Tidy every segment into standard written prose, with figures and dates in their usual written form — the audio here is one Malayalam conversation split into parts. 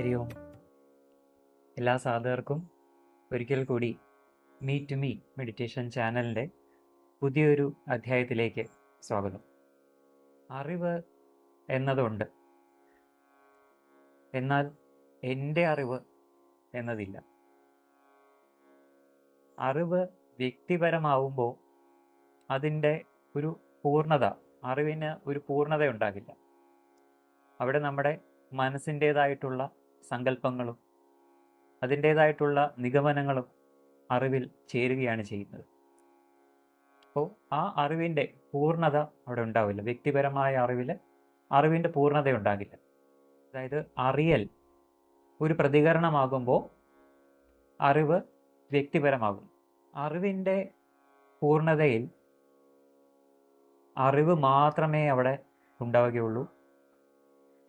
ഹരി ഓം. എല്ലാ സാധകർക്കും ഒരിക്കൽ കൂടി മീ ടു മീ മെഡിറ്റേഷൻ ചാനലിൻ്റെ പുതിയൊരു അധ്യായത്തിലേക്ക് സ്വാഗതം. അറിവ് എന്നതുണ്ട്, എന്നാൽ എൻ്റെ അറിവ് എന്നതില്ല. അറിവ് വ്യക്തിപരമാവുമ്പോൾ അതിൻ്റെ ഒരു അറിവിന് ഒരു പൂർണ്ണത ഉണ്ടാകില്ല. അവിടെ നമ്മുടെ മനസ്സിൻ്റേതായിട്ടുള്ള സങ്കല്പങ്ങളും അതിൻ്റേതായിട്ടുള്ള നിഗമനങ്ങളും അറിവിൽ ചേരുകയാണ് ചെയ്യുന്നത്. അപ്പോൾ ആ അറിവിൻ്റെ പൂർണ്ണത അവിടെ ഉണ്ടാവില്ല. വ്യക്തിപരമായ അറിവിൻ്റെ പൂർണ്ണത ഉണ്ടാകില്ല. അതായത് അറിയൽ ഒരു പ്രതികരണമാകുമ്പോൾ അറിവ് വ്യക്തിപരമാകും. അറിവിൻ്റെ പൂർണ്ണതയിൽ അറിവ് മാത്രമേ അവിടെ ഉണ്ടാവുകയുള്ളൂ,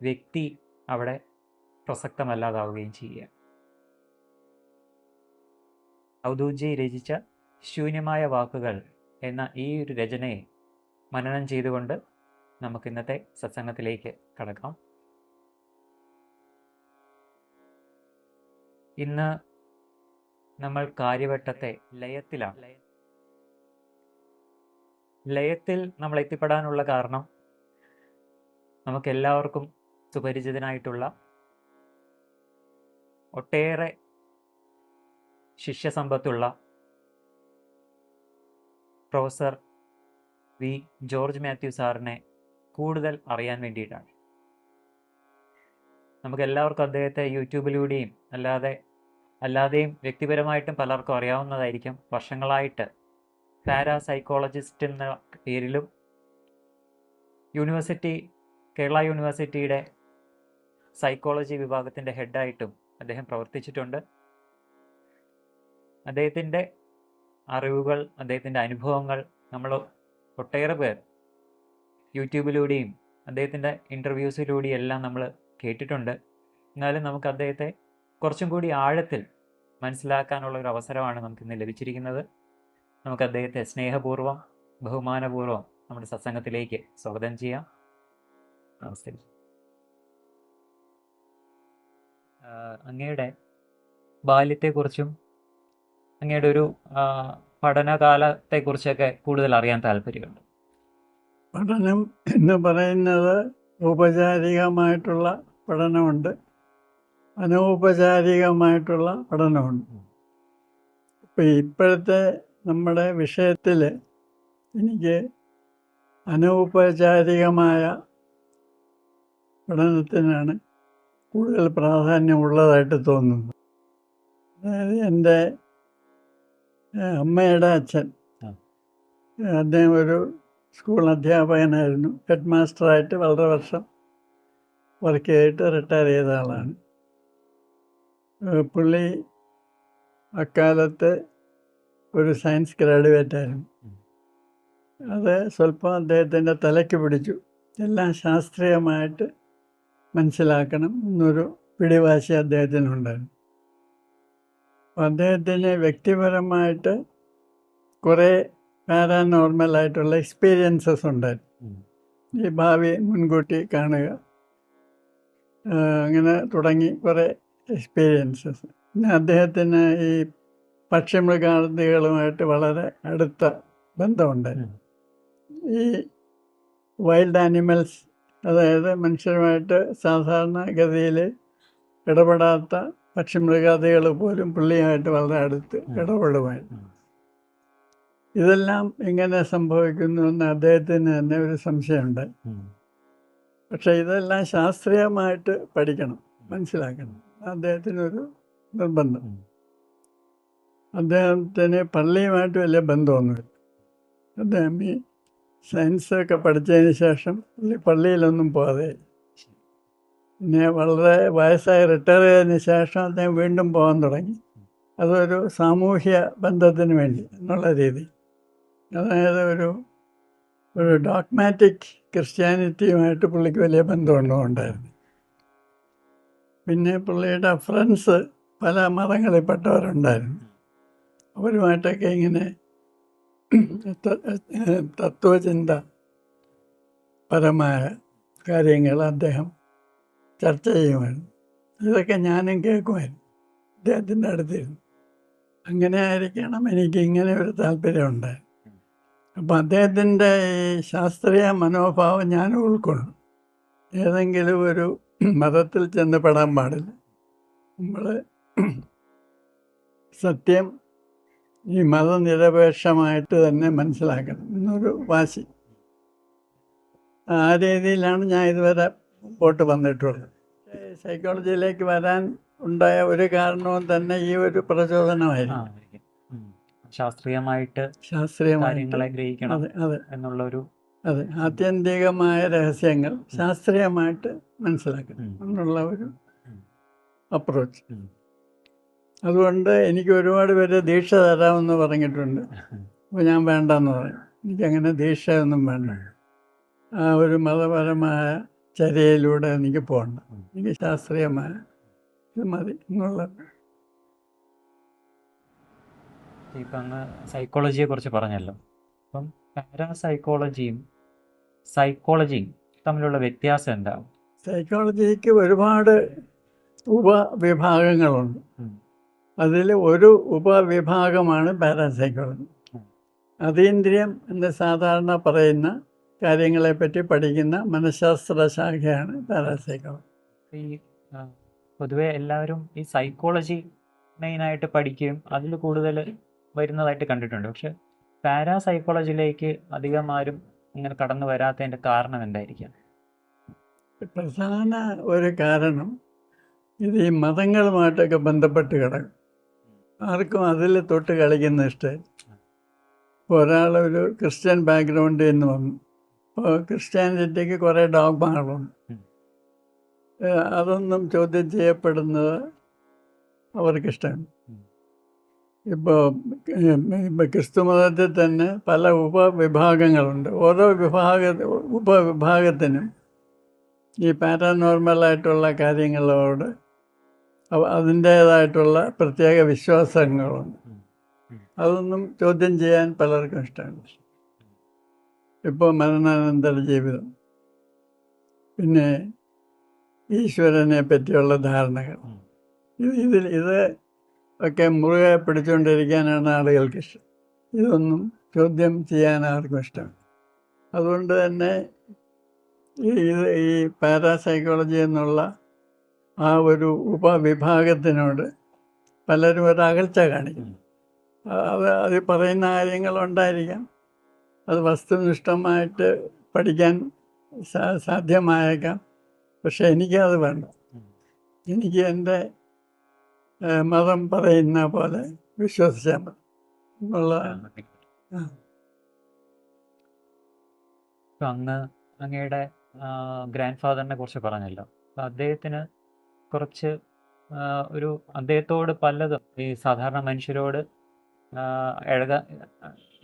വ്യക്തി അവിടെ പ്രസക്തമല്ലാതാവുകയും ചെയ്യുക. അവധൂതജി രചിച്ച ശൂന്യമായ വാക്കുകൾ എന്ന ഈ ഒരു രചനയെ മനനം ചെയ്തുകൊണ്ട് നമുക്ക് ഇന്നത്തെ സത്സംഗത്തിലേക്ക് കടക്കാം. ഇന്ന് നമ്മൾ കാര്യവട്ടത്തെ ലയത്തിലാണ്. ലയത്തിൽ നമ്മൾ എത്തിപ്പെടാനുള്ള കാരണം നമുക്കെല്ലാവർക്കും സുപരിചിതനായിട്ടുള്ള ഒട്ടേറെ ശിഷ്യസമ്പത്തുള്ള പ്രൊഫസർ വി ജോർജ് മാത്യു സാറിനെ കൂടുതൽ അറിയാൻ വേണ്ടിയിട്ടാണ്. നമുക്കെല്ലാവർക്കും അദ്ദേഹത്തെ യൂട്യൂബിലൂടെയും അല്ലാതെയും വ്യക്തിപരമായിട്ടും പലർക്കും അറിയാവുന്നതായിരിക്കും. വർഷങ്ങളായിട്ട് പാരാസൈക്കോളജിസ്റ്റ് എന്ന പേരിലും കേരള യൂണിവേഴ്സിറ്റിയുടെ സൈക്കോളജി വിഭാഗത്തിൻ്റെ ഹെഡായിട്ടും അദ്ദേഹം പ്രവർത്തിച്ചിട്ടുണ്ട്. അദ്ദേഹത്തിൻ്റെ അറിവുകൾ, അദ്ദേഹത്തിൻ്റെ അനുഭവങ്ങൾ നമ്മൾ ഒട്ടേറെ പേർ യൂട്യൂബിലൂടെയും അദ്ദേഹത്തിൻ്റെ ഇൻ്റർവ്യൂസിലൂടെയും എല്ലാം നമ്മൾ കേട്ടിട്ടുണ്ട്. എന്നാലും നമുക്ക് അദ്ദേഹത്തെ കുറച്ചും കൂടി ആഴത്തിൽ മനസ്സിലാക്കാനുള്ള ഒരു അവസരമാണ് നമുക്കിന്ന് ലഭിച്ചിരിക്കുന്നത്. നമുക്ക് അദ്ദേഹത്തെ സ്നേഹപൂർവ്വം ബഹുമാനപൂർവ്വം നമ്മുടെ സത്സംഗത്തിലേക്ക് സ്വാഗതം ചെയ്യാം. നമസ്തേ. അങ്ങയുടെ ബാല്യത്തെക്കുറിച്ചും അങ്ങയുടെ ഒരു പഠനകാലത്തെക്കുറിച്ചൊക്കെ കൂടുതൽ അറിയാൻ താല്പര്യമുണ്ട്. പഠനം എന്ന് പറയുന്നത് ഔപചാരികമായിട്ടുള്ള പഠനമുണ്ട്, അനൗപചാരികമായിട്ടുള്ള പഠനമുണ്ട്. ഇപ്പം ഇപ്പോഴത്തെ നമ്മുടെ വിഷയത്തിൽ എനിക്ക് അനൗപചാരികമായ പഠനത്തിനാണ് കൂടുതൽ പ്രാധാന്യമുള്ളതായിട്ട് തോന്നുന്നത്. അതായത് എൻ്റെ അമ്മയുടെ അച്ഛൻ, അദ്ദേഹം ഒരു സ്കൂൾ അധ്യാപകനായിരുന്നു. ഹെഡ് മാസ്റ്ററായിട്ട് വളരെ വർഷം വർക്ക് ചെയ്തിട്ട് റിട്ടയർ ചെയ്ത ആളാണ്. പുള്ളി അക്കാലത്ത് ഒരു സയൻസ് ഗ്രാജുവേറ്റായിരുന്നു. അത് സ്വല്പം അദ്ദേഹത്തിൻ്റെ തലയ്ക്ക് പിടിച്ചു. എല്ലാം ശാസ്ത്രീയമായിട്ട് മനസ്സിലാക്കണം എന്നൊരു പിടിവാശി അദ്ദേഹത്തിനുണ്ടായിരുന്നു. അപ്പം അദ്ദേഹത്തിന് വ്യക്തിപരമായിട്ട് കുറേ പാരാനോർമലായിട്ടുള്ള എക്സ്പീരിയൻസസ് ഉണ്ടായിരുന്നു. ഈ ഭാവി മുൻകൂട്ടി കാണുക, അങ്ങനെ തുടങ്ങി കുറേ എക്സ്പീരിയൻസസ്. പിന്നെ അദ്ദേഹത്തിന് ഈ പക്ഷിമൃഗാദികളുമായിട്ട് വളരെ അടുത്ത ബന്ധമുണ്ടായിരുന്നു. ഈ വൈൽഡ് ആനിമൽസ്, അതായത് മനുഷ്യരുമായിട്ട് സാധാരണഗതിയിൽ ഇടപെടാത്ത പക്ഷിമൃഗാദികൾ പോലും പുള്ളിയുമായിട്ട് വളരെ അടുത്ത് ഇടപെടുമായിരുന്നു. ഇതെല്ലാം എങ്ങനെ സംഭവിക്കുന്നു എന്ന് അദ്ദേഹത്തിന് തന്നെ ഒരു സംശയമുണ്ട്. പക്ഷെ ഇതെല്ലാം ശാസ്ത്രീയമായിട്ട് പഠിക്കണം, മനസ്സിലാക്കണം, അദ്ദേഹത്തിനൊരു നിർബന്ധം. അദ്ദേഹത്തിന് പള്ളിയുമായിട്ട് വലിയ ബന്ധമൊന്നുമില്ല. അദ്ദേഹം ഈ സയൻസൊക്കെ പഠിച്ചതിന് ശേഷം പള്ളിയിലൊന്നും പോകാതെ, പിന്നെ വളരെ വയസ്സായി റിട്ടയർ ചെയ്തതിന് ശേഷം അദ്ദേഹം വീണ്ടും പോകാൻ തുടങ്ങി. അതൊരു സാമൂഹ്യ ബന്ധത്തിന് വേണ്ടി എന്നുള്ള രീതി. അതായത് ഒരു ഡോഗ്മാറ്റിക് ക്രിസ്ത്യാനിറ്റിയുമായിട്ട് പുള്ളിക്ക് വലിയ ബന്ധമുണ്ടായിരുന്നു. പിന്നെ പുള്ളിയുടെ ഫ്രണ്ട്സ് പല മതങ്ങളിൽപ്പെട്ടവരുണ്ടായിരുന്നു. അവരുമായിട്ടൊക്കെ ഇങ്ങനെ തത്വചിന്ത പരമായ കാര്യങ്ങൾ അദ്ദേഹം ചർച്ച ചെയ്യുമായിരുന്നു. ഇതൊക്കെ ഞാനും കേൾക്കുമായിരുന്നു അദ്ദേഹത്തിൻ്റെ അടുത്തിരുന്നു. അങ്ങനെ ആയിരിക്കണം എനിക്ക് ഇങ്ങനെ ഒരു താല്പര്യമുണ്ടായി. അപ്പം അദ്ദേഹത്തിൻ്റെ ഈ ശാസ്ത്രീയ മനോഭാവം ഞാൻ ഉൾക്കൊള്ളും. ഏതെങ്കിലും ഒരു മതത്തിൽ ചെന്ന് പെടാൻ പാടില്ല. നമ്മൾ സത്യം ഈ മതനിരപേക്ഷമായിട്ട് തന്നെ മനസ്സിലാക്കണം എന്നൊരു വാശി. ആ രീതിയിലാണ് ഞാൻ ഇതുവരെ മുമ്പോട്ട് വന്നിട്ടുള്ളത്. സൈക്കോളജിയിലേക്ക് വരാൻ ഉണ്ടായ ഒരു കാരണവും തന്നെ ഈ ഒരു പ്രചോദനമായിരുന്നു. ശാസ്ത്രീയമായിട്ട് കാര്യങ്ങളെ ഗ്രഹിക്കണം അതെ അതെ എന്നുള്ളൊരു അതെ ആത്യന്തികമായ രഹസ്യങ്ങൾ ശാസ്ത്രീയമായിട്ട് മനസ്സിലാക്കണം എന്നുള്ള ഒരു അപ്രോച്ച്. അതുകൊണ്ട് എനിക്ക് ഒരുപാട് പേര് ദീക്ഷ തരാമെന്ന് പറഞ്ഞിട്ടുണ്ട്. അപ്പോൾ ഞാൻ വേണ്ടെന്ന് പറയും. എനിക്കങ്ങനെ ദീക്ഷയൊന്നും വേണ്ട. ആ ഒരു മതപരമായ ചര്യയിലൂടെ എനിക്ക് പോകണ്ട. എനിക്ക് ശാസ്ത്രീയമായ ഇത് മതി എന്നുള്ളത്. ഇപ്പം അങ്ങ് സൈക്കോളജിയെ കുറിച്ച് പറഞ്ഞല്ലോ. അപ്പം പാരാസൈക്കോളജിയും സൈക്കോളജിയും തമ്മിലുള്ള വ്യത്യാസം എന്താണ്? സൈക്കോളജിക്ക് ഒരുപാട് ഉപവിഭാഗങ്ങളുണ്ട്. അതിൽ ഒരു ഉപവിഭാഗമാണ് പാരാസൈക്കോളജി. അതീന്ദ്രിയം എന്ന് സാധാരണ പറയുന്ന കാര്യങ്ങളെപ്പറ്റി പഠിക്കുന്ന മനഃശാസ്ത്ര ശാഖയാണ് പാരാസൈക്കോളജി. ഈ പൊതുവെ എല്ലാവരും ഈ സൈക്കോളജി മെയിനായിട്ട് പഠിക്കുകയും അതിൽ കൂടുതൽ വരുന്നതായിട്ട് കണ്ടിട്ടുണ്ട്. പക്ഷെ പാരാസൈക്കോളജിയിലേക്ക് അധികം ആരും ഇങ്ങനെ കടന്നു വരാത്തതിൻ്റെ കാരണം എന്തായിരിക്കാം? പ്രധാന ഒരു കാരണം ഇത് ഈ മതങ്ങളുമായിട്ടൊക്കെ ബന്ധപ്പെട്ട് കിടക്കും. ആർക്കും അതിൽ തൊട്ട് കളിക്കുന്ന ഇഷ്ടമില്ല. ഇപ്പോൾ ഒരാളൊരു ക്രിസ്ത്യൻ ബാക്ക്ഗ്രൗണ്ടിൽ നിന്ന് വന്നു. അപ്പോൾ ക്രിസ്ത്യാനിറ്റിക്ക് കുറേ ഡോഗ്മകളുണ്ട്. അതൊന്നും ചോദ്യം ചെയ്യപ്പെടുന്നത് അവർക്കിഷ്ടമാണ്. ഇപ്പോൾ ക്രിസ്തു മതത്തിൽ തന്നെ പല ഉപവിഭാഗങ്ങളുണ്ട്. ഓരോ ഉപവിഭാഗത്തിനും ഈ പാരാനോർമലായിട്ടുള്ള കാര്യങ്ങളോട് അതിൻ്റേതായിട്ടുള്ള പ്രത്യേക വിശ്വാസങ്ങളുണ്ട്. അതൊന്നും ചോദ്യം ചെയ്യാൻ പലർക്കും ഇഷ്ടമാണ്. ഇപ്പോൾ മരണാനന്തര ജീവിതം, പിന്നെ ഈശ്വരനെ പറ്റിയുള്ള ധാരണകൾ, ഇത് ഒക്കെ മുറുകെ പിടിച്ചുകൊണ്ടിരിക്കാനാണ് ആളുകൾക്ക് ഇഷ്ടം. ഇതൊന്നും ചോദ്യം ചെയ്യാൻ ആർക്കും ഇഷ്ടമാണ്. അതുകൊണ്ട് തന്നെ ഈ പാരാസൈക്കോളജി എന്നുള്ള ആ ഒരു ഉപവിഭാഗത്തിനോട് പലരും ഒരു അകൽച്ച കാണിക്കുന്നു. അത് പറയുന്ന കാര്യങ്ങളുണ്ടായിരിക്കാം. അത് വസ്തുനിഷ്ഠമായിട്ട് പഠിക്കാൻ സാധ്യമായേക്കാം. പക്ഷെ എനിക്കത് വേണ്ട. എനിക്ക് എൻ്റെ മതം പറയുന്ന പോലെ വിശ്വസിച്ചാൽ മതി എന്നുള്ളതാണ്. അങ്ങ് അങ്ങയുടെ ഗ്രാൻഡ് ഫാദറിനെ കുറിച്ച് പറഞ്ഞല്ലോ. അപ്പം അദ്ദേഹത്തിന് കുറച്ച് ഒരു അദ്ദേഹത്തോട് പലതും ഈ സാധാരണ മനുഷ്യരോട്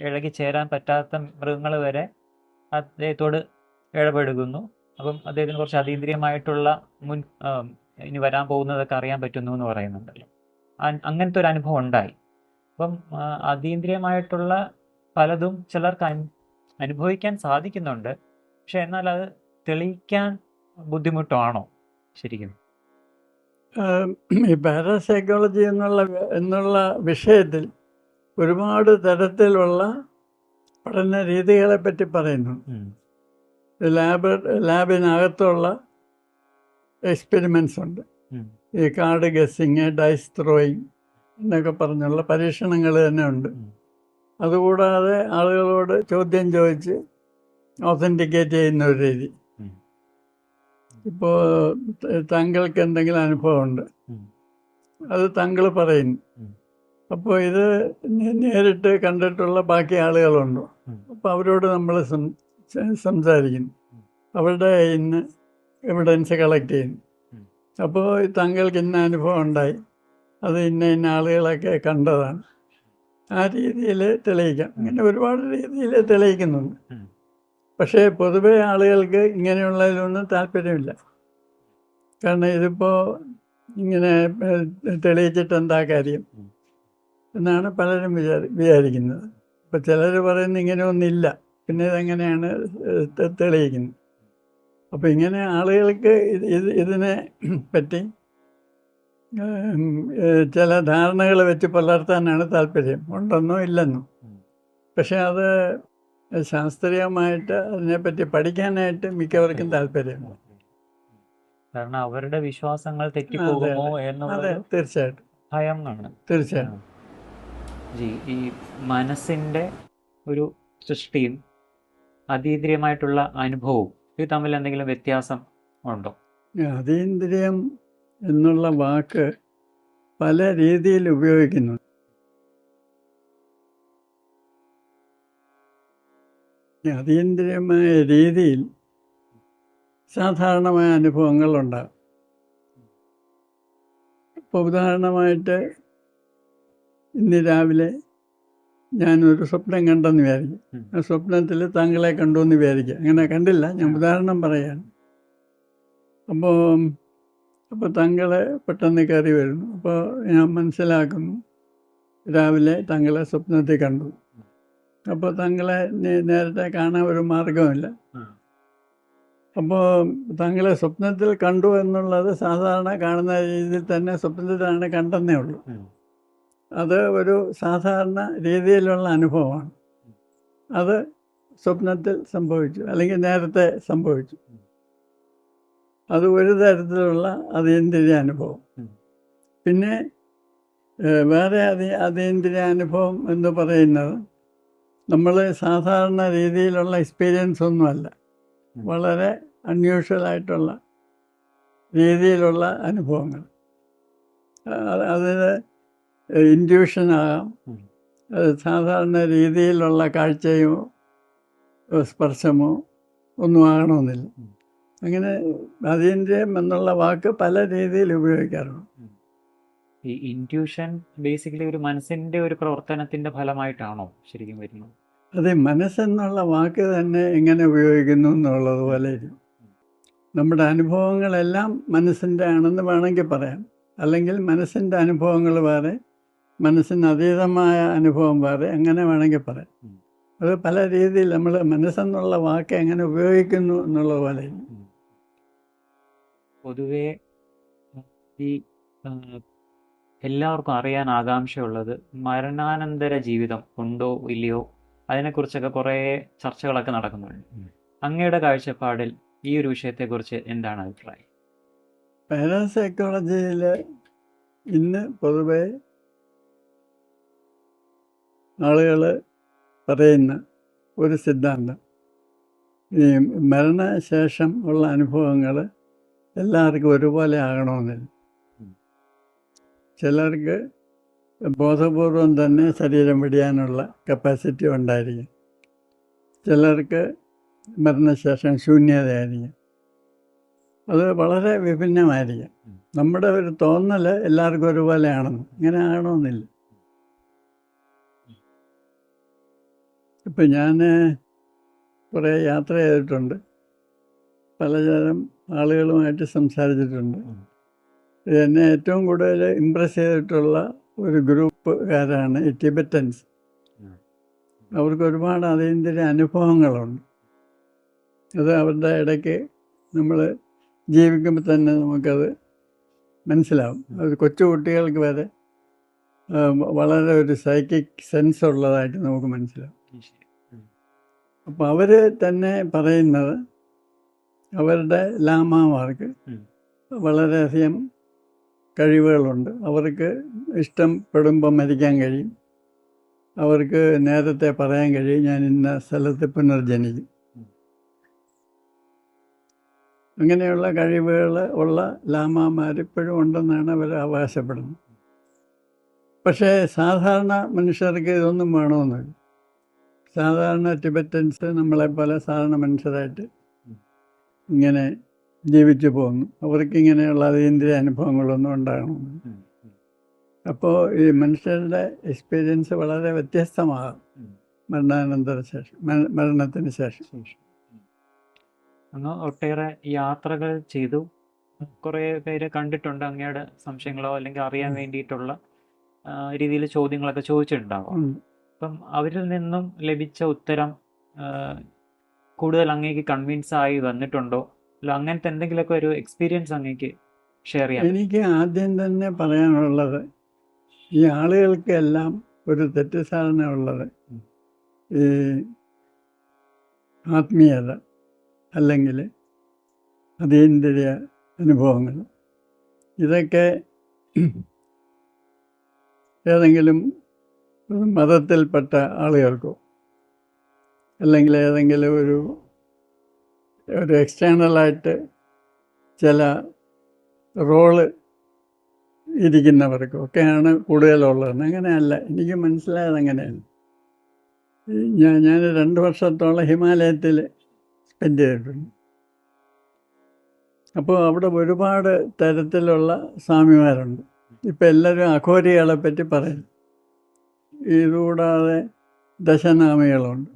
ഇഴകി ചേരാൻ പറ്റാത്ത മൃഗങ്ങൾ വരെ അദ്ദേഹത്തോട് ഇടപെടുന്നു. അപ്പം അദ്ദേഹത്തിന് കുറച്ച് അതീന്ദ്രിയമായിട്ടുള്ള ഇനി വരാൻ പോകുന്നതൊക്കെ അറിയാൻ പറ്റുന്നു എന്ന് പറയുന്നുണ്ടല്ലോ. അങ്ങനത്തെ ഒരു അനുഭവം ഉണ്ടായി. അപ്പം അതീന്ദ്രിയമായിട്ടുള്ള പലതും ചിലർക്ക് അനുഭവിക്കാൻ സാധിക്കുന്നുണ്ട്. പക്ഷെ എന്നാൽ അത് തെളിയിക്കാൻ ബുദ്ധിമുട്ടാണോ ശരിക്കും? ഈ പാരാസൈക്കോളജി എന്നുള്ള വിഷയത്തിൽ ഒരുപാട് തരത്തിലുള്ള പഠന രീതികളെ പറ്റി പറയുന്നു. ലാബിനകത്തുള്ള എക്സ്പെരിമെൻറ്റ്സ് ഉണ്ട്. ഈ കാർഡ് ഗസ്സിങ്, ഡൈസ് ത്രോയിങ് എന്നൊക്കെ പറഞ്ഞുള്ള പരീക്ഷണങ്ങൾ തന്നെ ഉണ്ട്. അതുകൂടാതെ ആളുകളോട് ചോദ്യം ചോദിച്ച് ഓതൻറ്റിക്കേറ്റ് ചെയ്യുന്ന ഒരു രീതി. ഇപ്പോൾ താങ്കൾക്ക് എന്തെങ്കിലും അനുഭവമുണ്ട്, അത് താങ്കൾ പറയുന്നു. അപ്പോൾ ഇത് നേരിട്ട് കണ്ടിട്ടുള്ള ബാക്കി ആളുകളുണ്ടോ? അപ്പോൾ അവരോട് നമ്മൾ സംസാരിക്കുന്നു, അവരുടെ ഇന്ന് എവിഡൻസ് കളക്ട് ചെയ്യുന്നു. അപ്പോൾ താങ്കൾക്ക് ഇന്ന അനുഭവം ഉണ്ടായി, അത് ഇന്ന ആളുകളൊക്കെ കണ്ടതാണ്. ആ രീതിയിൽ തെളിയിക്കാം. ഇങ്ങനെ ഒരുപാട് രീതിയിൽ തെളിയിക്കുന്നുണ്ട്. പക്ഷേ പൊതുവെ ആളുകൾക്ക് ഇങ്ങനെയുള്ളതിലൊന്നും താല്പര്യമില്ല. കാരണം ഇതിപ്പോൾ ഇങ്ങനെ തെളിയിച്ചിട്ട് എന്താ കാര്യം എന്നാണ് പലരും വിചാരിക്കുന്നത്. ഇപ്പോൾ ചിലർ പറയുന്നത് ഇങ്ങനെയൊന്നുമില്ല, പിന്നെ ഇതെങ്ങനെയാണ് തെളിയിക്കുന്നത്. അപ്പോൾ ഇങ്ങനെ ആളുകൾക്ക് ഇതിനെ പറ്റി ഉം, ചില ധാരണകൾ വെച്ച് പുലർത്താനാണ് താല്പര്യം, ഉണ്ടെന്നോ ഇല്ലെന്നോ. പക്ഷെ അത് ശാസ്ത്രീയമായിട്ട് അതിനെപ്പറ്റി പഠിക്കാനായിട്ട് മിക്കവർക്കും താല്പര്യമാണ്. കാരണം അവരുടെ വിശ്വാസങ്ങൾ അതെ തെറ്റിപ്പോകുമോ അതെ അതെ, എന്നുള്ളൊരു തീർച്ചയായിട്ടും ഭയം ആണ്. തീർച്ചയായിട്ടും. ഈ മനസ്സിൻ്റെ ഒരു സൃഷ്ടിയും അതീന്ദ്രിയമായിട്ടുള്ള അനുഭവവും ഇത് തമ്മിൽ എന്തെങ്കിലും വ്യത്യാസം ഉണ്ടോ? അതീന്ദ്രിയം എന്നുള്ള വാക്ക് പല രീതിയിൽ ഉപയോഗിക്കുന്നു. അതീന്ദ്രിയമായ രീതിയിൽ സാധാരണമായ അനുഭവങ്ങളുണ്ടാകും. ഇപ്പോൾ ഉദാഹരണമായിട്ട് ഇന്ന് രാവിലെ ഞാനൊരു സ്വപ്നം കണ്ടെന്ന് വിചാരിക്കും. ആ സ്വപ്നത്തിൽ താങ്കളെ കണ്ടു എന്ന് വിചാരിക്കുക. അങ്ങനെ കണ്ടില്ല, ഞാൻ ഉദാഹരണം പറയുകയാണ്. അപ്പോൾ താങ്കൾ പെട്ടെന്ന് കയറി വരുന്നു. അപ്പോൾ ഞാൻ മനസ്സിലാക്കുന്നു രാവിലെ താങ്കളെ സ്വപ്നത്തിൽ കണ്ടു. അപ്പോൾ താങ്കളെ നേരത്തെ കാണാൻ ഒരു മാർഗമില്ല. അപ്പോൾ താങ്കളെ സ്വപ്നത്തിൽ കണ്ടു എന്നുള്ളത് സാധാരണ കാണുന്ന രീതിയിൽ തന്നെ സ്വപ്നത്തിലാണ് കണ്ടെന്നേ ഉള്ളൂ. അത് ഒരു സാധാരണ രീതിയിലുള്ള അനുഭവമാണ്. അത് സ്വപ്നത്തിൽ സംഭവിച്ചു, അല്ലെങ്കിൽ നേരത്തെ സംഭവിച്ചു. അത് ഒരു തരത്തിലുള്ള അതീന്ദ്രിയ അനുഭവം. പിന്നെ വേറെ അതീന്ദ്രിയ അനുഭവം എന്ന് പറയുന്നത് നമ്മൾ സാധാരണ രീതിയിലുള്ള എക്സ്പീരിയൻസ് ഒന്നുമല്ല, വളരെ അൺയൂഷ്വലായിട്ടുള്ള രീതിയിലുള്ള അനുഭവങ്ങൾ. അതിന് ഇൻഡ്യൂഷനാകാം, സാധാരണ രീതിയിലുള്ള കാഴ്ചയോ സ്പർശമോ ഒന്നും ആകണമെന്നില്ല. അങ്ങനെ അതീന്ദ്രിയം എന്നുള്ള വാക്ക് പല രീതിയിൽ ഉപയോഗിക്കാറുണ്ട്. ഈ ഇൻറ്റ്യൂഷൻ ബേസിക്കലി ഒരു മനസ്സിൻ്റെ ഒരു പ്രവർത്തനത്തിൻ്റെ ഫലമായിട്ടാണോ ശരിക്കും വരുന്നത്? അതെ, മനസ്സെന്നുള്ള വാക്ക് തന്നെ എങ്ങനെ ഉപയോഗിക്കുന്നു എന്നുള്ളത് പോലെ ഇരിക്കും. നമ്മുടെ അനുഭവങ്ങളെല്ലാം മനസ്സിൻ്റെ ആണെന്ന് വേണമെങ്കിൽ പറയാം. അല്ലെങ്കിൽ മനസ്സിൻ്റെ അനുഭവങ്ങൾ വേറെ, മനസ്സിന് അതീതമായ അനുഭവം വേറെ, അങ്ങനെ വേണമെങ്കിൽ പറയാം. അത് പല രീതിയിൽ നമ്മൾ മനസ്സെന്നുള്ള വാക്ക് എങ്ങനെ ഉപയോഗിക്കുന്നു എന്നുള്ളത് പോലെ. പൊതുവേ ഈ എല്ലാവർക്കും അറിയാൻ ആകാംക്ഷയുള്ളത് മരണാനന്തര ജീവിതം ഉണ്ടോ ഇല്ലയോ, അതിനെക്കുറിച്ചൊക്കെ കുറേ ചർച്ചകളൊക്കെ നടക്കുന്നുണ്ട്. അങ്ങയുടെ കാഴ്ചപ്പാടിൽ ഈ ഒരു വിഷയത്തെക്കുറിച്ച് എന്താണ് അഭിപ്രായം? പാരാസൈക്കോളജിയിൽ ഇന്ന് പൊതുവെ ആളുകൾ പറയുന്ന ഒരു സിദ്ധാന്തം, ഈ മരണശേഷം ഉള്ള അനുഭവങ്ങൾ എല്ലാവർക്കും ഒരുപോലെ ആകണമെന്നില്ല. ചിലർക്ക് ബോധപൂർവം തന്നെ ശരീരം വെടിയാനുള്ള കപ്പാസിറ്റി ഉണ്ടായിരിക്കും, ചിലർക്ക് മരണശേഷം ശൂന്യതയായിരിക്കും. അത് വളരെ വിഭിന്നമായിരിക്കും. നമ്മുടെ ഒരു തോന്നൽ എല്ലാവർക്കും ഒരുപോലെയാണെന്ന്, ഇങ്ങനെ ആകണമെന്നില്ല. ഇപ്പം ഞാൻ കുറേ യാത്ര ചെയ്തിട്ടുണ്ട്, പലതരം ആളുകളുമായിട്ട് സംസാരിച്ചിട്ടുണ്ട്. എന്നെ ഏറ്റവും കൂടുതൽ ഇമ്പ്രസ് ചെയ്തിട്ടുള്ള ഒരു ഗ്രൂപ്പുകാരാണ് ഈ ടിബറ്റൻസ്. അവർക്ക് ഒരുപാട് അതീന്ദ്രിയ അനുഭവങ്ങളുണ്ട്. അത് അവരുടെ ഇടയ്ക്ക് നമ്മൾ ജീവിക്കുമ്പോൾ തന്നെ നമുക്കത് മനസ്സിലാവും. അത് കൊച്ചു കുട്ടികൾക്ക് വരെ വളരെ ഒരു സൈക്കിക് സെൻസ് ഉള്ളതായിട്ട് നമുക്ക് മനസ്സിലാവും. അപ്പോൾ അവർ തന്നെ പറയുന്നത് അവരുടെ ലാമാമാർക്ക് വളരെയധികം കഴിവുകളുണ്ട്. അവർക്ക് ഇഷ്ടപ്പെടുമ്പോൾ മരിക്കാൻ കഴിയും, അവർക്ക് നേരത്തെ പറയാൻ കഴിയും ഞാൻ ഇന്ന സ്ഥലത്ത് പുനർജനിക്കും. അങ്ങനെയുള്ള കഴിവുകൾ ഉള്ള ലാമാമാർ ഇപ്പോഴും ഉണ്ടെന്നാണ് അവർ അവകാശപ്പെടുന്നത്. പക്ഷേ സാധാരണ മനുഷ്യർക്ക് ഇതൊന്നും വേണമെന്നില്ല. സാധാരണ ടിബറ്റൻസ് നമ്മളെപ്പോലെ സാധാരണ മനുഷ്യരായിട്ട് ഇങ്ങനെ ജീവിച്ചു പോകുന്നു. അവർക്കിങ്ങനെയുള്ള അതീന്ദ്രിയ അനുഭവങ്ങളൊന്നും ഉണ്ടാകണമെന്ന്. അപ്പോൾ ഈ മനുഷ്യരുടെ എക്സ്പീരിയൻസ് വളരെ വ്യത്യസ്തമാകും മരണത്തിന് ശേഷം. അങ്ങ് ഒട്ടേറെ യാത്രകൾ ചെയ്തു, കുറേ പേര് കണ്ടിട്ടുണ്ട്. അങ്ങയുടെ സംശയങ്ങളോ അല്ലെങ്കിൽ അറിയാൻ വേണ്ടിയിട്ടുള്ള രീതിയിൽ ചോദ്യങ്ങളൊക്കെ ചോദിച്ചിട്ടുണ്ടാവും. അപ്പം അവരിൽ നിന്നും ലഭിച്ച ഉത്തരം കൂടുതൽ അങ്ങേക്ക് കൺവിൻസ് ആയി വന്നിട്ടുണ്ടോ? അല്ല അങ്ങനത്തെ എന്തെങ്കിലുമൊക്കെ ഒരു എക്സ്പീരിയൻസ് അങ്ങേക്ക് ഷെയർ ചെയ്യാൻ പറ്റും? എനിക്ക് ആദ്യം തന്നെ പറയാനുള്ളത്, ഈ ആളുകൾക്കെല്ലാം ഒരു തെറ്റിദ്ധാരണ ഉള്ളത് ഈ ആത്മീയത അല്ലെങ്കിൽ അതീന്ദ്രിയ അനുഭവങ്ങൾ, ഇതൊക്കെ ഏതെങ്കിലും ഒരു മതത്തിൽപ്പെട്ട ആളുകൾക്കോ അല്ലെങ്കിൽ ഏതെങ്കിലും ഒരു എക്സ്റ്റേണലായിട്ട് ചില റോള് ഇരിക്കുന്നവർക്കും ഒക്കെയാണ് കൂടുതലുള്ളത്. അങ്ങനെയല്ല, എനിക്ക് മനസ്സിലായത് അങ്ങനെയാണ്. ഞാൻ 2 വർഷത്തോളം ഹിമാലയത്തിൽ സ്പെൻഡ് ചെയ്തിട്ടുണ്ട്. അപ്പോൾ അവിടെ ഒരുപാട് തരത്തിലുള്ള സ്വാമിമാരുണ്ട്. ഇപ്പം എല്ലാവരും അഘോരികളെ പറ്റി പറയും. ഇതുകൂടാതെ ദശനാമികളുണ്ട്,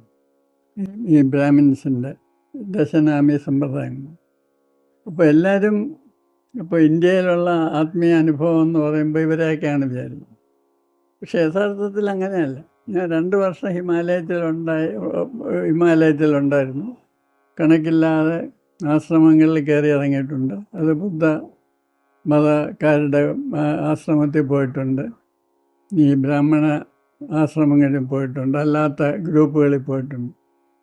ഈ ബ്രാഹ്മിൻസിൻ്റെ ദശനാമി സമ്പ്രദായങ്ങൾ. അപ്പോൾ എല്ലാവരും ഇപ്പോൾ ഇന്ത്യയിലുള്ള ആത്മീയ അനുഭവം എന്ന് പറയുമ്പോൾ ഇവരെയൊക്കെയാണ് വിചാരിക്കുന്നത്. പക്ഷേ യഥാർത്ഥത്തിൽ അങ്ങനെയല്ല. ഞാൻ 2 വർഷം ഹിമാലയത്തിലുണ്ടായിരുന്നു. കണക്കില്ലാതെ ആശ്രമങ്ങളിൽ കയറി ഇറങ്ങിയിട്ടുണ്ട്. അത് ബുദ്ധ മതക്കാരുടെ ആശ്രമത്തിൽ പോയിട്ടുണ്ട്, ഈ ബ്രാഹ്മണ ആശ്രമങ്ങളിൽ പോയിട്ടുണ്ട്, അല്ലാത്ത ഗ്രൂപ്പുകളിൽ പോയിട്ടുണ്ട്.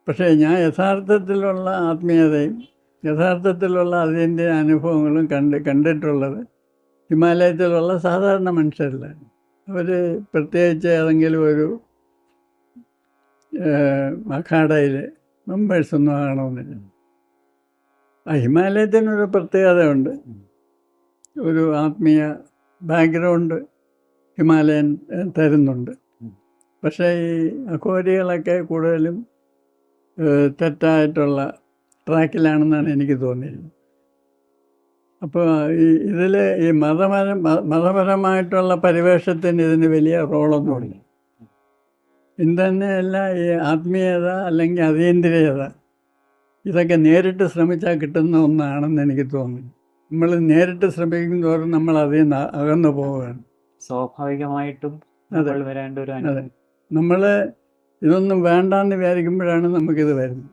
പക്ഷേ ഞാൻ യഥാർത്ഥത്തിലുള്ള ആത്മീയതയും യഥാർത്ഥത്തിലുള്ള അതിൻ്റെ അനുഭവങ്ങളും കണ്ടിട്ടുള്ളത് ഹിമാലയത്തിലുള്ള സാധാരണ മനുഷ്യരിലാണ്. അവർ പ്രത്യേകിച്ച് ഏതെങ്കിലും ഒരു അഖാഡയിൽ മെമ്പേഴ്സൊന്നും ആകണമെന്നില്ല. ഹിമാലയത്തിനൊരു പ്രത്യേകതയുണ്ട്. ഒരു ആത്മീയ ബാക്ക്ഗ്രൗണ്ട് ഹിമാലയൻ തരുന്നുണ്ട്. പക്ഷേ ഈ അഘോരികളൊക്കെ കൂടുതലും തെറ്റായിട്ടുള്ള ട്രാക്കിലാണെന്നാണ് എനിക്ക് തോന്നിയത്. അപ്പോൾ ഇതിൽ ഈ മതപരമായിട്ടുള്ള പരിവേഷത്തിന് ഇതിന് വലിയ റോളൊന്നുമില്ല. ഇതന്നെയല്ല, ഈ ആത്മീയത അല്ലെങ്കിൽ അതീന്ദ്രിയത ഇതൊക്കെ നേരിട്ട് ശ്രമിച്ചാൽ കിട്ടുന്ന ഒന്നാണെന്ന് എനിക്ക് തോന്നുന്നു. നമ്മൾ നേരിട്ട് ശ്രമിക്കും തോറും നമ്മൾ അതിൽ നിന്ന് അകന്നു പോവുകയാണ്. സ്വാഭാവികമായിട്ടും വരേണ്ട ഒരു അതെ, നമ്മൾ ഇതൊന്നും വേണ്ടാന്ന് വിചാരിക്കുമ്പോഴാണ് നമുക്കിത് വരുന്നത്.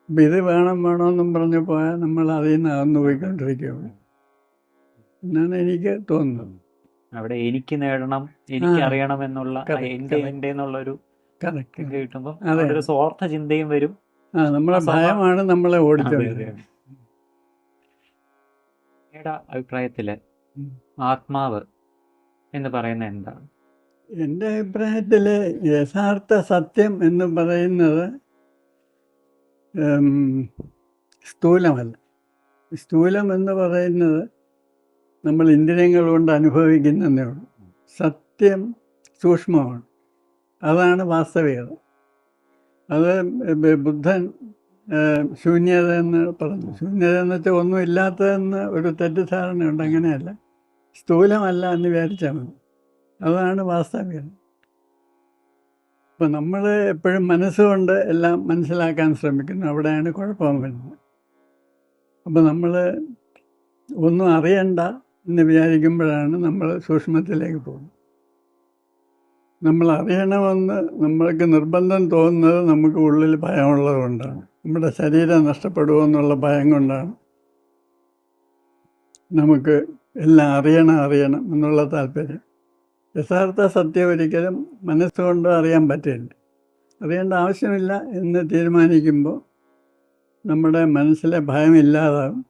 അപ്പം ഇത് വേണമെന്നും പറഞ്ഞു പോയാൽ നമ്മൾ അതിൽ നിന്ന് അകന്നു പോയിക്കൊണ്ടിരിക്കുകയാണ് എന്നാണ് എനിക്ക് തോന്നുന്നത്. അവിടെ എനിക്ക് നേടണം, എനിക്ക് അറിയണം എന്നുള്ള എന്നുള്ളൊരു കിട്ടുമ്പോൾ ഒരു സ്വാർത്ഥ ചിന്തയും വരും. നമ്മളെ ഭയമാണ് നമ്മളെ ഓടിച്ചത്. അഭിപ്രായത്തില് ആത്മാവ് എന്ന് പറയുന്നത് എന്താണ്? എൻ്റെ അഭിപ്രായത്തിൽ യഥാർത്ഥ സത്യം എന്ന് പറയുന്നത് സ്ഥൂലമല്ല. സ്ഥൂലം എന്ന് പറയുന്നത് നമ്മൾ ഇന്ദ്രിയങ്ങൾ കൊണ്ട് അനുഭവിക്കുന്നതേ ഉള്ളൂ. സത്യം സൂക്ഷ്മമാണ്, അതാണ് വാസ്തവികത. അത് ബുദ്ധൻ ശൂന്യത എന്ന് പറഞ്ഞു. ശൂന്യത എന്ന് വെച്ചാൽ ഒന്നും ഇല്ലാത്തതെന്ന് ഒരു തെറ്റിദ്ധാരണയുണ്ട്. അങ്ങനെയല്ല, സ്ഥൂലമല്ല എന്ന് വിചാരിച്ചാൽ മതി, അതാണ് വാസ്തവികത. അപ്പം നമ്മൾ എപ്പോഴും മനസ്സുകൊണ്ട് എല്ലാം മനസ്സിലാക്കാൻ ശ്രമിക്കുന്നു, അവിടെയാണ് കുഴപ്പം വരുന്നത്. അപ്പം നമ്മൾ ഒന്നും അറിയണ്ട എന്ന് വിചാരിക്കുമ്പോഴാണ് നമ്മൾ സൂക്ഷ്മത്തിലേക്ക് പോകുന്നത്. നമ്മൾ അറിയണമെന്ന് നമ്മൾക്ക് നിർബന്ധം തോന്നുന്നത് നമുക്ക് ഉള്ളിൽ ഭയമുള്ളത് കൊണ്ടാണ്. നമ്മുടെ ശരീരം നഷ്ടപ്പെടുമോ ഭയം കൊണ്ടാണ് നമുക്ക് എല്ലാം അറിയണം എന്നുള്ള താല്പര്യം. യഥാർത്ഥ സത്യം ഒരിക്കലും മനസ്സുകൊണ്ട് അറിയാൻ പറ്റില്ല. അറിയേണ്ട ആവശ്യമില്ല എന്ന് തീരുമാനിക്കുമ്പോൾ നമ്മുടെ മനസ്സിലെ ഭയമില്ലാതാകും.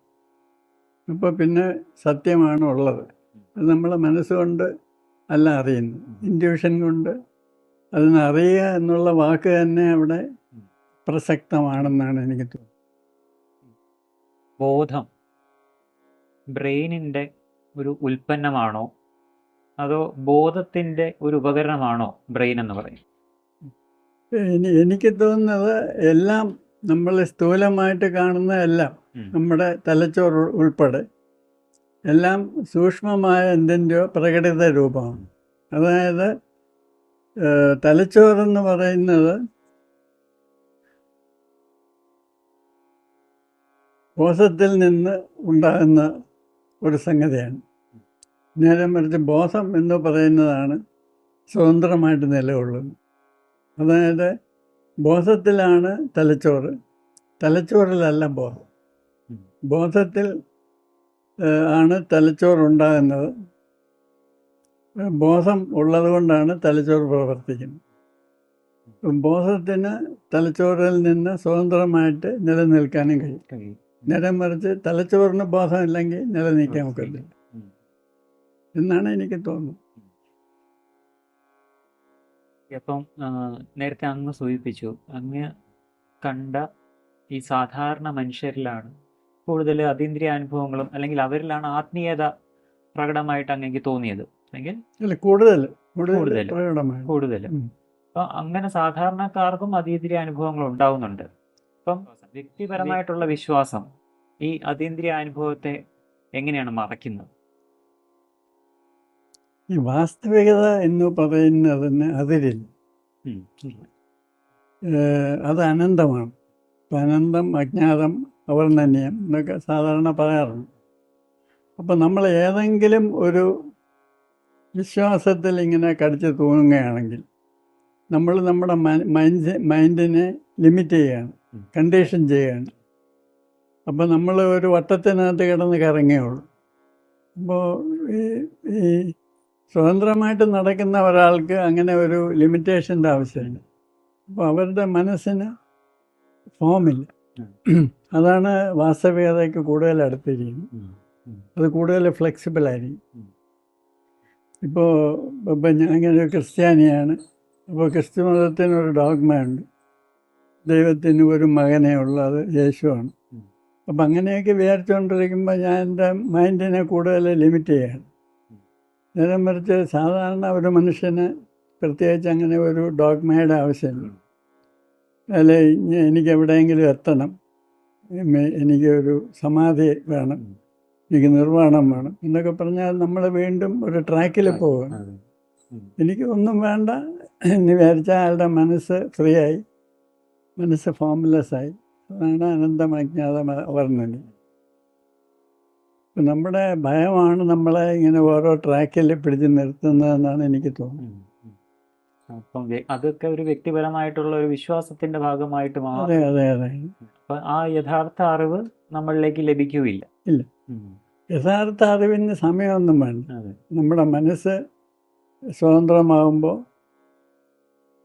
അപ്പോൾ പിന്നെ സത്യമാണ് ഉള്ളത്. അത് നമ്മളെ മനസ്സുകൊണ്ട് അല്ല അറിയുന്നത്, ഇൻറ്റ്യൂഷൻ കൊണ്ട്. അതിനറിയുക എന്നുള്ള വാക്ക് തന്നെ അവിടെ പ്രസക്തമാണെന്നാണ് എനിക്ക് തോന്നുന്നത്. ബോധം ബ്രെയിനിൻ്റെ ഒരു ഉൽപ്പന്നമാണോ അതോ ബോധത്തിൻ്റെ ഒരു ഉപകരണമാണോ ബ്രെയിൻ എന്ന് പറയും? എനിക്ക് തോന്നുന്നത് എല്ലാം നമ്മൾ സ്ഥൂലമായിട്ട് കാണുന്ന എല്ലാം, നമ്മുടെ തലച്ചോറ് ഉൾപ്പെടെ എല്ലാം സൂക്ഷ്മമായ എന്തിൻ്റെയോ പ്രകടിത രൂപമാണ്. അതായത് തലച്ചോറെന്ന് പറയുന്നത് ബോധത്തിൽ നിന്ന് ഉണ്ടാകുന്ന ഒരു സംഗതിയാണ്. നേരെ മറിച്ച് ബോധം എന്ന് പറയുന്നതാണ് സ്വതന്ത്രമായിട്ട് നിലകൊള്ളുന്നത്. അതായത് ബോധത്തിലാണ് തലച്ചോറ്, തലച്ചോറിലല്ല ബോധം. ബോധത്തിൽ ആണ് തലച്ചോറുണ്ടാകുന്നത്. ബോധം ഉള്ളത് കൊണ്ടാണ് തലച്ചോറ് പ്രവർത്തിക്കുന്നത്. ബോധത്തിന് തലച്ചോറിൽ നിന്ന് സ്വതന്ത്രമായിട്ട് നിലനിൽക്കാനും കഴിയും. നേരെ മറിച്ച് തലച്ചോറിന് ബോധമില്ലെങ്കിൽ നിലനിൽക്കാൻ ഒക്കില്ല എന്നാണ് എനിക്ക് തോന്നുന്നത്. അപ്പം നേരത്തെ അങ്ങ് സൂചിപ്പിച്ചു, അങ്ങ് കണ്ട ഈ സാധാരണ മനുഷ്യരിലാണ് കൂടുതൽ അതീന്ദ്രിയ അനുഭവങ്ങളും, അല്ലെങ്കിൽ അവരിലാണ് ആത്മീയത പ്രകടമായിട്ട് അങ്ങേക്ക് തോന്നിയത്, അല്ലെങ്കിൽ അല്ല കൂടുതൽ അപ്പം അങ്ങനെ സാധാരണക്കാർക്കും അതീന്ദ്രിയ അനുഭവങ്ങൾ ഉണ്ടാവുന്നുണ്ട്. അപ്പം വ്യക്തിപരമായിട്ടുള്ള വിശ്വാസം ഈ അതീന്ദ്രിയ അനുഭവത്തെ എങ്ങനെയാണ് മറയ്ക്കുന്നത്? ഈ വാസ്തവികത എന്ന് പറയുന്നതിന് അതിരില്ല. അത് അനന്തമാണ്. അനന്തം, അജ്ഞാതം, അവർണ്ണനീയം എന്നൊക്കെ സാധാരണ പറയാറുണ്ട്. അപ്പം നമ്മൾ ഏതെങ്കിലും ഒരു വിശ്വാസത്തിൽ ഇങ്ങനെ കടിച്ചു തൂങ്ങുകയാണെങ്കിൽ നമ്മൾ നമ്മുടെ മൈൻഡിനെ ലിമിറ്റ് ചെയ്യുകയാണ്, കണ്ടീഷൻ ചെയ്യുകയാണ്. അപ്പോൾ നമ്മൾ ഒരു വട്ടത്തിനകത്ത് കിടന്ന് കറങ്ങുകയുള്ളൂ. അപ്പോൾ ഈ സ്വതന്ത്രമായിട്ട് നടക്കുന്ന ഒരാൾക്ക് അങ്ങനെ ഒരു ലിമിറ്റേഷൻ്റെ ആവശ്യമില്ല. അപ്പോൾ അവരുടെ മനസ്സിന് ഫോമില്ല. അതാണ് വാസ്തവികതയ്ക്ക് കൂടുതൽ അടുത്തിരിക്കുന്നത്. അത് കൂടുതൽ ഫ്ലെക്സിബിളായിരിക്കും. ഇപ്പോൾ ഞാൻ ഇങ്ങനെ ഒരു ക്രിസ്ത്യാനിയാണ്. അപ്പോൾ ക്രിസ്തു മതത്തിനൊരു ഡോഗ്മയുണ്ട്, ദൈവത്തിന് ഒരു മകനേ ഉള്ളൂ, അത് യേശുവാണ്. അപ്പം അങ്ങനെയൊക്കെ വിചാരിച്ചുകൊണ്ടിരിക്കുമ്പോൾ ഞാൻ എൻ്റെ മൈൻഡിനെ കൂടുതൽ ലിമിറ്റ് ചെയ്യുകയാണ്. നേരെ മറിച്ച് സാധാരണ ഒരു മനുഷ്യന് പ്രത്യേകിച്ച് അങ്ങനെ ഒരു ഡോഗ്മയുടെ ആവശ്യമില്ല. അല്ലെ എനിക്ക് എവിടെയെങ്കിലും എത്തണം, എനിക്കൊരു സമാധി വേണം, എനിക്ക് നിർവ്വാണം വേണം എന്നൊക്കെ പറഞ്ഞാൽ നമ്മൾ വീണ്ടും ഒരു ട്രാക്കിൽ പോവുക. എനിക്ക് ഒന്നും വേണ്ട എന്ന് വിചാരിച്ചാൽ അയാളുടെ മനസ്സ് ഫ്രീ ആയി, മനസ്സ് ഫോംലെസ്സായി. അതാണ് അനന്തം, അജ്ഞാതം, അവർണ്ണനീയം. നമ്മുടെ ഭയമാണ് നമ്മളെ ഇങ്ങനെ ഓരോ ട്രാക്കിൽ പിടിച്ച് നിർത്തുന്നതെന്നാണ് എനിക്ക് തോന്നുന്നത്. അപ്പം അതൊക്കെ ഒരു വ്യക്തിപരമായിട്ടുള്ള ഒരു വിശ്വാസത്തിന്റെ ഭാഗമായിട്ട് മാറും. അതെ അതെ അതെ. അപ്പൊ ആ യഥാർത്ഥ അറിവ് നമ്മളിലേക്ക് ലഭിക്കുകയില്ല. ഇല്ല, യഥാർത്ഥ അറിവിന് സമയമൊന്നും വേണ്ട. നമ്മുടെ മനസ്സ് സ്വതന്ത്രമാകുമ്പോൾ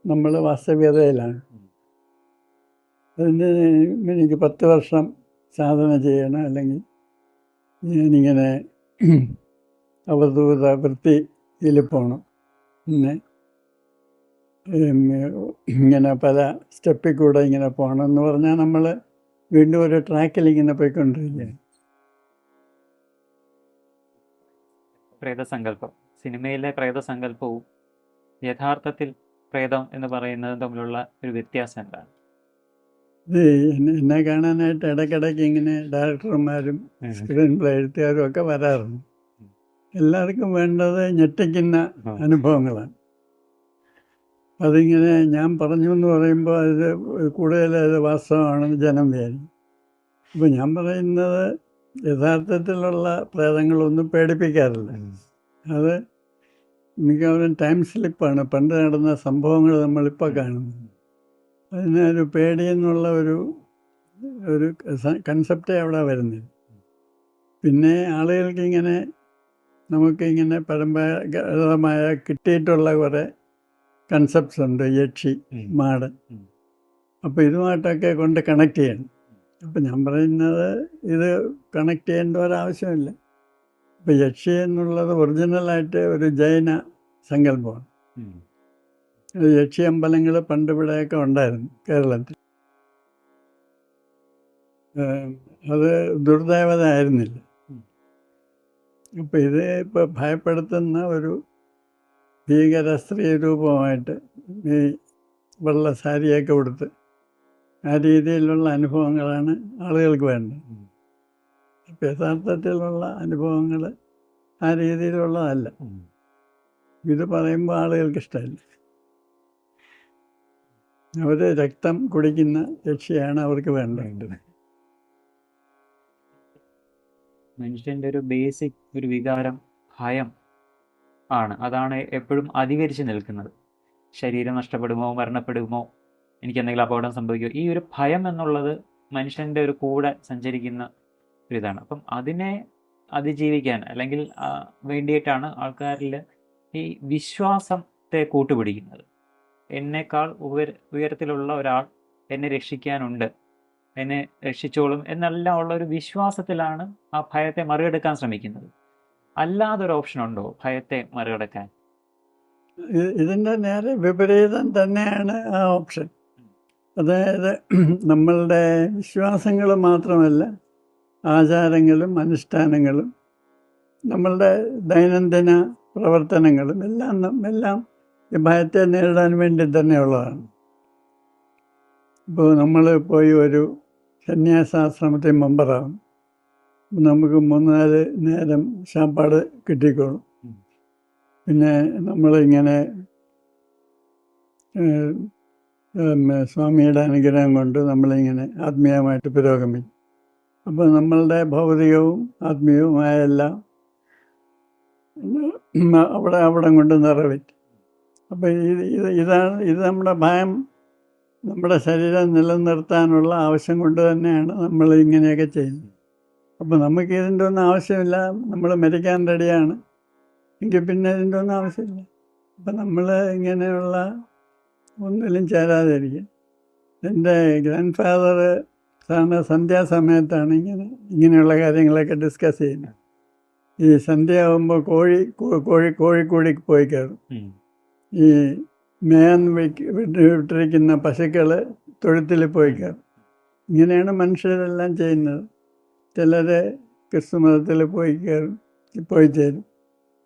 നമ്മൾ വാസ്തവികതയിലാണ്. അതിന് എനിക്ക് 10 വർഷം സാധന ചെയ്യണം, അല്ലെങ്കിൽ ഞാനിങ്ങനെ അവധൂത വൃത്തിയിൽ പോകണം, പിന്നെ ഇങ്ങനെ പല സ്റ്റെപ്പിൽ കൂടെ ഇങ്ങനെ പോകണം എന്ന് പറഞ്ഞാൽ നമ്മൾ വീണ്ടും ഒരു ട്രാക്കിൽ ഇങ്ങനെ പോയിക്കൊണ്ടിരിക്കുകയാണ്. പ്രേതസങ്കല്പം, സിനിമയിലെ പ്രേതസങ്കല്പവും യഥാർത്ഥത്തിൽ പ്രേതം എന്ന് പറയുന്നതും തമ്മിലുള്ള ഒരു വ്യത്യാസം എന്താണ്? ഇത് എന്നെ കാണാനായിട്ട് ഇടയ്ക്കിടയ്ക്ക് ഇങ്ങനെ ഡയറക്ടർമാരും സ്ക്രീൻ പ്ലേ എഴുത്തുകാരും ഒക്കെ വരാറുണ്ട്. എല്ലാവർക്കും വേണ്ടത് ഞെട്ടിക്കുന്ന അനുഭവങ്ങളാണ്. അതിങ്ങനെ ഞാൻ പറഞ്ഞു എന്ന് പറയുമ്പോൾ അത് കൂടുതൽ അത് വാസ്തവമാണെന്ന് ജനം വിചാരിക്കും. അപ്പോൾ ഞാൻ പറയുന്നത് യഥാർത്ഥത്തിലുള്ള പ്രേതങ്ങളൊന്നും പേടിപ്പിക്കാറില്ല. അത് മിക്കവാറും ടൈം സ്ലിപ്പാണ്. പണ്ട് നടന്ന സംഭവങ്ങൾ നമ്മളിപ്പോൾ കാണുന്നത്. അതിനൊരു പേടി എന്നുള്ള ഒരു കൺസെപ്റ്റേ അവിടെ വരുന്നില്ല. പിന്നെ ആളുകൾക്കിങ്ങനെ നമുക്കിങ്ങനെ പരമ്പരാഗതമായ കിട്ടിയിട്ടുള്ള കുറേ കൺസെപ്റ്റ്സ് ഉണ്ട്, യക്ഷി, മാടൻ. അപ്പോൾ ഇതുമായിട്ടൊക്കെ കൊണ്ട് കണക്ട് ചെയ്യണം. അപ്പം ഞാൻ പറയുന്നത് ഇത് കണക്ട് ചെയ്യേണ്ട ഒരാവശ്യമില്ല. ഇപ്പം യക്ഷി എന്നുള്ളത് ഒറിജിനലായിട്ട് ഒരു ജൈന സങ്കല്പമാണ്. യക്ഷി അമ്പലങ്ങൾ പണ്ട് ഇവിടെയൊക്കെ ഉണ്ടായിരുന്നു കേരളത്തിൽ. അത് ദുർദേവത ആയിരുന്നില്ല. അപ്പം ഇത് ഇപ്പോൾ ഭയപ്പെടുത്തുന്ന ഒരു ഭീകര സ്ത്രീ രൂപമായിട്ട് ഈ വെള്ള സാരിയൊക്കെ കൊടുത്ത് ആ രീതിയിലുള്ള അനുഭവങ്ങളാണ് ആളുകൾക്ക് വേണ്ടത്. അപ്പം യഥാർത്ഥത്തിലുള്ള അനുഭവങ്ങൾ ആ രീതിയിലുള്ളതല്ല. ഇത് പറയുമ്പോൾ ആളുകൾക്ക് ഇഷ്ടമില്ല. അവർ രക്തം കുടിക്കുന്ന യക്ഷിയാണ് അവർക്ക് വേണ്ടത്. മനുഷ്യൻ്റെ ഒരു ബേസിക് ഒരു വികാരം ഭയം ആണ്. അതാണ് എപ്പോഴും അധികരിച്ച് നിൽക്കുന്നത്. ശരീരം നഷ്ടപ്പെടുമോ, മരണപ്പെടുമോ, എനിക്ക് എന്തെങ്കിലും അപകടം സംഭവിക്കുമോ, ഈ ഒരു ഭയം എന്നുള്ളത് മനുഷ്യൻ്റെ ഒരു കൂടെ സഞ്ചരിക്കുന്ന ഒരിതാണ്. അപ്പം അതിനെ അതിജീവിക്കാൻ അല്ലെങ്കിൽ വേണ്ടിയിട്ടാണ് ആൾക്കാരിൽ ഈ വിശ്വാസത്തെ കൂട്ടുപിടിക്കുന്നത്. എന്നേക്കാൾ ഉയരത്തിലുള്ള ഒരാൾ എന്നെ രക്ഷിക്കാനുണ്ട്, എന്നെ രക്ഷിച്ചോളും എന്നെല്ലാം ഉള്ള ഒരു വിശ്വാസത്തിലാണ് ആ ഭയത്തെ മറികടക്കാൻ ശ്രമിക്കുന്നത്. അല്ലാതൊരു ഓപ്ഷൻ ഉണ്ടോ ഭയത്തെ മറികടക്കാൻ? ഇതിൻ്റെ നേരെ വിപരീതം തന്നെയാണ് ആ ഓപ്ഷൻ. അതായത് നമ്മളുടെ വിശ്വാസങ്ങൾ മാത്രമല്ല, ആചാരങ്ങളും അനുഷ്ഠാനങ്ങളും നമ്മളുടെ ദൈനംദിന പ്രവർത്തനങ്ങളും എല്ലാം ഈ ഭയത്തെ നേരിടാൻ വേണ്ടി തന്നെയുള്ളതാണ്. ഇപ്പോൾ നമ്മൾ പോയി ഒരു സന്യാസാശ്രമത്തിൽ മെമ്പറാകും, നമുക്ക് 3-4 നേരം ശാപ്പാട് കിട്ടിക്കോളും. പിന്നെ നമ്മളിങ്ങനെ സ്വാമിയുടെ അനുഗ്രഹം കൊണ്ട് നമ്മളിങ്ങനെ ആത്മീയമായിട്ട് പുരോഗമിക്കും. അപ്പോൾ നമ്മളുടെ ഭൗതികവും ആത്മീയവുമായ എല്ലാം അവിടെ കൊണ്ട് നിറവേറ്റും. അപ്പോൾ ഇത് നമ്മുടെ ഭയം നമ്മുടെ ശരീരം നിലനിർത്താനുള്ള ആവശ്യം കൊണ്ട് തന്നെയാണ് നമ്മൾ ഇങ്ങനെയൊക്കെ ചെയ്യുന്നത്. അപ്പോൾ നമുക്ക് ഇതിൻ്റെ ഒന്നും ആവശ്യമില്ല, നമ്മൾ മരിക്കാൻ റെഡിയാണ് എങ്കിൽ പിന്നെ ഇതിൻ്റെ ഒന്നും ആവശ്യമില്ല. അപ്പം നമ്മൾ ഇങ്ങനെയുള്ള ഒന്നിലും ചേരാതിരിക്കുക. എൻ്റെ ഗ്രാൻഡ് ഫാദർ സാറിന് സന്ധ്യാസമയത്താണ് ഇങ്ങനെയുള്ള കാര്യങ്ങളൊക്കെ ഡിസ്കസ് ചെയ്യുന്നത്. ഈ സന്ധ്യയാകുമ്പോൾ കോഴിക്കൂടി പോയി കയറും. ഈ മേൻ വിട്ടിരിക്കുന്ന പശുക്കൾ തൊഴുത്തിൽ പോയി കയറും. ഇങ്ങനെയാണ് മനുഷ്യരെല്ലാം ചെയ്യുന്നത്. ചിലർ ക്രിസ്തു മതത്തിൽ പോയി ചേരും,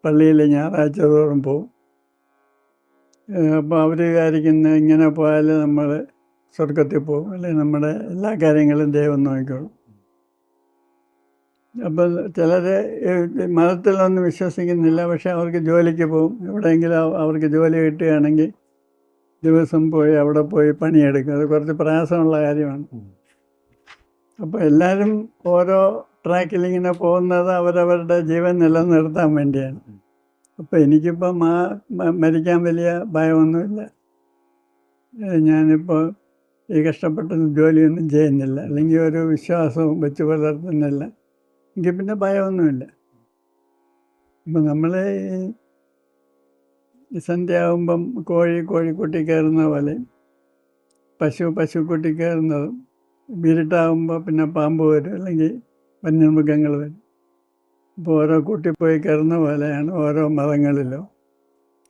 പള്ളിയിൽ ഞായറാഴ്ച തോറും പോവും. അപ്പോൾ അവർ വിചാരിക്കുന്ന ഇങ്ങനെ പോയാൽ നമ്മൾ സ്വർഗത്തിൽ പോകും, അല്ലെങ്കിൽ നമ്മുടെ എല്ലാ കാര്യങ്ങളും ദൈവം നോക്കിക്കോളും. അപ്പോൾ ചിലർ മതത്തിലൊന്നും വിശ്വസിക്കുന്നില്ല, പക്ഷെ അവർക്ക് ജോലിക്ക് പോകും. എവിടെയെങ്കിലും അവർക്ക് ജോലി കിട്ടുകയാണെങ്കിൽ ദിവസം പോയി അവിടെ പോയി പണിയെടുക്കും. അത് കുറച്ച് പ്രയാസമുള്ള കാര്യമാണ്. അപ്പോൾ എല്ലാവരും ഓരോ ട്രാക്കിലിങ്ങനെ പോകുന്നത് അവരവരുടെ ജീവൻ നിലനിർത്താൻ വേണ്ടിയാണ്. അപ്പോൾ എനിക്കിപ്പോൾ മരിക്കാൻ വലിയ ഭയമൊന്നുമില്ല. ഞാനിപ്പോൾ ഈ കഷ്ടപ്പെട്ട ജോലിയൊന്നും ചെയ്യുന്നില്ല, അല്ലെങ്കിൽ ഒരു വിശ്വാസവും വെച്ച് പുലർത്തുന്നില്ല, എങ്കിൽ പിന്നെ ഭയമൊന്നുമില്ല. അപ്പം നമ്മൾ ഈ സന്ധ്യയാകുമ്പം കോഴിക്കൂട്ടി കയറുന്ന പോലെ, പശുക്കുട്ടി കയറുന്നതും, ഇരുട്ടാകുമ്പോൾ പിന്നെ പാമ്പ് വരും, അല്ലെങ്കിൽ വന്യമൃഗങ്ങൾ വരും. അപ്പോൾ ഓരോ കൂട്ടിപ്പോയി കയറുന്ന പോലെയാണ് ഓരോ മതങ്ങളിലോ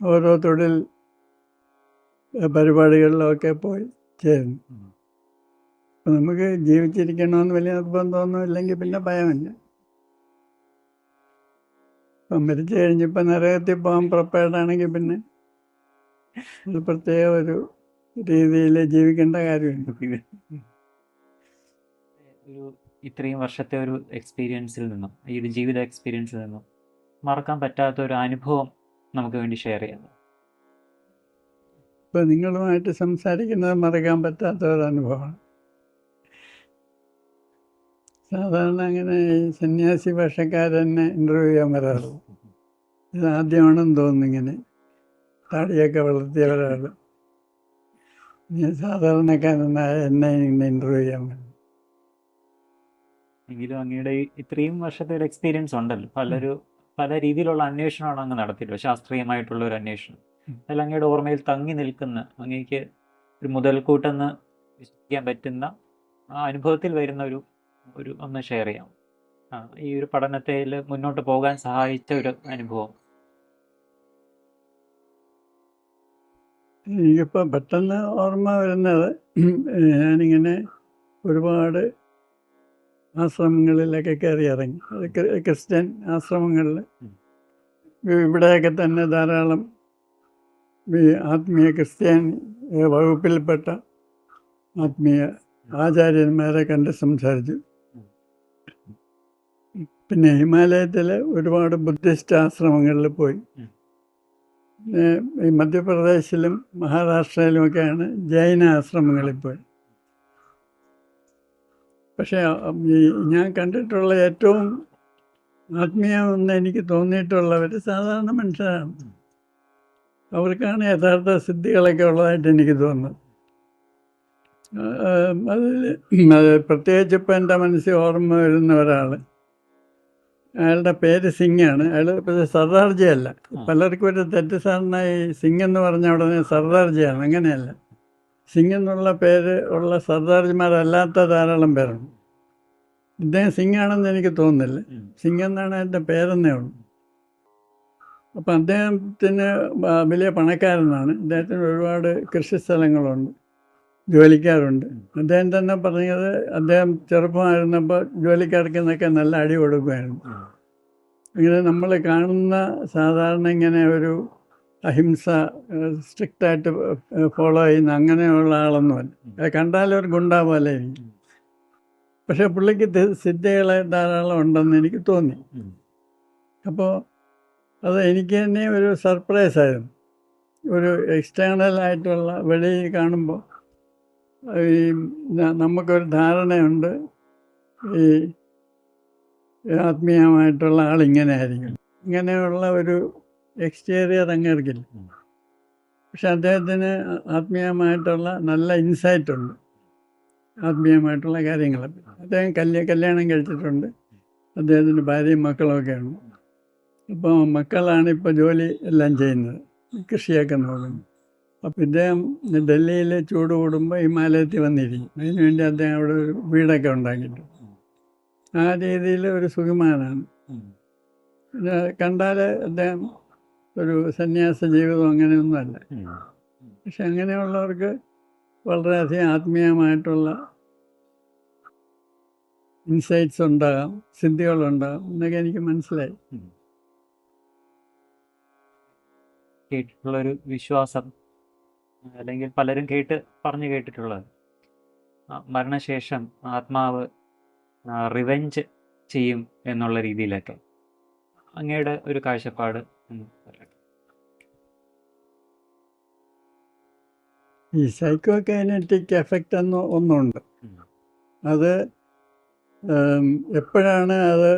ഓരോ തൊഴിൽ പരിപാടികളിലൊക്കെ പോയി ചേരുന്നു. അപ്പം നമുക്ക് ജീവിച്ചിരിക്കണമെന്ന് വലിയ നിർബന്ധമൊന്നും ഇല്ലെങ്കിൽ പിന്നെ ഭയമില്ല. ഇപ്പം മരിച്ചു കഴിഞ്ഞിപ്പോൾ നരകത്തിൽ പോകാൻ പുറപ്പെടാണെങ്കിൽ പിന്നെ ഒരു പ്രത്യേക ഒരു രീതിയിൽ ജീവിക്കേണ്ട കാര്യമുണ്ട്. ഇത്രയും വർഷത്തെ ഒരു എക്സ്പീരിയൻസിൽ നിന്നും, ഈ ഒരു ജീവിത എക്സ്പീരിയൻസിൽ നിന്നും മറക്കാൻ പറ്റാത്ത ഒരു അനുഭവം നമുക്ക് വേണ്ടി ഷെയർ ചെയ്യാം. ഇപ്പോൾ നിങ്ങളുമായിട്ട് സംസാരിക്കുന്നത് മറക്കാൻ പറ്റാത്ത ഒരു അനുഭവമാണ്. സാധാരണ അങ്ങനെ ഈ സന്യാസി ഭാഷക്കാരെന്നെ ഇൻ്റർവ്യൂ ചെയ്യാൻ വരാറുള്ളൂ. ഇതാദ്യമാണെന്ന് തോന്നുന്നു ഇങ്ങനെ താടിയൊക്കെ വളർത്തിയ ഒരാൾ സാധാരണക്കാരനായ എന്നെ ഇങ്ങനെ ഇൻ്റർവ്യൂ ചെയ്യാൻ വരും. എങ്കിലും അങ്ങയുടെ ഇത്രയും വർഷത്തെ ഒരു എക്സ്പീരിയൻസ് ഉണ്ടല്ലോ, പല രീതിയിലുള്ള അന്വേഷണമാണ് അങ്ങ് നടത്തിയിട്ടുള്ളത്, ശാസ്ത്രീയമായിട്ടുള്ള ഒരു അന്വേഷണം. അതിൽ അങ്ങയുടെ ഓർമ്മയിൽ തങ്ങി നിൽക്കുന്ന, അങ്ങേക്ക് ഒരു മുതൽക്കൂട്ടെന്ന് വിശ്വസിക്കാൻ പറ്റുന്ന ആ അനുഭവത്തിൽ വരുന്ന ഒരു ഒന്ന് ഷെയർ ചെയ്യാം. ഈ ഒരു പഠനത്തിൽ മുന്നോട്ട് പോകാൻ സഹായിച്ച ഒരു അനുഭവം. എനിക്കിപ്പോൾ പെട്ടെന്ന് ഓർമ്മ വരുന്നത്, ഞാനിങ്ങനെ ഒരുപാട് ആശ്രമങ്ങളിലൊക്കെ കയറി ഇറങ്ങി. അത് ക്രിസ്ത്യൻ ആശ്രമങ്ങളിൽ ഇവിടെയൊക്കെ തന്നെ ധാരാളം ഈ ആത്മീയ ക്രിസ്ത്യൻ വകുപ്പിൽപ്പെട്ട ആത്മീയ ആചാര്യന്മാരെ കണ്ട് സംസാരിച്ചു. പിന്നെ ഹിമാലയത്തിൽ ഒരുപാട് ബുദ്ധിസ്റ്റ് ആശ്രമങ്ങളിൽ പോയി. ഈ മധ്യപ്രദേശിലും മഹാരാഷ്ട്രയിലുമൊക്കെയാണ് ജൈന ആശ്രമങ്ങളിൽ പോയി. പക്ഷേ ഞാൻ കണ്ടിട്ടുള്ള ഏറ്റവും ആത്മീയമെന്ന് എനിക്ക് തോന്നിയിട്ടുള്ളവർ സാധാരണ മനുഷ്യരാണ്. അവർക്കാണ് യഥാർത്ഥ സിദ്ധികളൊക്കെ ഉള്ളതായിട്ട് എനിക്ക് തോന്നുന്നത്. അത് പ്രത്യേകിച്ച് ഇപ്പം എൻ്റെ മനസ്സിൽ ഓർമ്മ വരുന്ന ഒരാൾ അയാളുടെ പേര് സിംഗാണ്. അയാൾ പക്ഷേ സർദാർജി അല്ല. ആ. പലർക്കും ഒരു തെറ്റിദ്ധാരണ ഈ സിംഗ് എന്ന് പറഞ്ഞ ഉടനെ സർദാർജിയാണ്. അങ്ങനെയല്ല. സിംഗ് എന്നുള്ള പേര് ഉള്ള സർദാർജിമാരല്ലാത്ത ധാരാളം പേരുണ്ട്. ഇദ്ദേഹം സിംഗ് ആണെന്ന് എനിക്ക് തോന്നുന്നില്ല. സിംഗ് എന്നാണ് എൻ്റെ പേരെന്നേ ഉള്ളൂ. അപ്പം അദ്ദേഹത്തിന് വലിയ പണക്കാരനാണ്. അദ്ദേഹത്തിന് ഒരുപാട് കൃഷി സ്ഥലങ്ങളുണ്ട്, ജോലിക്കാരുണ്ട്. അദ്ദേഹം തന്നെ പറഞ്ഞത് അദ്ദേഹം ചെറുപ്പമായിരുന്നപ്പോൾ ജോലിക്കാർക്ക് നിന്നൊക്കെ നല്ല അടി കൊടുക്കുമായിരുന്നു. ഇങ്ങനെ നമ്മൾ കാണുന്ന സാധാരണ ഇങ്ങനെ ഒരു അഹിംസ സ്ട്രിക്റ്റായിട്ട് ഫോളോ ചെയ്യുന്ന അങ്ങനെയുള്ള ആളൊന്നുമല്ല. അത് കണ്ടാലൊരു ഗുണ്ടാ പോലെ ഇരിക്കും. പക്ഷേ പുള്ളിക്ക് സിദ്ധികൾ ധാരാളം ഉണ്ടെന്ന് എനിക്ക് തോന്നി. അപ്പോൾ അത് എനിക്ക് തന്നെ ഒരു സർപ്രൈസായിരുന്നു. ഒരു എക്സ്റ്റേണലായിട്ടുള്ള വെളിയിൽ കാണുമ്പോൾ ഈ നമുക്കൊരു ധാരണയുണ്ട് ഈ ആത്മീയമായിട്ടുള്ള ആളിങ്ങനെ ആയിരിക്കും. ഇങ്ങനെയുള്ള ഒരു എക്സ്റ്റീരിയർ അങ്ങേർക്കില്ല. പക്ഷെ അദ്ദേഹത്തിന് ആത്മീയമായിട്ടുള്ള നല്ല ഇൻസൈറ്റ് ഉണ്ട്, ആത്മീയമായിട്ടുള്ള കാര്യങ്ങൾ. അദ്ദേഹം കല്യാണം കഴിച്ചിട്ടുണ്ട്. അദ്ദേഹത്തിന് ഭാര്യയും മക്കളൊക്കെ ഉണ്ട്. ഇപ്പോൾ മക്കളാണ് ഇപ്പോൾ ജോലി എല്ലാം ചെയ്യുന്നത്, കൃഷിയൊക്കെ നോക്കുന്നത്. അപ്പോൾ ഇദ്ദേഹം ഡൽഹിയിൽ ചൂട് കൂടുമ്പോൾ ഹിമാലയത്തിൽ വന്നിരിക്കും. അതിനുവേണ്ടി അദ്ദേഹം അവിടെ ഒരു വീടൊക്കെ ഉണ്ടാക്കിയിട്ടുണ്ട്. ആ രീതിയിൽ ഒരു സുഖമാനാണ്. പിന്നെ കണ്ടാൽ അദ്ദേഹം ഒരു സന്യാസ ജീവിതം അങ്ങനെയൊന്നുമല്ല. പക്ഷെ അങ്ങനെയുള്ളവർക്ക് വളരെയധികം ആത്മീയമായിട്ടുള്ള ഇൻസൈറ്റ്സ് ഉണ്ടാകാം, സിദ്ധികളുണ്ടാകാം എന്നൊക്കെ എനിക്ക് മനസ്സിലായി. കേട്ടിട്ടുള്ളൊരു വിശ്വാസം, അല്ലെങ്കിൽ പലരും പറഞ്ഞു കേട്ടിട്ടുള്ളത്, മരണശേഷം ആത്മാവ് റിവെഞ്ച് ചെയ്യും എന്നുള്ള രീതിയിലൊക്കെ. അങ്ങയുടെ ഒരു കാഴ്ചപ്പാട് പറയാം. ഈ സൈക്കോ കൈനറ്റിക് എഫക്റ്റ് ഒന്നുണ്ട്. അത് എപ്പോഴാണ് അത്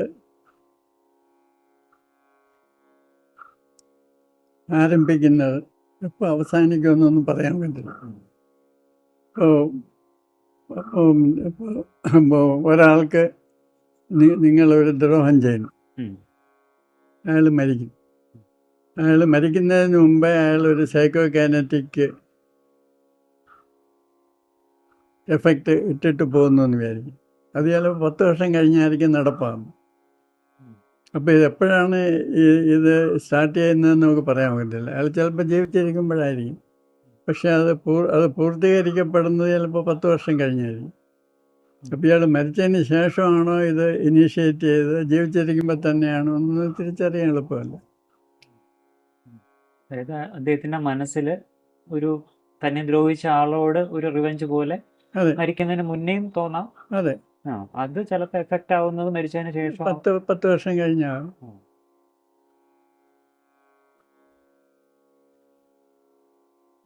ആരംഭിക്കുന്നത്, എപ്പോൾ അവസാനിക്കുമെന്നൊന്നും പറയാൻ പറ്റില്ല. ഇപ്പോൾ ഒരാൾക്ക് നിങ്ങളൊരു ദ്രോഹം ചെയ്യുന്നു, അയാൾ മരിക്കും. അയാൾ മരിക്കുന്നതിന് മുമ്പേ അയാൾ ഒരു സൈക്കോ കൈനറ്റിക് എഫക്റ്റ് ഇട്ടിട്ട് പോകുന്നു എന്ന് വിചാരിക്കും. അത് ചിലപ്പോൾ 10 വർഷം കഴിഞ്ഞായിരിക്കും നടപ്പാകും. അപ്പോൾ ഇതെപ്പോഴാണ് ഇത് സ്റ്റാർട്ട് ചെയ്യുന്നതെന്ന് നമുക്ക് പറയാൻ പറ്റില്ല. അയാൾ ചിലപ്പോൾ ജീവിച്ചിരിക്കുമ്പോഴായിരിക്കും. പക്ഷെ അത് പൂർത്തീകരിക്കപ്പെടുന്നത് ചിലപ്പോൾ 10 വർഷം കഴിഞ്ഞായിരിക്കും. അപ്പോൾ ഇയാൾ മരിച്ചതിന് ശേഷമാണോ ഇത് ഇനീഷ്യേറ്റ് ചെയ്ത്, ജീവിച്ചിരിക്കുമ്പോൾ തന്നെയാണോ എന്ന് തിരിച്ചറിയാൻ എളുപ്പമല്ല. അതായത് അദ്ദേഹത്തിൻ്റെ മനസ്സിൽ ഒരു തന്നെ ദ്രോഹിച്ച ആളോട് ഒരു റിവെഞ്ച് പോലെ അതെ, മരിക്കുന്നതിന് മുന്നേയും തോന്നാം. അതെ. അത് ചിലപ്പോൾ എഫക്റ്റ് ആവുന്നത് മരിച്ചതിന് ശേഷം 10 വർഷം കഴിഞ്ഞാകും.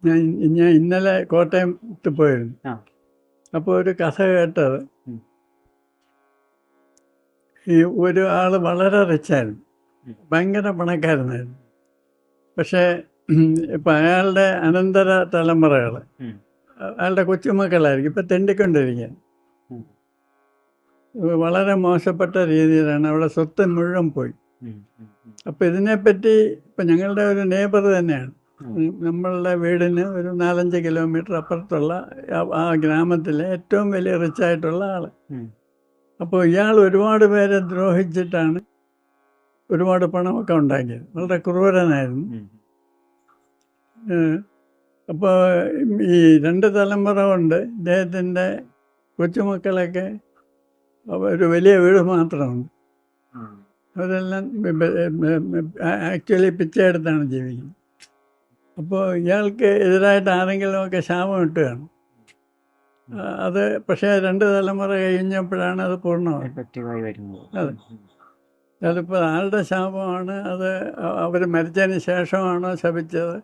ഞാൻ ഇന്നലെ കോട്ടയത്ത് പോയിരുന്നു. അപ്പോൾ ഒരു കഥ കേട്ടത്, ഈ ഒരു ആൾ വളരെ റിച്ചായിരുന്നു, ഭയങ്കര പണക്കാരനായിരുന്നു. പക്ഷേ ഇപ്പം അയാളുടെ അനന്തര തലമുറകൾ, അയാളുടെ കൊച്ചുമക്കളായിരിക്കും ഇപ്പം തെണ്ടിക്കൊണ്ടിരിക്കുക. വളരെ മോശപ്പെട്ട രീതിയിലാണ് അവിടെ സ്വത്ത് മുഴുവൻ പോയി. അപ്പോൾ ഇതിനെപ്പറ്റി ഇപ്പം ഞങ്ങളുടെ ഒരു നെയ്ബർ തന്നെയാണ്, നമ്മളുടെ വീടിന് ഒരു 4-5 കിലോമീറ്റർ അപ്പുറത്തുള്ള ആ ഗ്രാമത്തിലെ ഏറ്റവും വലിയ റിച്ചായിട്ടുള്ള ആൾ. അപ്പോൾ ഇയാൾ ഒരുപാട് പേരെ ദ്രോഹിച്ചിട്ടാണ് ഒരുപാട് പണമൊക്കെ ഉണ്ടാക്കിയത്. വളരെ ക്രൂരനായിരുന്നു. അപ്പോൾ ഈ 2 തലമുറ കൊണ്ട് ഇദ്ദേഹത്തിൻ്റെ കൊച്ചുമക്കളൊക്കെ ഒരു വലിയ വീട് മാത്രമുണ്ട്. അവരെല്ലാം ആക്ച്വലി പിച്ചയെടുത്താണ് ജീവിക്കുന്നത്. അപ്പോൾ ഇയാൾക്ക് എതിരായിട്ട് ആരെങ്കിലുമൊക്കെ ശാപം ഇട്ടുകയാണ്. അത് പക്ഷേ 2 തലമുറ കഴിഞ്ഞപ്പോഴാണ് അത് പൂർണ്ണമായി വരുന്നത്. അതെ, അതിപ്പോൾ ആളുടെ ശാപമാണ്, അത് അവർ മരിച്ചതിന് ശേഷമാണോ ശപിച്ചത്,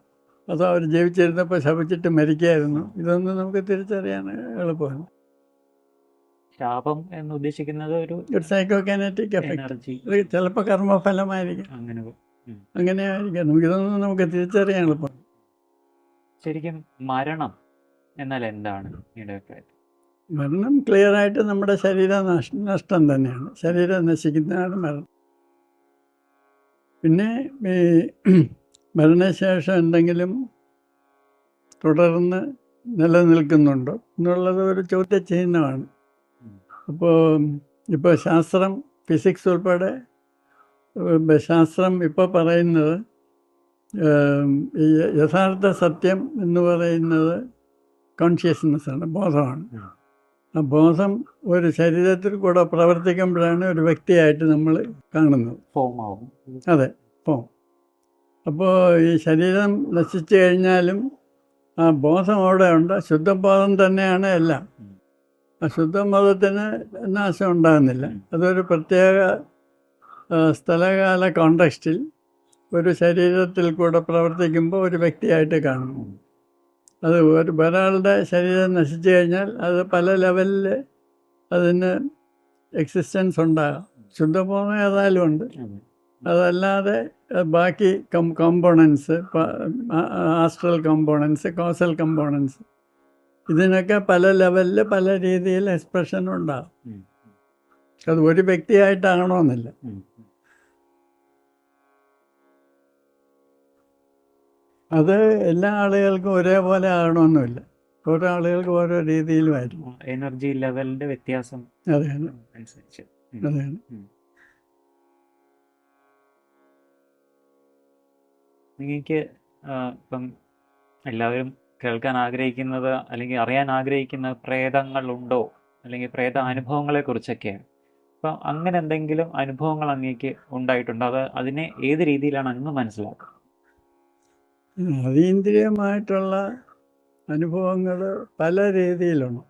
അതോ അവർ ജീവിച്ചിരുന്നപ്പോൾ ശപിച്ചിട്ട് മരിക്കുകയായിരുന്നു, ഇതൊന്നും നമുക്ക് തിരിച്ചറിയാൻ എളുപ്പമാണ്. ശാപം എന്ന് ഉദ്ദേശിക്കുന്നത് ഒരു സൈക്കോ കൈനറ്റിക് എഫക്റ്റ്. ഇത് ചിലപ്പോൾ കർമ്മഫലമായിരിക്കും, അങ്ങനെ ആയിരിക്കും. ഇതൊന്നും നമുക്ക് തിരിച്ചറിയാൻ എളുപ്പമാണ്. ശരിക്കും മരണം എന്നാൽ എന്താണ്? മരണം ക്ലിയറായിട്ട് നമ്മുടെ ശരീര നഷ്ടം തന്നെയാണ്. ശരീരം നശിക്കുന്നതാണ് മരണം. പിന്നെ ഈ മരണശേഷം എന്തെങ്കിലും തുടർന്ന് നിലനിൽക്കുന്നുണ്ടോ എന്നുള്ളത് ഒരു ചോദ്യചിഹ്നമാണ്. അപ്പോൾ ഇപ്പോൾ ശാസ്ത്രം, ഫിസിക്സ് ഉൾപ്പെടെ ശാസ്ത്രം ഇപ്പോൾ പറയുന്നത് ഈ യഥാർത്ഥ സത്യം എന്ന് പറയുന്നത് കോൺഷ്യസ്നെസ്സാണ്, ബോധമാണ്. ആ ബോധം ഒരു ശരീരത്തിൽ കൂടെ പ്രവർത്തിക്കുമ്പോഴാണ് ഒരു വ്യക്തിയായിട്ട് നമ്മൾ കാണുന്നത്. ഫോമാവും. അതെ, ഫോം. അപ്പോൾ ഈ ശരീരം നശിച്ചു കഴിഞ്ഞാലും ആ ബോധം അവിടെ ഉണ്ട്. ശുദ്ധബോധം തന്നെയാണ് എല്ലാം. ആ ശുദ്ധബോധത്തിന് നാശം ഉണ്ടാകുന്നില്ല. അതൊരു പ്രത്യേക സ്ഥലകാല കോണ്ടെക്സ്റ്റിൽ ഒരു ശരീരത്തിൽ കൂടെ പ്രവർത്തിക്കുമ്പോൾ ഒരു വ്യക്തിയായിട്ട് കാണുന്നു. അത് ഒരാളുടെ ശരീരം നശിച്ചു കഴിഞ്ഞാൽ അത് പല ലെവലിൽ അതിന് എക്സിസ്റ്റൻസ് ഉണ്ടാകാം. ശുദ്ധബോധം ഏതായാലും ഉണ്ട്. അതല്ലാതെ ബാക്കി components, astral components, causal components, ഇതിനൊക്കെ പല ലെവലിൽ പല രീതിയിൽ എക്സ്പ്രഷൻ ഉണ്ടാകും. അത് ഒരു വ്യക്തിയായിട്ടാകണമെന്നില്ല. അത് എല്ലാ ആളുകൾക്കും ഒരേപോലെ ആകണമെന്നില്ല. ഓരോ ആളുകൾക്ക് ഓരോ രീതിയിലുമായിരിക്കും. എനർജി ലെവലിന്റെ വ്യത്യാസം അതെയാണ് അനുസരിച്ച്. അതെയാണ്. നിങ്ങൾക്ക് ഇപ്പം എല്ലാവരും കേൾക്കാൻ ആഗ്രഹിക്കുന്നത് അല്ലെങ്കിൽ അറിയാൻ ആഗ്രഹിക്കുന്ന പ്രേതങ്ങളുണ്ടോ അല്ലെങ്കിൽ പ്രേത അനുഭവങ്ങളെ കുറിച്ചൊക്കെയാണ്. അപ്പം അങ്ങനെ എന്തെങ്കിലും അനുഭവങ്ങൾ അങ്ങേക്ക് ഉണ്ടായിട്ടുണ്ടോ? അതിനെ ഏത് രീതിയിലാണ് അങ്ങ് മനസ്സിലാക്കുക? അതീന്ദ്രിയമായിട്ടുള്ള അനുഭവങ്ങൾ പല രീതിയിലുണ്ട്.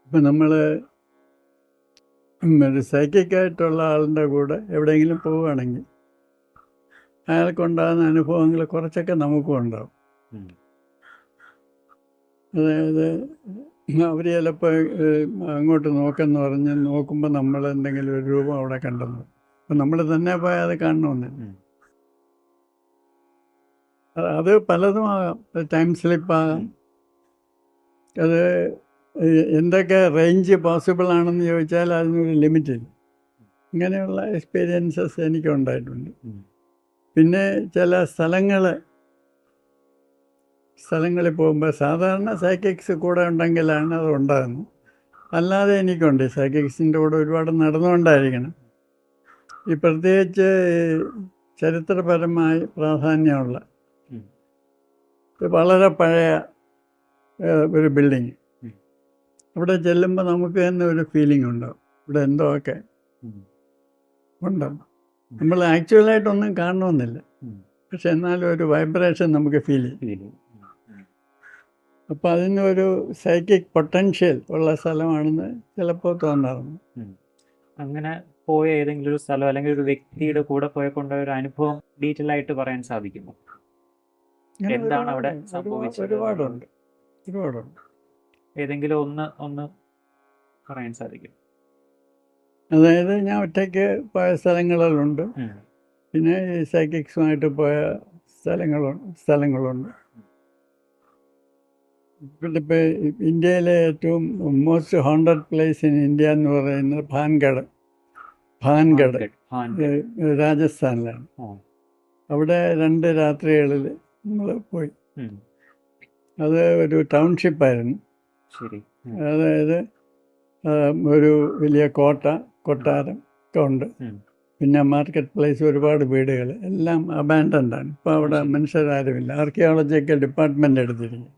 ഇപ്പം നമ്മൾ ഒരു സൈക്കിക്കായിട്ടുള്ള ആളിൻ്റെ കൂടെ എവിടെയെങ്കിലും പോവുകയാണെങ്കിൽ അയാൾക്കുണ്ടാകുന്ന അനുഭവങ്ങൾ കുറച്ചൊക്കെ നമുക്കും ഉണ്ടാവും. അതായത് അവർ ചിലപ്പോൾ അങ്ങോട്ട് നോക്കെന്ന് പറഞ്ഞ് നോക്കുമ്പോൾ നമ്മൾ എന്തെങ്കിലും ഒരു രൂപം അവിടെ കണ്ടെന്നു. അപ്പം നമ്മൾ തന്നെ പോയാൽ അത് കാണണമെന്നില്ല. അത് പലതും ആകാം. ടൈം സ്ലിപ്പാകാം. അത് എന്തൊക്കെ റേഞ്ച് പോസിബിൾ ആണെന്ന് ചോദിച്ചാൽ അതിനൊരു ലിമിറ്റില്ല. ഇങ്ങനെയുള്ള എക്സ്പീരിയൻസസ് എനിക്കുണ്ടായിട്ടുണ്ട്. പിന്നെ ചില സ്ഥലങ്ങളിൽ പോകുമ്പോൾ സാധാരണ സൈക്കിക്സ് കൂടെ ഉണ്ടെങ്കിലാണ് അത് ഉണ്ടാകുന്നത്. അല്ലാതെ എനിക്കുണ്ട്. സൈക്കിക്സിൻ്റെ കൂടെ ഒരുപാട് നടന്നുകൊണ്ടായിരിക്കണം. ഈ പ്രത്യേകിച്ച് ചരിത്രപരമായി പ്രാധാന്യമുള്ള വളരെ പഴയ ഒരു ബിൽഡിങ്, അവിടെ ചെല്ലുമ്പോൾ നമുക്ക് തന്നെ ഒരു ഫീലിംഗ് ഉണ്ടാവും. ഇവിടെ എന്തോ ഒക്കെ ഉണ്ടാവും. നമ്മൾ ആക്ച്വലായിട്ടൊന്നും കാണണമെന്നില്ല, പക്ഷെ എന്നാലും ഒരു വൈബ്രേഷൻ നമുക്ക് ഫീൽ ചെയ്യും. അപ്പോൾ അതിനൊരു സൈക്കിക് പൊട്ടൻഷ്യൽ ഉള്ള സ്ഥലമാണെന്ന് ചിലപ്പോൾ തോന്നാറുണ്ട്. അങ്ങനെ പോയ ഏതെങ്കിലും ഒരു സ്ഥലം അല്ലെങ്കിൽ ഒരു വ്യക്തിയുടെ കൂടെ പോയക്കൊണ്ട ഒരു അനുഭവം ഡീറ്റെയിൽ ആയിട്ട് പറയാൻ സാധിക്കുമോ? എന്താണ് അവിടെ സംഭവിച്ചത്? ഒരുപാടുണ്ട്. ഏതെങ്കിലും ഒന്ന് പറയാൻ സാധിക്കും? അതായത് ഞാൻ ഒറ്റയ്ക്ക് പോയ സ്ഥലങ്ങളിലുണ്ട്. പിന്നെ ഈ സൈക്കിക്സുമായിട്ട് പോയ സ്ഥലങ്ങളുണ്ട്. പിന്നെ ഇപ്പോൾ ഇന്ത്യയിലെ ഏറ്റവും most haunted place in India എന്ന് പറയുന്നത് ഭാൻഗഡ് രാജസ്ഥാനിലാണ്. അവിടെ 2 രാത്രികളിൽ നമ്മൾ പോയി. അത് ഒരു ടൗൺഷിപ്പായിരുന്നു. അതായത് ഒരു വലിയ കൊട്ടാരം ഒക്കെ ഉണ്ട്. പിന്നെ മാർക്കറ്റ് പ്ലേസ്, ഒരുപാട് വീടുകൾ, എല്ലാം അബാൻഡൻഡാണ്. ഇപ്പോൾ അവിടെ മനുഷ്യരാരുമില്ല. Archaeological department എടുത്തിരിക്കും.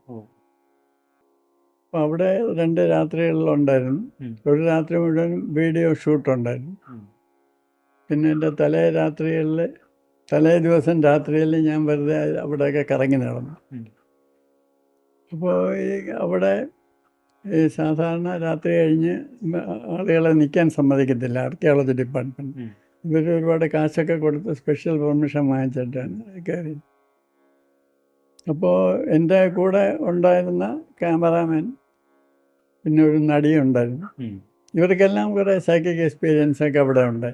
അപ്പോൾ അവിടെ 2 രാത്രികളിലുണ്ടായിരുന്നു. ഒരു രാത്രി മുഴുവനും വീഡിയോ ഷൂട്ടുണ്ടായിരുന്നു. പിന്നെ എൻ്റെ തലേ ദിവസം രാത്രിയിൽ ഞാൻ വെറുതെ അവിടെയൊക്കെ കറങ്ങി നടന്നു. അപ്പോൾ അവിടെ സാധാരണ രാത്രി കഴിഞ്ഞ് ആളുകളെ നിൽക്കാൻ സമ്മതിക്കത്തില്ല ആർക്കിയോളജി ഡിപ്പാർട്ട്മെൻറ്റ്. ഇവർ ഒരുപാട് കാശൊക്കെ കൊടുത്ത് സ്പെഷ്യൽ പെർമിഷൻ വാങ്ങിച്ചിട്ടാണ് കയറി. അപ്പോൾ എൻ്റെ കൂടെ ഉണ്ടായിരുന്ന ക്യാമറാമാൻ, പിന്നെ ഒരു നടിയുണ്ടായിരുന്നു. ഇവർക്കെല്ലാം കുറേ സൈക്കിക് എക്സ്പീരിയൻസൊക്കെ അവിടെ ഉണ്ട്.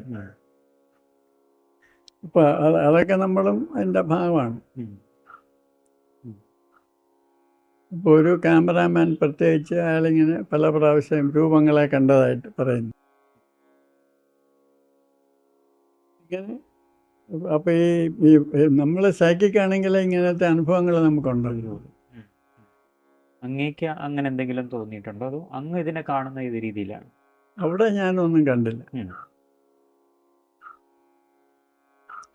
അപ്പോൾ അതൊക്കെ നമ്മളും അതിൻ്റെ ഭാഗമാണ്. ഇപ്പോൾ ഒരു ക്യാമറാമാൻ പ്രത്യേകിച്ച് അയാളിങ്ങനെ പല പ്രാവശ്യം രൂപങ്ങളെ കണ്ടതായിട്ട് പറയുന്നു. ഇങ്ങനെ അപ്പോൾ ഈ നമ്മൾ സൈക്കിക്കാണെങ്കിൽ ഇങ്ങനത്തെ അനുഭവങ്ങൾ നമുക്കുണ്ടല്ലോ. അങ്ങേക്ക് അങ്ങനെ എന്തെങ്കിലും തോന്നിയിട്ടുണ്ടോ, അതോ അങ്ങ് ഇതിനെ കാണുന്ന ഇത് രീതിയിലാണ്? അവിടെ ഞാനൊന്നും കണ്ടില്ല. ഉം.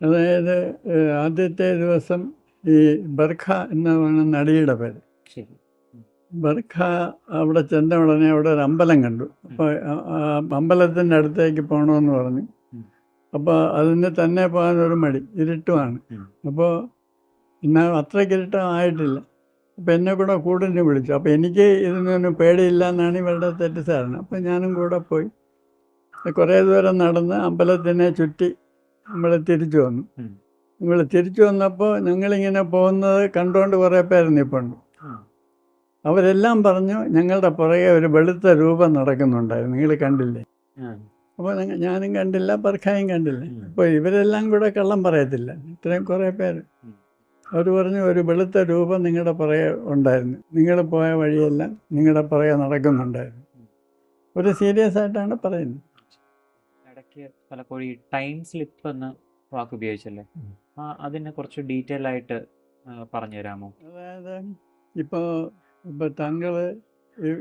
അതായത് ആദ്യത്തെ ദിവസം ഈ ബർഖ എന്ന് പറയുന്ന നടിയുടെ പേര്, ശരി. ബർഖ അവിടെ ചെന്ന ഉടനെ അവിടെ ഒരു അമ്പലം കണ്ടു. അപ്പോൾ അമ്പലത്തിൻ്റെ അടുത്തേക്ക് പോകണമെന്ന് പറഞ്ഞു. അപ്പോൾ അതിന് തന്നെ പോകാനൊരു മടി, ഇരുട്ടുമാണ്. അപ്പോൾ എന്നാൽ അത്രയ്ക്ക് ഇരുട്ടമായിട്ടില്ല. അപ്പോൾ എന്നെ കൂടെ കൂടിന് വിളിച്ചു. അപ്പോൾ എനിക്ക് ഇതിനൊന്നും പേടിയില്ല എന്നാണ് ഇവരുടെ തെറ്റിദ്ധാരണ. അപ്പോൾ ഞാനും കൂടെ പോയി കുറേ ദൂരം നടന്ന് അമ്പലത്തിനെ ചുറ്റി നമ്മൾ തിരിച്ചു വന്നു. നമ്മൾ തിരിച്ചു വന്നപ്പോൾ ഞങ്ങളിങ്ങനെ പോകുന്നത് കണ്ടുകൊണ്ട് കുറേ പേര് നിൽപ്പുണ്ട്. അവരെല്ലാം പറഞ്ഞു ഞങ്ങളുടെ പുറകെ ഒരു വെളുത്ത രൂപം നടക്കുന്നുണ്ടായിരുന്നു, നിങ്ങൾ കണ്ടില്ലേ? അപ്പോൾ ഞാനും കണ്ടില്ല, ബർഖായും കണ്ടില്ല. അപ്പോൾ ഇവരെല്ലാം കൂടെ കള്ളം പറയത്തില്ല, ഇത്രയും കുറേ പേര്. അവർ പറഞ്ഞു ഒരു വെളുത്ത രൂപം നിങ്ങളുടെ പുറകെ ഉണ്ടായിരുന്നു, നിങ്ങൾ പോയ വഴിയെല്ലാം നിങ്ങളുടെ പുറകെ നടക്കുന്നുണ്ടായിരുന്നു. ഒരു സീരിയസ് ആയിട്ടാണ് പറയുന്നത്. ഇടയ്ക്ക് പലപ്പോഴും ഈ ടൈം സ്ലിപ്പ് എന്ന വാക്ക് ഉപയോഗിച്ചല്ലേ, അതിനെ കുറച്ച് ഡീറ്റെയിൽ ആയിട്ട് പറഞ്ഞു തരാമോ? അതായത് ഇപ്പോൾ താങ്കൾ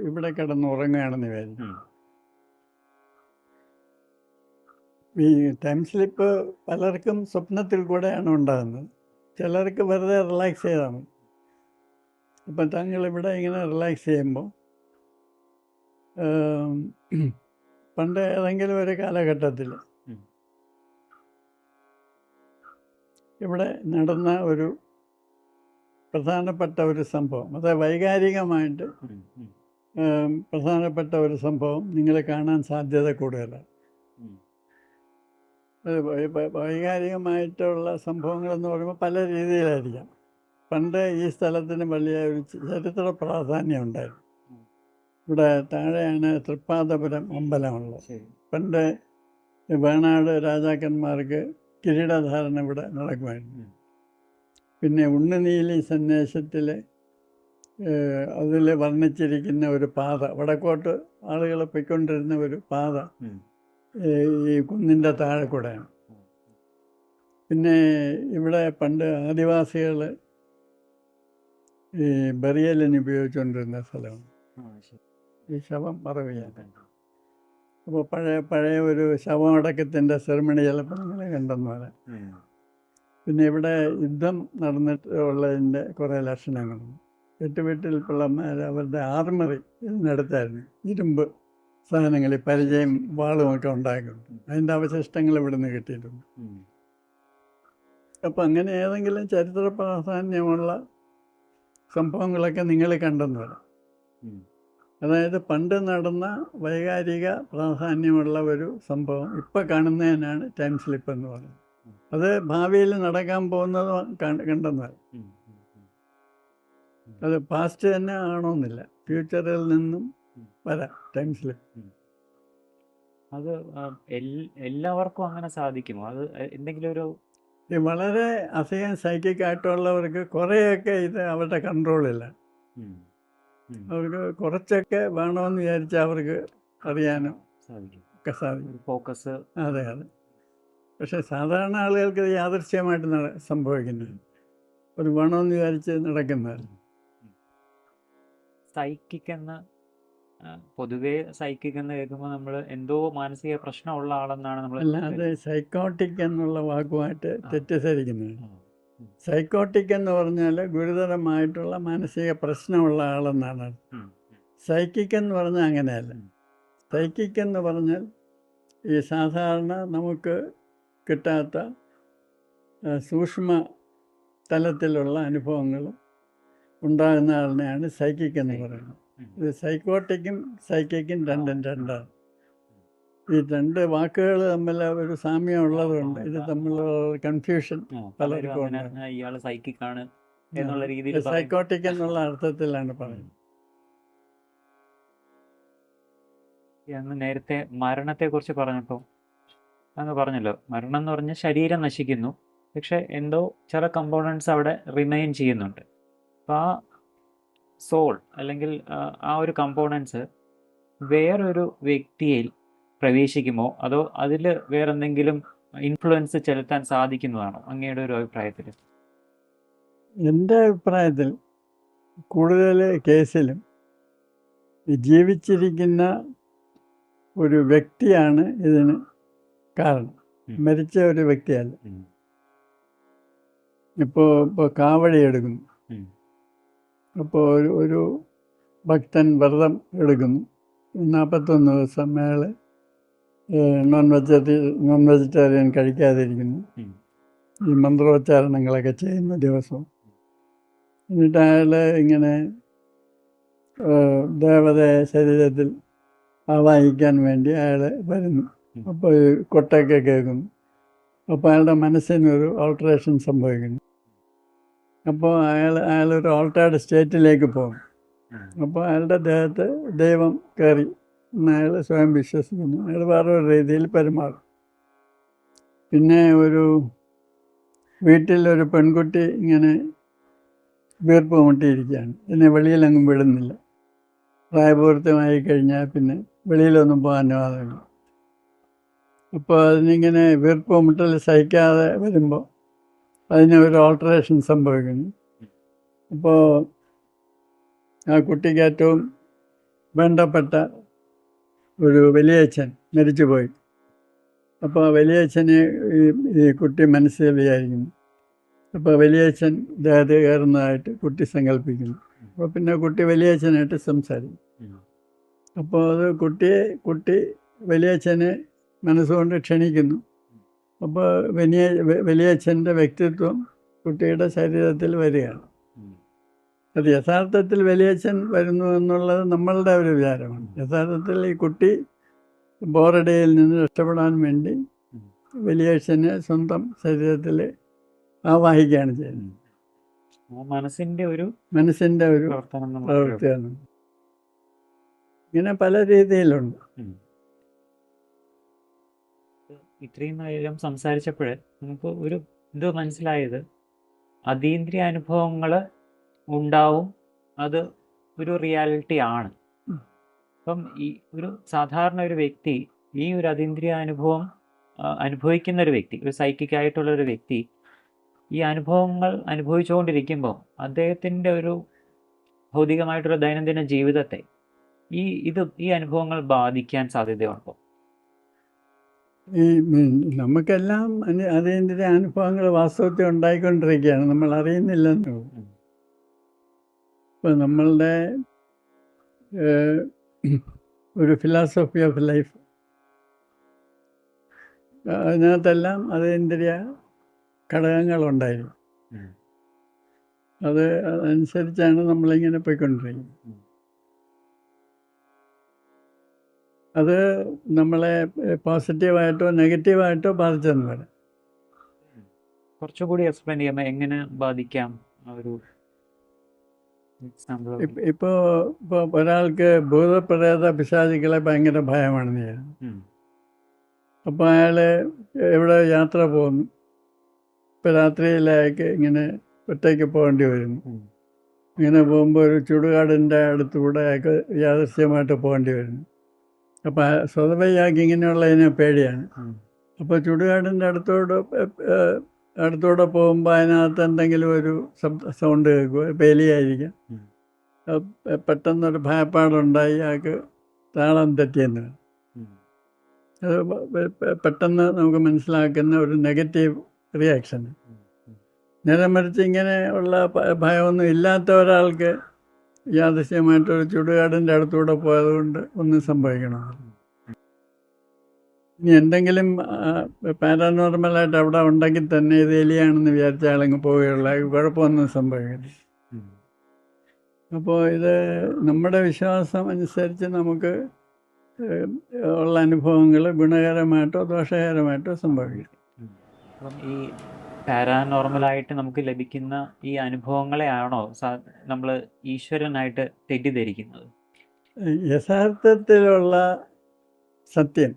ഇവിടെ കിടന്ന് ഉറങ്ങുകയാണെന്ന് വിചാരിക്കും. ഈ ടൈം സ്ലിപ്പ് പലർക്കും സ്വപ്നത്തിൽ കൂടെയാണ് ഉണ്ടാകുന്നത്, ചിലർക്ക് വെറുതെ റിലാക്സ് ചെയ്താൽ മതി. ഇപ്പം താങ്കൾ ഇവിടെ ഇങ്ങനെ റിലാക്സ് ചെയ്യുമ്പോൾ പണ്ട് ഏതെങ്കിലും ഒരു കാലഘട്ടത്തിൽ ഇവിടെ നടന്ന ഒരു പ്രധാനപ്പെട്ട ഒരു സംഭവം, അത് വൈകാരികമായിട്ട് പ്രധാനപ്പെട്ട ഒരു സംഭവം നിങ്ങൾ കാണാൻ സാധ്യത കൂടുതലാണ്. വൈകാരികമായിട്ടുള്ള സംഭവങ്ങളെന്ന് പറയുമ്പോൾ പല രീതിയിലായിരിക്കാം. പണ്ട് ഈ സ്ഥലത്തിന് വലിയ ഒരു ചരിത്ര പ്രാധാന്യം ഉണ്ടായിരുന്നു. ഇവിടെ താഴെയാണ് തൃപ്പാദപുരം അമ്പലമുള്ളത്. പണ്ട് വേണാട് രാജാക്കന്മാർക്ക് കിരീടധാരണ ഇവിടെ നടക്കുമായിരുന്നു. പിന്നെ ഉണ്ണുനീലി സന്ദേശത്തിൽ അതിൽ വർണ്ണിച്ചിരിക്കുന്ന ഒരു പാത, വടക്കോട്ട് ആളുകൾ പൊയ്ക്കൊണ്ടിരുന്ന ഒരു പാത ഈ കുന്നിൻ്റെ താഴെ കൂടെയാണ്. പിന്നെ ഇവിടെ പണ്ട് ആദിവാസികൾ ഈ ബറിയലിന് ഉപയോഗിച്ചുകൊണ്ടിരുന്ന സ്ഥലമാണ് ഈ ശവം മറവ് ചെയ്യാൻ. അപ്പോൾ പഴയ ഒരു ശവമടക്കത്തിൻ്റെ സെറിമണി ചിലപ്പോൾ നിങ്ങൾ കണ്ടെന്ന് പറയാം. പിന്നെ ഇവിടെ യുദ്ധം നടന്നിട്ടുള്ളതിൻ്റെ കുറേ ലക്ഷണങ്ങളുണ്ട്. വീട്ടിൽ പിള്ളമാർ അവരുടെ ആർമറി ഇതിനടുത്തായിരുന്നു, ഇരുമ്പ് സാധനങ്ങൾ, പരിചയം വാളുമൊക്കെ ഉണ്ടായിട്ടുണ്ട്. അതിൻ്റെ അവശിഷ്ടങ്ങൾ ഇവിടെ നിന്ന് കിട്ടിയിട്ടുണ്ട്. അപ്പം അങ്ങനെ ഏതെങ്കിലും ചരിത്ര പ്രാധാന്യമുള്ള സംഭവങ്ങളൊക്കെ നിങ്ങൾ കണ്ടെന്ന് വരാം. അതായത് പണ്ട് നടന്ന വൈകാരിക പ്രാധാന്യമുള്ള ഒരു സംഭവം ഇപ്പം കാണുന്നതിനാണ് ടൈം സ്ലിപ്പ് എന്ന് പറയുന്നത്. അത് ഭാവിയിൽ നടക്കാൻ പോകുന്നത് കണ്ടെന്ന് വരാം. അത് പാസ്റ്റ് തന്നെ ആണോന്നില്ല, ഫ്യൂച്ചറിൽ നിന്നും വരാം ടൈം സ്ലിപ്പ്. അത് എല്ലാവർക്കും അങ്ങനെ സാധിക്കുമോ? അത് എന്തെങ്കിലും ഒരു വളരെ അധികം സൈക്കിക് ആയിട്ടുള്ളവർക്ക് കുറേയൊക്കെ ഇത് അവരുടെ കൺട്രോളില്ല. അവർക്ക് കുറച്ചൊക്കെ വേണമെന്ന് വിചാരിച്ചാൽ അവർക്ക് അറിയാനും ഒക്കെ സാധിക്കും, ഫോക്കസ്. അതെ. പക്ഷേ സാധാരണ ആളുകൾക്ക് ഇത് യാദൃശ്യമായിട്ട് സംഭവിക്കുന്നത്, ഒരു വേണമെന്ന് വിചാരിച്ച് നടക്കുന്നത്. സൈക്കിക് എന്ന പൊതുവേ സൈക്കിക് എന്ന് കേൾക്കുമ്പോൾ നമ്മൾ എന്തോ മാനസിക പ്രശ്നമുള്ള ആളെന്നാണ് നമ്മൾ. അല്ലാതെ സൈക്കോട്ടിക് എന്നുള്ള വാക്കുമായിട്ട് തെറ്റിദ്ധരിക്കുന്നത്. സൈക്കോട്ടിക് എന്ന് പറഞ്ഞാൽ ഗുരുതരമായിട്ടുള്ള മാനസിക പ്രശ്നമുള്ള ആളെന്നാണ്. സൈക്കിക് എന്ന് പറഞ്ഞാൽ അങ്ങനെയല്ല. സൈക്കിക് എന്ന് പറഞ്ഞാൽ ഈ സാധാരണ നമുക്ക് കിട്ടാത്ത സൂക്ഷ്മ തലത്തിലുള്ള അനുഭവങ്ങൾ ഉണ്ടാകുന്ന ആളിനെയാണ് സൈക്കിക് എന്ന് പറയുന്നത്. ഇത് സൈക്കോട്ടിക്കും സൈക്കിക്കും രണ്ടാണ്. ഈ രണ്ട് വാക്കുകൾ തമ്മിൽ ഒരു സാമ്യം ഉള്ളതുകൊണ്ട് ഇത് തമ്മിലുള്ള കൺഫ്യൂഷൻ പലർക്കും ഉണ്ട്. ഇയാൾ സൈക്കിക് ആണ് എന്നുള്ള രീതിയിൽ സൈക്കോട്ടിക് എന്നുള്ള അർത്ഥത്തിലാണ് പറയുന്നത്. അങ്ങ് നേരത്തെ മരണത്തെക്കുറിച്ച് പറഞ്ഞപ്പോൾ അങ്ങ് പറഞ്ഞല്ലോ, മരണം എന്ന് പറഞ്ഞാൽ ശരീരം നശിക്കുന്നു, പക്ഷെ എന്തോ ചില കമ്പോണൻസ് അവിടെ റിമെയിൻ ചെയ്യുന്നുണ്ട്. അപ്പോൾ ആ സോൾ അല്ലെങ്കിൽ ആ ഒരു കമ്പോണൻസ് വേറൊരു വ്യക്തിയിൽ പ്രവേശിക്കുമോ, അതോ അതിൽ വേറെന്തെങ്കിലും ഇൻഫ്ലുവൻസ് ചെലുത്താൻ സാധിക്കുന്നതാണോ അങ്ങയുടെ ഒരു അഭിപ്രായത്തിൽ? എൻ്റെ അഭിപ്രായത്തിൽ കൂടുതൽ കേസിലും ജീവിച്ചിരിക്കുന്ന ഒരു വ്യക്തിയാണ് ഇതിന് കാരണം, മരിച്ച ഒരു വ്യക്തിയല്ല. ഇപ്പോൾ കാവടി എടുക്കുന്നു. അപ്പോൾ ഒരു ഭക്തൻ വ്രതം എടുക്കുന്നു, 41 ദിവസം അയാൾ നോൺ വെജിറ്റേറിയൻ കഴിക്കാതിരിക്കുന്നു, ഈ മന്ത്രോച്ചാരണങ്ങളൊക്കെ ചെയ്യുന്ന ദിവസവും. എന്നിട്ട് അയാൾ ഇങ്ങനെ ദേവതയെ ശരീരത്തിൽ ആവാഹിക്കാൻ വേണ്ടി അയാൾ വരുന്നു. അപ്പോൾ കൊട്ടയൊക്കെ കേൾക്കുന്നു. അപ്പോൾ അയാളുടെ മനസ്സിനൊരു ഓൾട്ടറേഷൻ സംഭവിക്കുന്നു. അപ്പോൾ അയാളൊരു ഓൾട്ടേർഡ് സ്റ്റേറ്റിലേക്ക് പോകും. അപ്പോൾ അയാളുടെ ദേഹത്ത് ദൈവം കയറി എന്ന് അയാൾ സ്വയം വിശ്വസിക്കുന്നു. അയാൾ വേറൊരു രീതിയിൽ പെരുമാറും. പിന്നെ വീട്ടിലൊരു പെൺകുട്ടി ഇങ്ങനെ വീർപ്പ് മുട്ടിയിരിക്കുകയാണ്, എന്നെ വെളിയിലെങ്ങും വിടുന്നില്ല. പ്രായപൂർത്തിയായി കഴിഞ്ഞാൽ പിന്നെ വെളിയിലൊന്നും പോകാൻ അനുവാദമില്ല. അപ്പോൾ അതിനിങ്ങനെ വീർപ്പ് മുട്ടൽ സഹിക്കാതെ വരുമ്പോൾ അതിന് ഒരു ഓൾട്ടറേഷൻ സംഭവിക്കുന്നു. അപ്പോൾ ആ കുട്ടിക്ക് ഏറ്റവും വേണ്ടപ്പെട്ട ഒരു വലിയച്ഛൻ മരിച്ചുപോയി. അപ്പോൾ വലിയച്ഛനെ ഈ കുട്ടി മനസ്സിൽ വിചാരിക്കുന്നു. അപ്പോൾ വലിയച്ഛൻ ദേഹത്ത് കയറുന്നതായിട്ട് കുട്ടി സങ്കല്പിക്കുന്നു. അപ്പോൾ പിന്നെ കുട്ടി വലിയച്ഛനായിട്ട് സംസാരിക്കും. അപ്പോൾ അത് കുട്ടി വലിയച്ഛനെ മനസ്സുകൊണ്ട് ക്ഷണിക്കുന്നു. അപ്പോൾ വലിയച്ഛൻ്റെ വ്യക്തിത്വം കുട്ടിയുടെ ശരീരത്തിൽ വരികയാണ്. അത് യഥാർത്ഥത്തിൽ വലിയച്ഛൻ വരുന്നു എന്നുള്ളത് നമ്മളുടെ ഒരു വിചാരമാണ്. യഥാർത്ഥത്തിൽ ഈ കുട്ടി ബോറടിയിൽ നിന്ന് രക്ഷപ്പെടാൻ വേണ്ടി വലിയച്ഛനെ സ്വന്തം ശരീരത്തിൽ ആവാഹിക്കുകയാണ് ചെയ്യുന്നത്. മനസ്സിൻ്റെ ഒരു പ്രവൃത്തിയാണ്. ഇങ്ങനെ പല രീതിയിലുണ്ട്. ഇത്രയും നേരം സംസാരിച്ചപ്പോൾ നമുക്ക് ഒരു ഇത് മനസ്സിലായത്, അതീന്ദ്രിയ അനുഭവങ്ങൾ ഉണ്ടാവും, അത് ഒരു റിയാലിറ്റി ആണ്. അപ്പം ഈ ഒരു സാധാരണ ഒരു വ്യക്തി ഈ ഒരു അതീന്ദ്രിയ അനുഭവം അനുഭവിക്കുന്ന ഒരു വ്യക്തി, ഒരു സൈക്കിക് ആയിട്ടുള്ള ഒരു വ്യക്തി ഈ അനുഭവങ്ങൾ അനുഭവിച്ചുകൊണ്ടിരിക്കുമ്പോൾ അദ്ദേഹത്തിൻ്റെ ഒരു ഭൗതികമായിട്ടുള്ള ദൈനംദിന ജീവിതത്തെ ഈ അനുഭവങ്ങൾ ബാധിക്കാൻ സാധ്യതയുണ്ടോ? നമുക്കെല്ലാം അതീന്ദ്രിയ അനുഭവങ്ങൾ വാസ്തവത്തിൽ ഉണ്ടായിക്കൊണ്ടിരിക്കുകയാണ്, നമ്മൾ അറിയുന്നില്ലെന്ന്. ഇപ്പോൾ നമ്മളുടെ ഒരു ഫിലോസഫി ഓഫ് ലൈഫ്, അതിനകത്തെല്ലാം അതീന്ദ്രിയ ഘടകങ്ങളുണ്ടായിരുന്നു. അതനുസരിച്ചാണ് നമ്മളിങ്ങനെ പോയിക്കൊണ്ടിരിക്കുന്നത്. അത് നമ്മളെ പോസിറ്റീവായിട്ടോ നെഗറ്റീവായിട്ടോ ബാധിച്ചെന്ന് വരാം. കുറച്ചുകൂടി എക്സ്പ്ലെയിൻ ചെയ്യാമോ എങ്ങനെ ബാധിക്കാം ഒരു എക്സാമ്പിൾ? ഇപ്പോൾ ഒരാൾക്ക് ഭൂതപ്രേത പിശാചുക്കളെ ഭയങ്കര ഭയമാണെന്ന് ചെയ്യാം. അപ്പോൾ അയാൾ എവിടെ യാത്ര പോകുന്നു, ഇപ്പോൾ രാത്രിയിലേക്ക് ഇങ്ങനെ ഒറ്റയ്ക്ക് പോകേണ്ടി വരുന്നു. ഇങ്ങനെ പോകുമ്പോൾ ഒരു ചുടുകാടിൻ്റെ അടുത്തുകൂടെ അയാൾക്ക് യാദൃശ്യമായിട്ട് പോകേണ്ടി വരുന്നു. അപ്പോൾ സ്വതവേ ഇയാൾക്ക് ഇങ്ങനെയുള്ളതിനെ പേടിയാണ്. അപ്പോൾ ചുടുകാടിൻ്റെ അടുത്തൂടെ പോകുമ്പോൾ അതിനകത്ത് എന്തെങ്കിലും ഒരു സൗണ്ട് കേൾക്കുക, പേലിയായിരിക്കാം. പെട്ടെന്നൊരു ഭയപ്പാടുണ്ടായി അയാൾക്ക് താളം തെറ്റിയെന്ന്. അത് പെട്ടെന്ന് നമുക്ക് മനസ്സിലാക്കുന്ന ഒരു നെഗറ്റീവ് റിയാക്ഷൻ. നേരെ മറിച്ച് ഇങ്ങനെ ഉള്ള ഭയമൊന്നും ഇല്ലാത്ത ഒരാൾക്ക് യാദൃശ്യമായിട്ടൊരു ചുടുകാടിൻ്റെ അടുത്തൂടെ പോയതുകൊണ്ട് ഒന്നും സംഭവിക്കണം. ഇനി എന്തെങ്കിലും പാരാനോർമലായിട്ട് അവിടെ ഉണ്ടെങ്കിൽ തന്നെ ഇത് എലിയാണെന്ന് വിചാരിച്ച ആളങ്ങ് പോവുകയുള്ള കുഴപ്പമൊന്നും സംഭവിക്കില്ല. അപ്പോൾ ഇത് നമ്മുടെ വിശ്വാസം അനുസരിച്ച് നമുക്ക് ഉള്ള അനുഭവങ്ങൾ ഗുണകരമായിട്ടോ ദോഷകരമായിട്ടോ സംഭവിക്കും. അപ്പം ഈ പാരാനോർമലായിട്ട് നമുക്ക് ലഭിക്കുന്ന ഈ അനുഭവങ്ങളെയാണോ നമ്മൾ ഈശ്വരനായിട്ട് തെറ്റിദ്ധരിക്കുന്നത്? യഥാർത്ഥത്തിലുള്ള സത്യം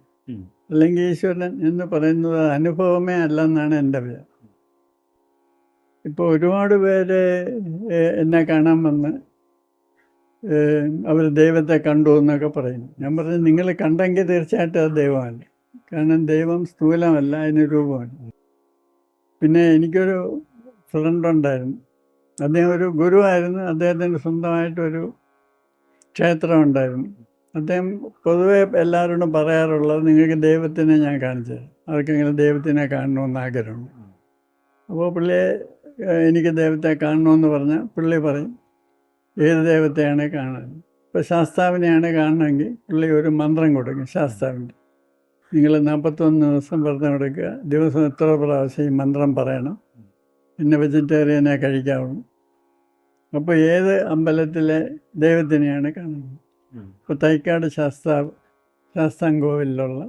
അല്ലെങ്കിൽ ഈശ്വരൻ എന്ന് പറയുന്നത് അനുഭവമേ അല്ലെന്നാണ് എൻ്റെ വിചാരം. ഇപ്പോൾ ഒരുപാട് പേര് എന്നെ കാണാൻ വന്ന് അവർ ദൈവത്തെ കണ്ടു എന്നൊക്കെ പറയുന്നു. ഞാൻ പറഞ്ഞു, നിങ്ങൾ കണ്ടെങ്കിൽ തീർച്ചയായിട്ടും അത് ദൈവമല്ല. കാരണം ദൈവം സ്ഥൂലമല്ല, അതിന് രൂപമാണ്. പിന്നെ എനിക്കൊരു ഫ്രണ്ട് ഉണ്ടായിരുന്നു. അദ്ദേഹം ഒരു ഗുരുവായിരുന്നു. അദ്ദേഹത്തിൻ്റെ സ്വന്തമായിട്ടൊരു ക്ഷേത്രം ഉണ്ടായിരുന്നു. അദ്ദേഹം പൊതുവെ എല്ലാവരോടും പറയാറുള്ളത്, നിങ്ങൾക്ക് ദൈവത്തിനെ ഞാൻ കാണിച്ചു തരാം, ആർക്കെങ്കിലും ദൈവത്തിനെ കാണണമെന്ന് ആഗ്രഹമുണ്ട്. അപ്പോൾ പുള്ളിയെ എനിക്ക് ദൈവത്തെ കാണണമെന്ന് പറഞ്ഞാൽ പുള്ളി പറയും ഏത് ദൈവത്തെയാണ് കാണുന്നത്. ഇപ്പോൾ ശാസ്താവിനെയാണ് കാണണമെങ്കിൽ പുള്ളി ഒരു മന്ത്രം കൊടുക്കും. ശാസ്താവിൻ്റെ നിങ്ങൾ 41 ദിവസം വ്രതം എടുക്കുക, ദിവസം എത്ര പ്രാവശ്യം ഈ മന്ത്രം പറയണം, പിന്നെ വെജിറ്റേറിയനെ കഴിക്കാവുള്ളൂ. അപ്പോൾ ഏത് അമ്പലത്തിലെ ദൈവത്തിനെയാണ് കാണുന്നത്. ഇപ്പോൾ തൈക്കാട് ശാസ്താംകോവിലുള്ള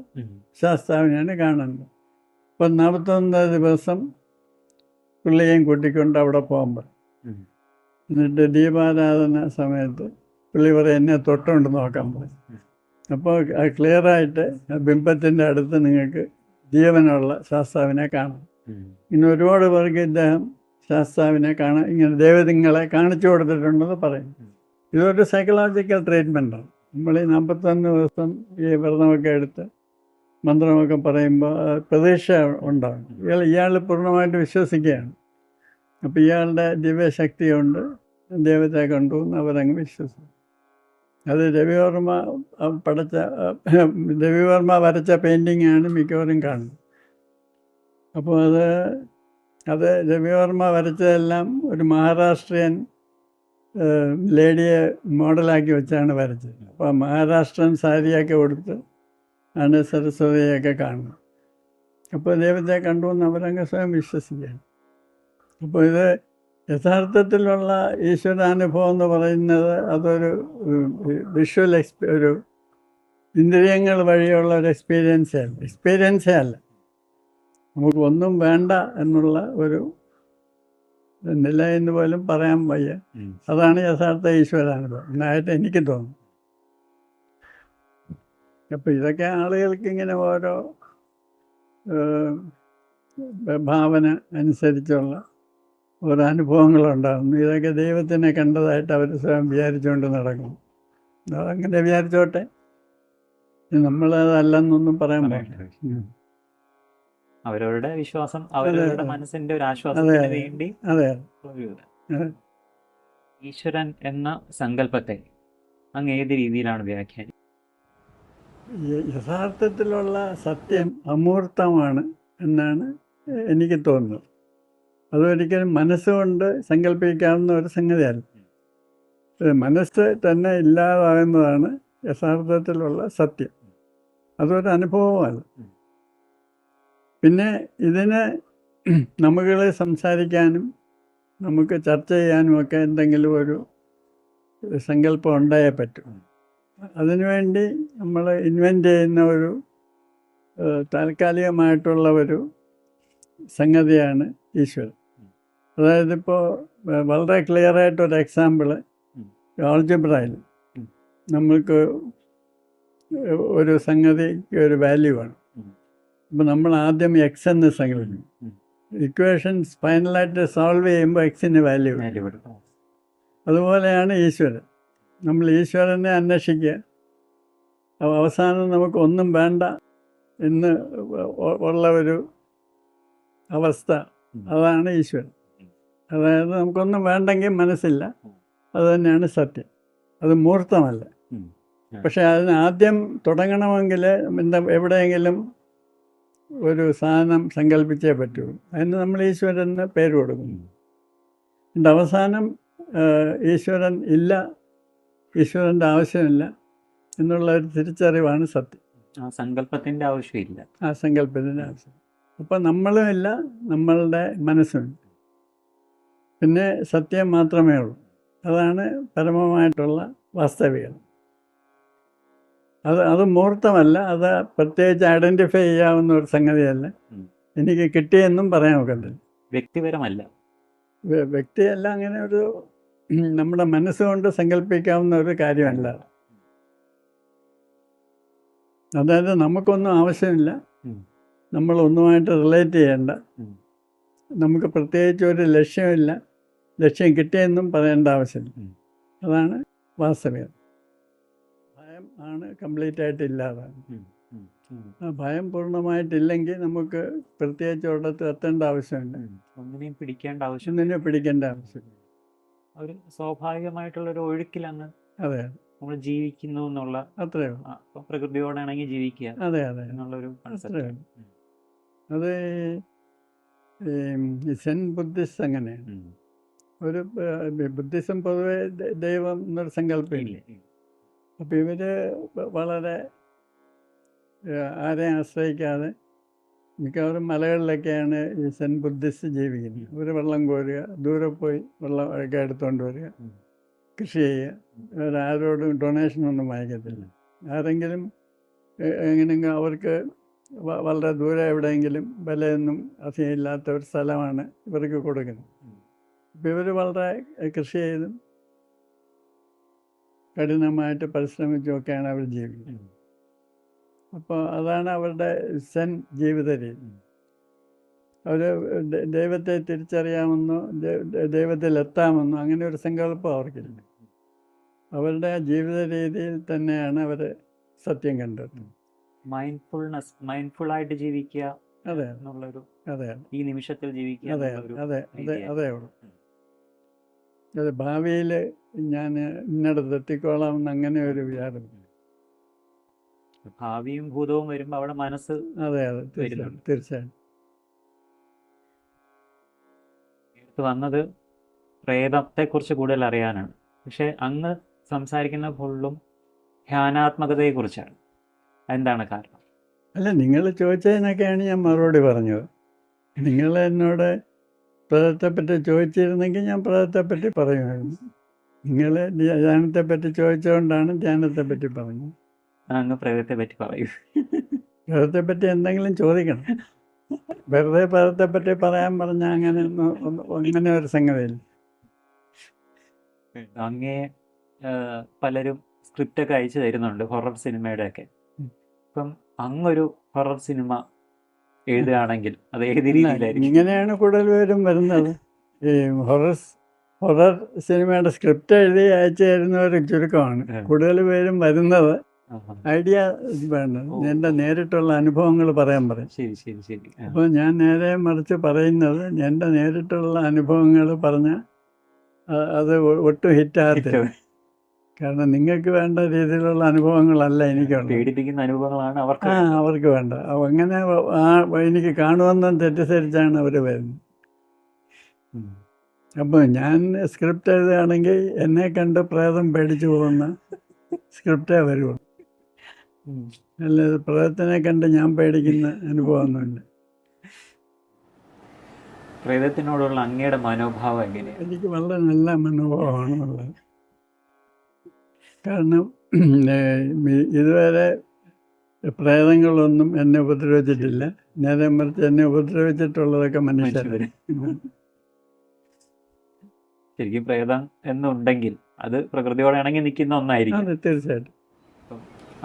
ശാസ്താവിനെയാണ് കാണുന്നത്. അപ്പോൾ 41 ദിവസം പുള്ളിയെയും കൂട്ടിക്കൊണ്ട് അവിടെ പോകുമ്പോൾ, എന്നിട്ട് ദീപാരാധന സമയത്ത് പുള്ളി പറയും എന്നെ തൊട്ടുകൊണ്ട് നോക്കാൻ പറയും. അപ്പോൾ ക്ലിയറായിട്ട് ബിംബത്തിൻ്റെ അടുത്ത് നിങ്ങൾക്ക് ജീവനുള്ള ശാസ്താവിനെ കാണാം. ഇങ്ങനെ ഒരുപാട് പേർക്ക് ഇദ്ദേഹം ശാസ്താവിനെ കാണാൻ ഇങ്ങനെ ദൈവങ്ങളെ കാണിച്ചു കൊടുത്തിട്ടുണ്ടെന്ന് പറയും. ഇതൊരു സൈക്കോളജിക്കൽ ട്രീറ്റ്മെൻറ്റാണ്. നമ്മൾ ഈ 41 ദിവസം ഈ വ്രതമൊക്കെ എടുത്ത് മന്ത്രമൊക്കെ പറയുമ്പോൾ പ്രതീക്ഷ ഉണ്ടാകും. ഇയാൾ പൂർണ്ണമായിട്ട് വിശ്വസിക്കുകയാണ്. അപ്പോൾ ഇയാളുടെ ദിവ്യശക്തി കൊണ്ട് ദൈവത്തെ കണ്ടു എന്ന് അവരങ്ങ് വിശ്വസിക്കും. അത് രവിവർമ്മ വരച്ച പെയിൻറ്റിങ്ങാണ് മിക്കവാറും കാണുന്നത്. അപ്പോൾ അത് രവിവർമ്മ വരച്ചതെല്ലാം ഒരു മഹാരാഷ്ട്രീയൻ ലേഡിയെ മോഡലാക്കി വെച്ചാണ് വരച്ചത്. അപ്പോൾ മഹാരാഷ്ട്രൻ സാരിയൊക്കെ കൊടുത്ത് ആണ് സരസ്വതിയൊക്കെ കാണുന്നത്. അപ്പോൾ ദൈവത്തെ കണ്ടു എന്ന് അവരങ്ങ് സ്വയം വിശ്വസിക്കുകയാണ്. അപ്പോൾ ഇത് യഥാർത്ഥത്തിലുള്ള ഈശ്വരാനുഭവം എന്ന് പറയുന്നത് അതൊരു ഒരു ഇന്ദ്രിയങ്ങൾ വഴിയുള്ള ഒരു എക്സ്പീരിയൻസേ അല്ല. നമുക്ക് ഒന്നും വേണ്ട എന്നുള്ള ഒരു നില എന്ന് പോലും പറയാൻ വയ്യ. അതാണ് യഥാർത്ഥ ഈശ്വരാനുഭവം എന്നായിട്ട് എനിക്ക് തോന്നുന്നു. അപ്പോൾ ഇതൊക്കെ ആളുകൾക്ക് ഇങ്ങനെ ഓരോ ഭാവന അനുസരിച്ചുള്ള ഓരോ അനുഭവങ്ങളുണ്ടാകുന്നു. ഇതൊക്കെ ദൈവത്തിനെ കണ്ടതായിട്ട് അവർ സ്വയം വിചാരിച്ചുകൊണ്ട് നടക്കും. അതങ്ങനെ വിചാരിച്ചോട്ടെ, നമ്മളതല്ലെന്നൊന്നും പറയാൻ പറ്റില്ല. അവരവരുടെ വിശ്വാസം, അവരവരുടെ മനസ്സിന്റെ ഒരു ആശ്വാസത്തിന് വേണ്ടി. അതെ. ഈശ്വരൻ എന്ന സങ്കല്പത്തെ അങ്ങ് ഏത് രീതിയിലാണ് വ്യാഖ്യാനിക്കുന്നത്? യഥാർത്ഥത്തിലുള്ള സത്യം അമൂർത്തമാണ് എന്നാണ് എനിക്ക് തോന്നുന്നത്. അതൊരിക്കലും മനസ്സുകൊണ്ട് സങ്കല്പിക്കാവുന്ന ഒരു സംഗതിയല്ല. മനസ്സ് തന്നെ ഇല്ലാതാകുന്നതാണ് യഥാർത്ഥത്തിലുള്ള സത്യം. അതൊരു അനുഭവമല്ല. പിന്നെ ഇതിന് നമുക്ക് സംസാരിക്കാനും നമുക്ക് ചർച്ച ചെയ്യാനും ഒക്കെ എന്തെങ്കിലും ഒരു സങ്കല്പം ഉണ്ടായേ പറ്റും. അതിനുവേണ്ടി നമ്മൾ ഇൻവെൻ്റ് ചെയ്യുന്ന ഒരു താൽക്കാലികമായിട്ടുള്ള ഒരു സംഗതിയാണ് ഈശ്വരൻ. അതായത് ഇപ്പോൾ വളരെ ക്ലിയറായിട്ടൊരു എക്സാമ്പിള് ആൾജിബ്രയിൽ നമ്മൾക്ക് ഒരു സംഗതിക്ക് ഒരു വാല്യൂ ആണ്. അപ്പോൾ നമ്മൾ ആദ്യം എക്സ് എന്ന് സങ്കല്പിക്കും. ഇക്വേഷൻസ് ഫൈനലായിട്ട് സോൾവ് ചെയ്യുമ്പോൾ എക്സിന് വാല്യൂ. അതുപോലെയാണ് ഈശ്വരൻ. നമ്മൾ ഈശ്വരനെ അന്വേഷിക്കുക, അവസാനം നമുക്ക് ഒന്നും വേണ്ട എന്ന് ഉള്ള ഒരു അവസ്ഥ, അതാണ് ഈശ്വരൻ. അതായത് നമുക്കൊന്നും വേണ്ടെങ്കിൽ മനസ്സില്ല, അത് തന്നെയാണ് സത്യം. അത് മൂർത്തമല്ല. പക്ഷെ അതിന് ആദ്യം തുടങ്ങണമെങ്കിൽ എവിടെയെങ്കിലും ഒരു സാധനം സങ്കല്പിച്ചേ പറ്റുള്ളൂ. അതിന് നമ്മൾ ഈശ്വരന് പേര് കൊടുക്കുന്നു. എൻ്റെ അവസാനം ഈശ്വരൻ ഇല്ല, ഈശ്വരൻ്റെ ആവശ്യമില്ല എന്നുള്ള ഒരു തിരിച്ചറിവാണ് സത്യം. ആ സങ്കല്പത്തിൻ്റെ ആവശ്യമില്ല. ആ സങ്കല്പത്തിൻ്റെ ആവശ്യം. അപ്പം നമ്മളും ഇല്ല, നമ്മളുടെ മനസ്സുമില്ല, പിന്നെ സത്യം മാത്രമേ ഉള്ളൂ. അതാണ് പരമമായിട്ടുള്ള വാസ്തവികത. അത് മൂർത്തമല്ല, അത് പ്രത്യേകിച്ച് ഐഡൻറ്റിഫൈ ചെയ്യാവുന്ന ഒരു സംഗതിയല്ല. എനിക്ക് കിട്ടിയെന്നും പറയാൻ ഒക്കത്തില്ല. വ്യക്തിപരമല്ല, വ്യക്തിയല്ല, അങ്ങനെ ഒരു നമ്മുടെ മനസ്സുകൊണ്ട് സങ്കല്പിക്കാവുന്ന ഒരു കാര്യമല്ല. അതായത് നമുക്കൊന്നും ആവശ്യമില്ല, നമ്മളൊന്നുമായിട്ട് റിലേറ്റ് ചെയ്യേണ്ട, നമുക്ക് പ്രത്യേകിച്ച് ഒരു ലക്ഷ്യമില്ല, ലക്ഷ്യം കിട്ടിയെന്നും പറയേണ്ട ആവശ്യമില്ല. അതാണ് വാസ്തവികത. ഭയം ആണ് കംപ്ലീറ്റ് ആയിട്ട് ഇല്ലാതാണ്. ആ ഭയം പൂർണ്ണമായിട്ടില്ലെങ്കിൽ നമുക്ക് പ്രത്യേകിച്ച് ഒരിടത്ത് എത്തേണ്ട ആവശ്യമില്ല. ഒന്നിനെയും പിടിക്കേണ്ട ആവശ്യം, ഒന്നിനെ പിടിക്കേണ്ട ആവശ്യമില്ല. ഒരു സ്വാഭാവികമായിട്ടുള്ളൊരു ഒഴുക്കിലങ്ങ് അതെ, നമ്മൾ ജീവിക്കുന്നു എന്നുള്ള, അത്രയേ ഉള്ളൂ. ഇപ്പം പ്രകൃതിയോടെ ഇണങ്ങി ജീവിക്കുക അതെ അതെ എന്നുള്ളൊരു അത്രയേ കൺസെപ്റ്റ്. ഉള്ളൂ. അത് ഈ സെൻ ബുദ്ധിസ്റ്റ് അങ്ങനെയാണ്. ഒരു ബുദ്ധിസം പൊതുവെ ദൈവം എന്നൊരു സങ്കല്പമില്ല. അപ്പോൾ ഇവർ വളരെ ആരെയും ആശ്രയിക്കാതെ മിക്കവാറും മലകളിലൊക്കെയാണ് ഈ സെൻ ബുദ്ധിസ്റ്റ് ജീവിക്കുന്നത്. അവർ വെള്ളം കോരുക, ദൂരെ പോയി വെള്ളം ഒക്കെ എടുത്തുകൊണ്ട് വരിക, കൃഷി ചെയ്യുക. അവരാരോടും ഡൊണേഷനൊന്നും വാങ്ങിക്കത്തില്ല. ആരെങ്കിലും എങ്ങനെയെങ്കിലും അവർക്ക് വളരെ ദൂരെ എവിടെയെങ്കിലും വിലയൊന്നും അധികം ഇല്ലാത്ത ഒരു സ്ഥലമാണ് ഇവർക്ക് കൊടുക്കുന്നത്. അപ്പോൾ ഇവർ വളരെ കൃഷി ചെയ്തും കഠിനമായിട്ട് പരിശ്രമിച്ചുമൊക്കെയാണ് അവർ ജീവിക്കുന്നത്. അപ്പോൾ അതാണ് അവരുടെ സെൻ ജീവിത രീതി. അവർ ദൈവത്തെ തിരിച്ചറിയാമെന്നോ ദൈവത്തിലെത്താമെന്നോ അങ്ങനെ ഒരു സങ്കല്പം അവർക്കില്ല. അവരുടെ ജീവിത രീതിയിൽ തന്നെയാണ് അവർ സത്യം കണ്ടത്. മൈൻഡ്ഫുള്ളായിട്ട് ജീവിക്കുക അതെ എന്നുള്ളൊരു, അതെ ഈ നിമിഷത്തിൽ ജീവിക്കുക അതെ എന്നുള്ളൊരു അതെ അതെ രീതിയാണ്. അതേ ഉള്ളൂ. അത് ഭാവിയിൽ ഞാൻ ഇന്നടത്ത് എത്തിക്കോളാം എന്ന് അങ്ങനെ ഒരു വിചാരം. ഭാവിയും ഭൂതവും വരുമ്പോൾ അവിടെ മനസ്സ് അതെ അതെ തീർച്ചയായും വരുന്നുണ്ട്. തീർച്ചയായും. എടുത്ത് വന്നത് പ്രേതത്തെക്കുറിച്ച് കൂടുതൽ അറിയാനാണ്. പക്ഷെ അങ്ങ് സംസാരിക്കുന്ന ഫുള്ളും ധ്യാനാത്മകതയെക്കുറിച്ചാണ്. എന്താണ് കാരണം? അല്ല, നിങ്ങൾ ചോദിച്ചതിനൊക്കെയാണ് ഞാൻ മറുപടി പറഞ്ഞത്. നിങ്ങൾ എന്നോട് പ്രേതത്തെപ്പറ്റി ചോദിച്ചിരുന്നെങ്കിൽ ഞാൻ പ്രേതത്തെപ്പറ്റി പറയുമായിരുന്നു. നിങ്ങൾ ധ്യാനത്തെപ്പറ്റി ചോദിച്ചുകൊണ്ടാണ് ധ്യാനത്തെപ്പറ്റി പറഞ്ഞത്. അങ്ങ് പ്രേതത്തെ പറ്റി പറയൂ. പ്രേതത്തെപ്പറ്റി എന്തെങ്കിലും ചോദിക്കണം. വെറുതെ പ്രേതത്തെപ്പറ്റി പറയാൻ പറഞ്ഞാൽ അങ്ങനെ ഒരു സംഗതിയില്ല. അങ്ങേ പലരും സ്ക്രിപ്റ്റൊക്കെ അയച്ചു തരുന്നുണ്ട് ഹൊറർ സിനിമയുടെ ഒക്കെ. ഇപ്പം അങ്ങൊരു ഹൊറർ സിനിമ എഴുതുകയാണെങ്കിൽ അത് ഏത് രീതിയിലായിരിക്കും? ഇങ്ങനെയാണ് കൂടുതൽ പേരും വരുന്നത്. ഈ ഹൊറർ സിനിമയുടെ സ്ക്രിപ്റ്റ് എഴുതി അയച്ചു തരുന്നവർ ചുരുക്കമാണ്. കൂടുതൽ പേരും വരുന്നത് ഐഡിയ വേണം, എൻ്റെ നേരിട്ടുള്ള അനുഭവങ്ങൾ പറയാൻ പറയും. ശരി ശരി ശരി. അപ്പോൾ ഞാൻ നേരെ മറിച്ച് പറയുന്നത് എൻ്റെ നേരിട്ടുള്ള അനുഭവങ്ങൾ പറഞ്ഞാൽ അത് ഒട്ടും ഹിറ്റാകത്തില്ല. കാരണം നിങ്ങൾക്ക് വേണ്ട രീതിയിലുള്ള അനുഭവങ്ങളല്ല എനിക്കുള്ളത്. പേടിപ്പിക്കുന്ന അനുഭവങ്ങളാണ് അവർക്ക് വേണ്ട. അങ്ങനെ എനിക്ക് കാണുമെന്ന് തെറ്റിദ്ധരിച്ചാണ് അവർ വരുന്നത്. അപ്പോൾ ഞാൻ സ്ക്രിപ്റ്റ് എഴുതുകയാണെങ്കിൽ എന്നെ കണ്ട് പ്രേതം പേടിച്ചു പോകുന്ന സ്ക്രിപ്റ്റേ വരുള്ളൂ. അല്ലാതെ പ്രേതത്തിനെ കണ്ട് ഞാൻ പേടിക്കുന്ന അനുഭവമൊന്നുമില്ല. പ്രേതത്തിനോടുള്ള അങ്ങയുടെ മനോഭാവം എങ്ങനെയാണ്? എനിക്ക് വളരെ നല്ല മനോഭാവമാണുള്ളത്. കാരണം ഇതുവരെ പ്രേതങ്ങളൊന്നും എന്നെ ഉപദ്രവിച്ചിട്ടില്ല. നേരെ മറിച്ച് എന്നെ ഉപദ്രവിച്ചിട്ടുള്ളതൊക്കെ മനുഷ്യർ. ശരിക്കും പ്രേതം എന്നുണ്ടെങ്കിൽ അത് പ്രകൃതിയോടെ ഇണങ്ങി നിൽക്കുന്ന ഒന്നായിരിക്കും. അതെ, തീർച്ചയായിട്ടും.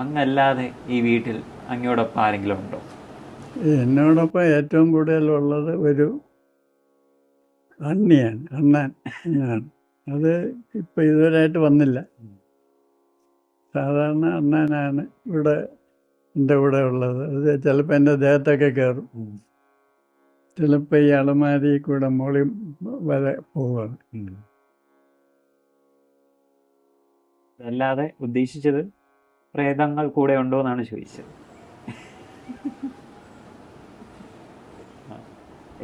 അങ്ങല്ലാതെ ഈ വീട്ടിൽ അങ്ങയോടൊപ്പം ആരെങ്കിലും ഉണ്ടോ? എന്നോടൊപ്പം ഏറ്റവും കൂടുതലുള്ളത് ഒരു അണ്ണാൻ എന്നാണ്. അത് ഇപ്പം ഇതുവരെയായിട്ട് വന്നില്ല. സാധാരണ അണ്ണാനാണ് ഇവിടെ എൻ്റെ കൂടെ ഉള്ളത്. അത് ചിലപ്പോൾ എൻ്റെ ദേഹത്തൊക്കെ കയറും, ചിലപ്പോൾ ഈ അളമാരി കൂടെ മോളി വരെ പോവുകയാണ്. അല്ലാതെ ഉദ്ദേശിച്ചത് പ്രേതങ്ങൾ കൂടെ ഉണ്ടോ എന്നാണ് ചോദിച്ചത്.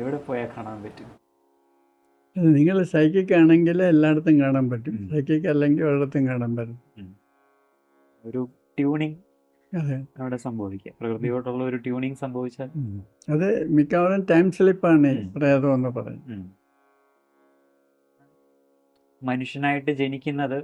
എവിടെ പോയാൽ കാണാൻ പറ്റും? നിങ്ങൾ സൈക്കിക് ആണെങ്കിൽ എല്ലായിടത്തും കാണാൻ പറ്റും, സൈക്കിക് അല്ലെങ്കിൽ ഒരിടത്തും കാണാൻ പറ്റും. ഒരു ട്യൂണിങ് അതെ അവിടെ സംഭവിക്കുക, പ്രകൃതിയോടുള്ള ഒരു ട്യൂണിങ് സംഭവിച്ചാൽ അത് മിക്കവാറും ടൈം സ്ലിപ്പാണ് പ്രേതം എന്ന് പറയും. മനുഷ്യനായിട്ട് ജനിക്കുന്നത്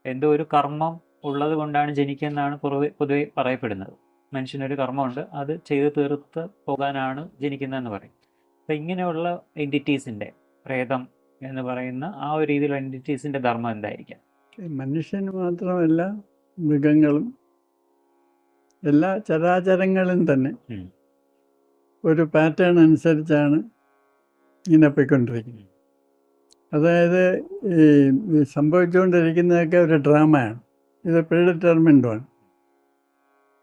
എന്തോ ഒരു കർമ്മം ഉള്ളത് കൊണ്ടാണ് ജനിക്കുന്നതാണ് പൊതുവെ പറയപ്പെടുന്നത്. മനുഷ്യനൊരു കർമ്മമുണ്ട്, അത് ചെയ്ത് തീർത്ത് പോകാനാണ് ജനിക്കുന്നതെന്ന് പറയും. അപ്പം ഇങ്ങനെയുള്ള എൻറ്റിറ്റീസിൻ്റെ, പ്രേതം എന്ന് പറയുന്ന ആ ഒരു രീതിയിലുള്ള എൻറ്റിറ്റീസിൻ്റെ ധർമ്മം എന്തായിരിക്കാം? മനുഷ്യന് മാത്രമല്ല, മൃഗങ്ങളും എല്ലാ ചരാചരങ്ങളും തന്നെ ഒരു പാറ്റേൺ അനുസരിച്ചാണ് ഇങ്ങനെ പോയിക്കൊണ്ടിരിക്കുന്നത്. അതായത് ഈ സംഭവിച്ചുകൊണ്ടിരിക്കുന്നതൊക്കെ ഒരു ഡ്രാമയാണ്. ഇത് പ്രീഡിറ്റർമിൻഡാണ്.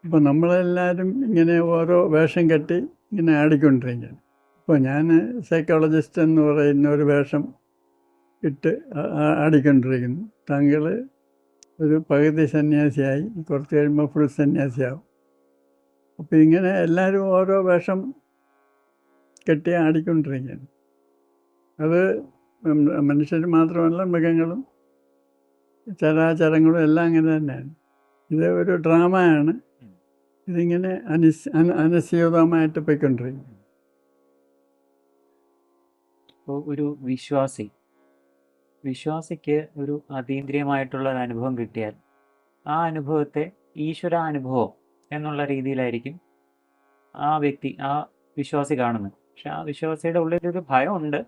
അപ്പോൾ നമ്മളെല്ലാവരും ഇങ്ങനെ ഓരോ വേഷം കെട്ടി ഇങ്ങനെ ആടിക്കൊണ്ടിരിക്കുകയാണ്. അപ്പോൾ ഞാൻ സൈക്കോളജിസ്റ്റ് എന്ന് പറയുന്ന ഒരു വേഷം ഇട്ട് ആടിക്കൊണ്ടിരിക്കുന്നു. താങ്കൾ ഒരു പകുതി സന്യാസിയായി, കുറച്ച് കഴിയുമ്പോൾ ഫുൾ സന്യാസിയാവും. അപ്പോൾ ഇങ്ങനെ എല്ലാവരും ഓരോ വേഷം കെട്ടി ആടിക്കൊണ്ടിരിക്കുകയാണ്. അത് മനുഷ്യർ മാത്രമല്ല, മൃഗങ്ങളും ചരാചരങ്ങളും എല്ലാം അങ്ങനെ തന്നെയാണ്. ഇത് ഒരു ഡ്രാമയാണ്. ഇതിങ്ങനെ അനസ്യൂതമായിട്ട് പോയിക്കൊണ്ടിരിക്കും. ഇപ്പോൾ ഒരു വിശ്വാസിക്ക് ഒരു അതീന്ദ്രിയമായിട്ടുള്ള ഒരു അനുഭവം കിട്ടിയാൽ ആ അനുഭവത്തെ ഈശ്വരാനുഭവം എന്നുള്ള രീതിയിലായിരിക്കും ആ വ്യക്തി, ആ വിശ്വാസി കാണുന്നത്. പക്ഷെ ആ വിശ്വാസിയുടെ ഉള്ളിലൊരു ഭയമുണ്ട്.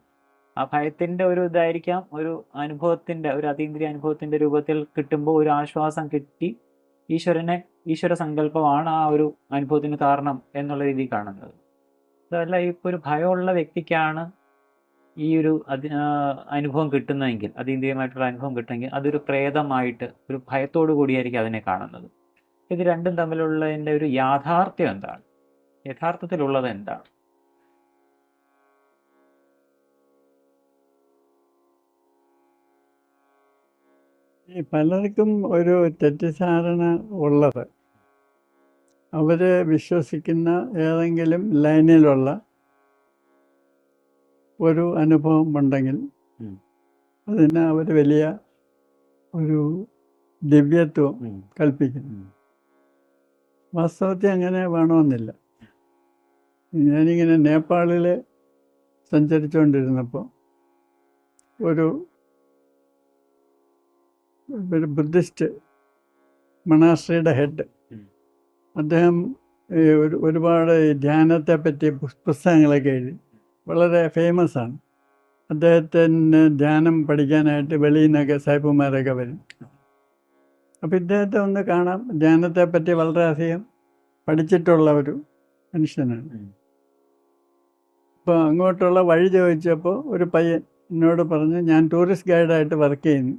ആ ഭയത്തിൻ്റെ ഒരു ഇതായിരിക്കാം ഒരു അനുഭവത്തിൻ്റെ, ഒരു അതീന്ദ്രിയ അനുഭവത്തിൻ്റെ രൂപത്തിൽ കിട്ടുമ്പോൾ ഒരു ആശ്വാസം കിട്ടി ഈശ്വര സങ്കല്പമാണ് ആ ഒരു അനുഭവത്തിന് കാരണം എന്നുള്ള രീതിയിൽ കാണുന്നത്. അതല്ല, ഇപ്പോൾ ഒരു ഭയമുള്ള വ്യക്തിക്കാണ് ഈ ഒരു അനുഭവം കിട്ടുന്നതെങ്കിൽ, അതീന്ദ്രിയമായിട്ടുള്ള അനുഭവം കിട്ടുമെങ്കിൽ അതൊരു പ്രേതമായിട്ട് ഒരു ഭയത്തോടു കൂടിയായിരിക്കും അതിനെ കാണുന്നത്. ഇത് രണ്ടും തമ്മിലുള്ളതിൻ്റെ ഒരു യാഥാർത്ഥ്യം എന്താണ്? യഥാർത്ഥത്തിലുള്ളത് എന്താണ്? ഈ പലർക്കും ഒരു തെറ്റിദ്ധാരണ ഉള്ളത്, അവർ വിശ്വസിക്കുന്ന ഏതെങ്കിലും ലൈനിലുള്ള ഒരു അനുഭവം ഉണ്ടെങ്കിൽ അതിന് അവർ വലിയ ഒരു ദിവ്യത്വം കൽപ്പിക്കുന്നു. വാസ്തവത്തിൽ അങ്ങനെ വേണമെന്നില്ല. ഞാനിങ്ങനെ നേപ്പാളിൽ സഞ്ചരിച്ചുകൊണ്ടിരുന്നപ്പോൾ ഒരു ബുദ്ധിസ്റ്റ് മണാസ്ട്രിയുടെ ഹെഡ്, അദ്ദേഹം ഒരുപാട് ധ്യാനത്തെ പറ്റി പുസ്തകങ്ങളൊക്കെ എഴുതി, വളരെ ഫേമസ് ആണ്. അദ്ദേഹത്തിന് ധ്യാനം പഠിക്കാനായിട്ട് വെളിയിൽ നിന്നൊക്കെ സായിപ്പുമാരൊക്കെ വരും. അപ്പോൾ ഇദ്ദേഹത്തെ ഒന്ന് കാണാം. ധ്യാനത്തെ പറ്റി വളരെയധികം പഠിച്ചിട്ടുള്ള ഒരു മനുഷ്യനാണ്. അപ്പോൾ അങ്ങോട്ടുള്ള വഴി ചോദിച്ചപ്പോൾ ഒരു പയ്യൻ എന്നോട് പറഞ്ഞു, ഞാൻ ടൂറിസ്റ്റ് ഗൈഡായിട്ട് വർക്ക് ചെയ്യുന്നു,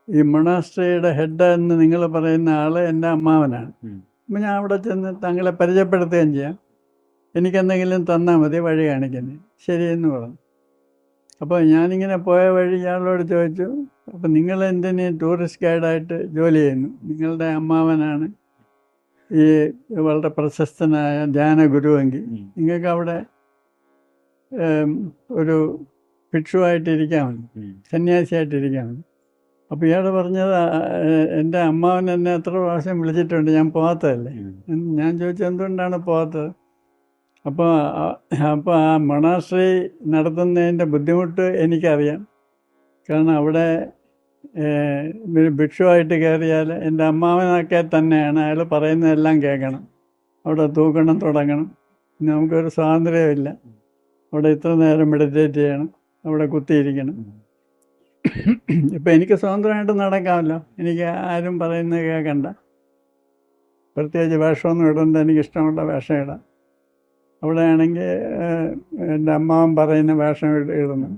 ഈ മൊണാസ്ട്രിയുടെ ഹെഡ് എന്ന് നിങ്ങൾ പറയുന്ന ആൾ എൻ്റെ അമ്മാവനാണ്. അപ്പോൾ ഞാൻ അവിടെ ചെന്ന് താങ്കളെ പരിചയപ്പെടുത്തുകയും ചെയ്യാം, എനിക്കെന്തെങ്കിലും തന്നാൽ മതി, വഴി കാണിക്കുന്നത്. ശരിയെന്ന് പറഞ്ഞു. അപ്പോൾ ഞാനിങ്ങനെ പോയ വഴി ഇയാളോട് ചോദിച്ചു, അപ്പോൾ നിങ്ങൾ എന്തിന് ടൂറിസ്റ്റ് ഗൈഡായിട്ട് ജോലി ചെയ്യുന്നു? നിങ്ങളുടെ അമ്മാവനാണ് ഈ വളരെ പ്രശസ്തനായ ധ്യാന ഗുരുവെങ്കിൽ നിങ്ങൾക്ക് അവിടെ ഒരു ഭിക്ഷുവായിട്ടിരിക്കാമല്ലോ, സന്യാസിയായിട്ടിരിക്കാമല്ലോ. അപ്പോൾ ഇയാൾ പറഞ്ഞത്, എൻ്റെ അമ്മാവൻ എന്നെ എത്ര പ്രാവശ്യം വിളിച്ചിട്ടുണ്ട്, ഞാൻ പോകാത്തതല്ലേ. ഞാൻ ചോദിച്ചു, എന്തുകൊണ്ടാണ് പോകാത്തത്? അപ്പോൾ ആ മൊണാസ്ട്രി നടത്തുന്നതിൻ്റെ ബുദ്ധിമുട്ട് എനിക്കറിയാം. കാരണം അവിടെ ഭിക്ഷുവായിട്ട് കയറിയാൽ എൻ്റെ അമ്മാവനൊക്കെ തന്നെയാണ്, അയാൾ പറയുന്നതെല്ലാം കേൾക്കണം, അവിടെ തൂക്കണം, തുടങ്ങണം, നമുക്കൊരു സ്വാതന്ത്ര്യമില്ല. അവിടെ ഇത്ര നേരം മെഡിറ്റേറ്റ് ചെയ്യണം, അവിടെ കുത്തിയിരിക്കണം. ഇപ്പം എനിക്ക് സ്വതന്ത്രമായിട്ട് നടക്കാമല്ലോ, എനിക്ക് ആരും പറയുന്നത് കേൾക്കണ്ട, പ്രത്യേകിച്ച് വേഷമൊന്നും ഇടണ്ട, എനിക്കിഷ്ടമുള്ള വേഷം ഇടാം. അവിടെ ആണെങ്കിൽ എൻ്റെ അമ്മാവൻ പറയുന്ന വേഷം ഇടുന്നു,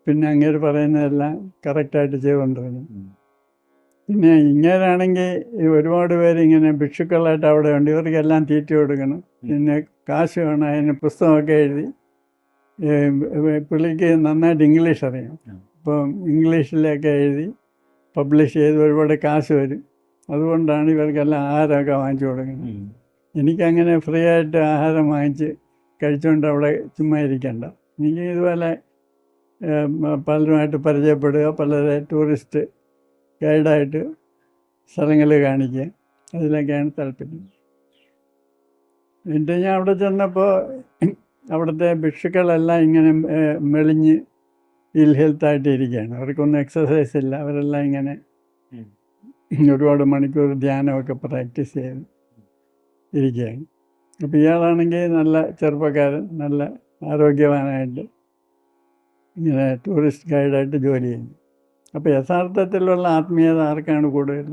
പിന്നെ അങ്ങേര് പറയുന്നതെല്ലാം കറക്റ്റായിട്ട് ചെയ്തുകൊണ്ടിരുന്നു. പിന്നെ ഇങ്ങേരാണെങ്കിൽ ഒരുപാട് പേര് ഇങ്ങനെ ഭിക്ഷുക്കളായിട്ട് അവിടെ ഉണ്ട്, ഇവർക്കെല്ലാം തീറ്റ കൊടുക്കണം, പിന്നെ കാശ് വേണം. അതിന് പുസ്തകമൊക്കെ എഴുതി, പുള്ളിക്ക് നന്നായിട്ട് ഇംഗ്ലീഷ് അറിയാം. അപ്പം ഇംഗ്ലീഷിലൊക്കെ എഴുതി പബ്ലിഷ് ചെയ്ത് ഒരുപാട് കാശ് വരും. അതുകൊണ്ടാണ് ഇവർക്കെല്ലാം ആഹാരമൊക്കെ വാങ്ങിച്ചു കൊടുക്കുന്നത്. എനിക്കങ്ങനെ ഫ്രീ ആയിട്ട് ആഹാരം വാങ്ങിച്ച് കഴിച്ചുകൊണ്ട് അവിടെ ചുമ്മാ ഇരിക്കണ്ട. എനിക്ക് ഇതുപോലെ പലരുമായിട്ട് പരിചയപ്പെടുക, പലരെ ടൂറിസ്റ്റ് ഗൈഡായിട്ട് സ്ഥലങ്ങൾ കാണിക്കുക, അതിലൊക്കെയാണ് താല്പര്യം. എന്നിട്ട് ഞാൻ അവിടെ ചെന്നപ്പോൾ അവിടുത്തെ ഭിക്ഷുക്കളെല്ലാം ഇങ്ങനെ മെലിഞ്ഞ് ഹെൽത്തായിട്ട് ഇരിക്കുകയാണ്. അവർക്കൊന്നും എക്സസൈസ് ഇല്ല, അവരെല്ലാം ഇങ്ങനെ ഒരുപാട് മണിക്കൂർ ധ്യാനമൊക്കെ പ്രാക്ടീസ് ചെയ്ത് ഇരിക്കുകയാണ്. അപ്പോൾ ഇയാളാണെങ്കിൽ നല്ല ചെറുപ്പക്കാരൻ, നല്ല ആരോഗ്യവാനായിട്ട് ഇങ്ങനെ ടൂറിസ്റ്റ് ഗൈഡായിട്ട് ജോലി ചെയ്യുന്നു. അപ്പോൾ യഥാർത്ഥത്തിലുള്ള ആത്മീയത ആർക്കാണ് കൂടുതൽ?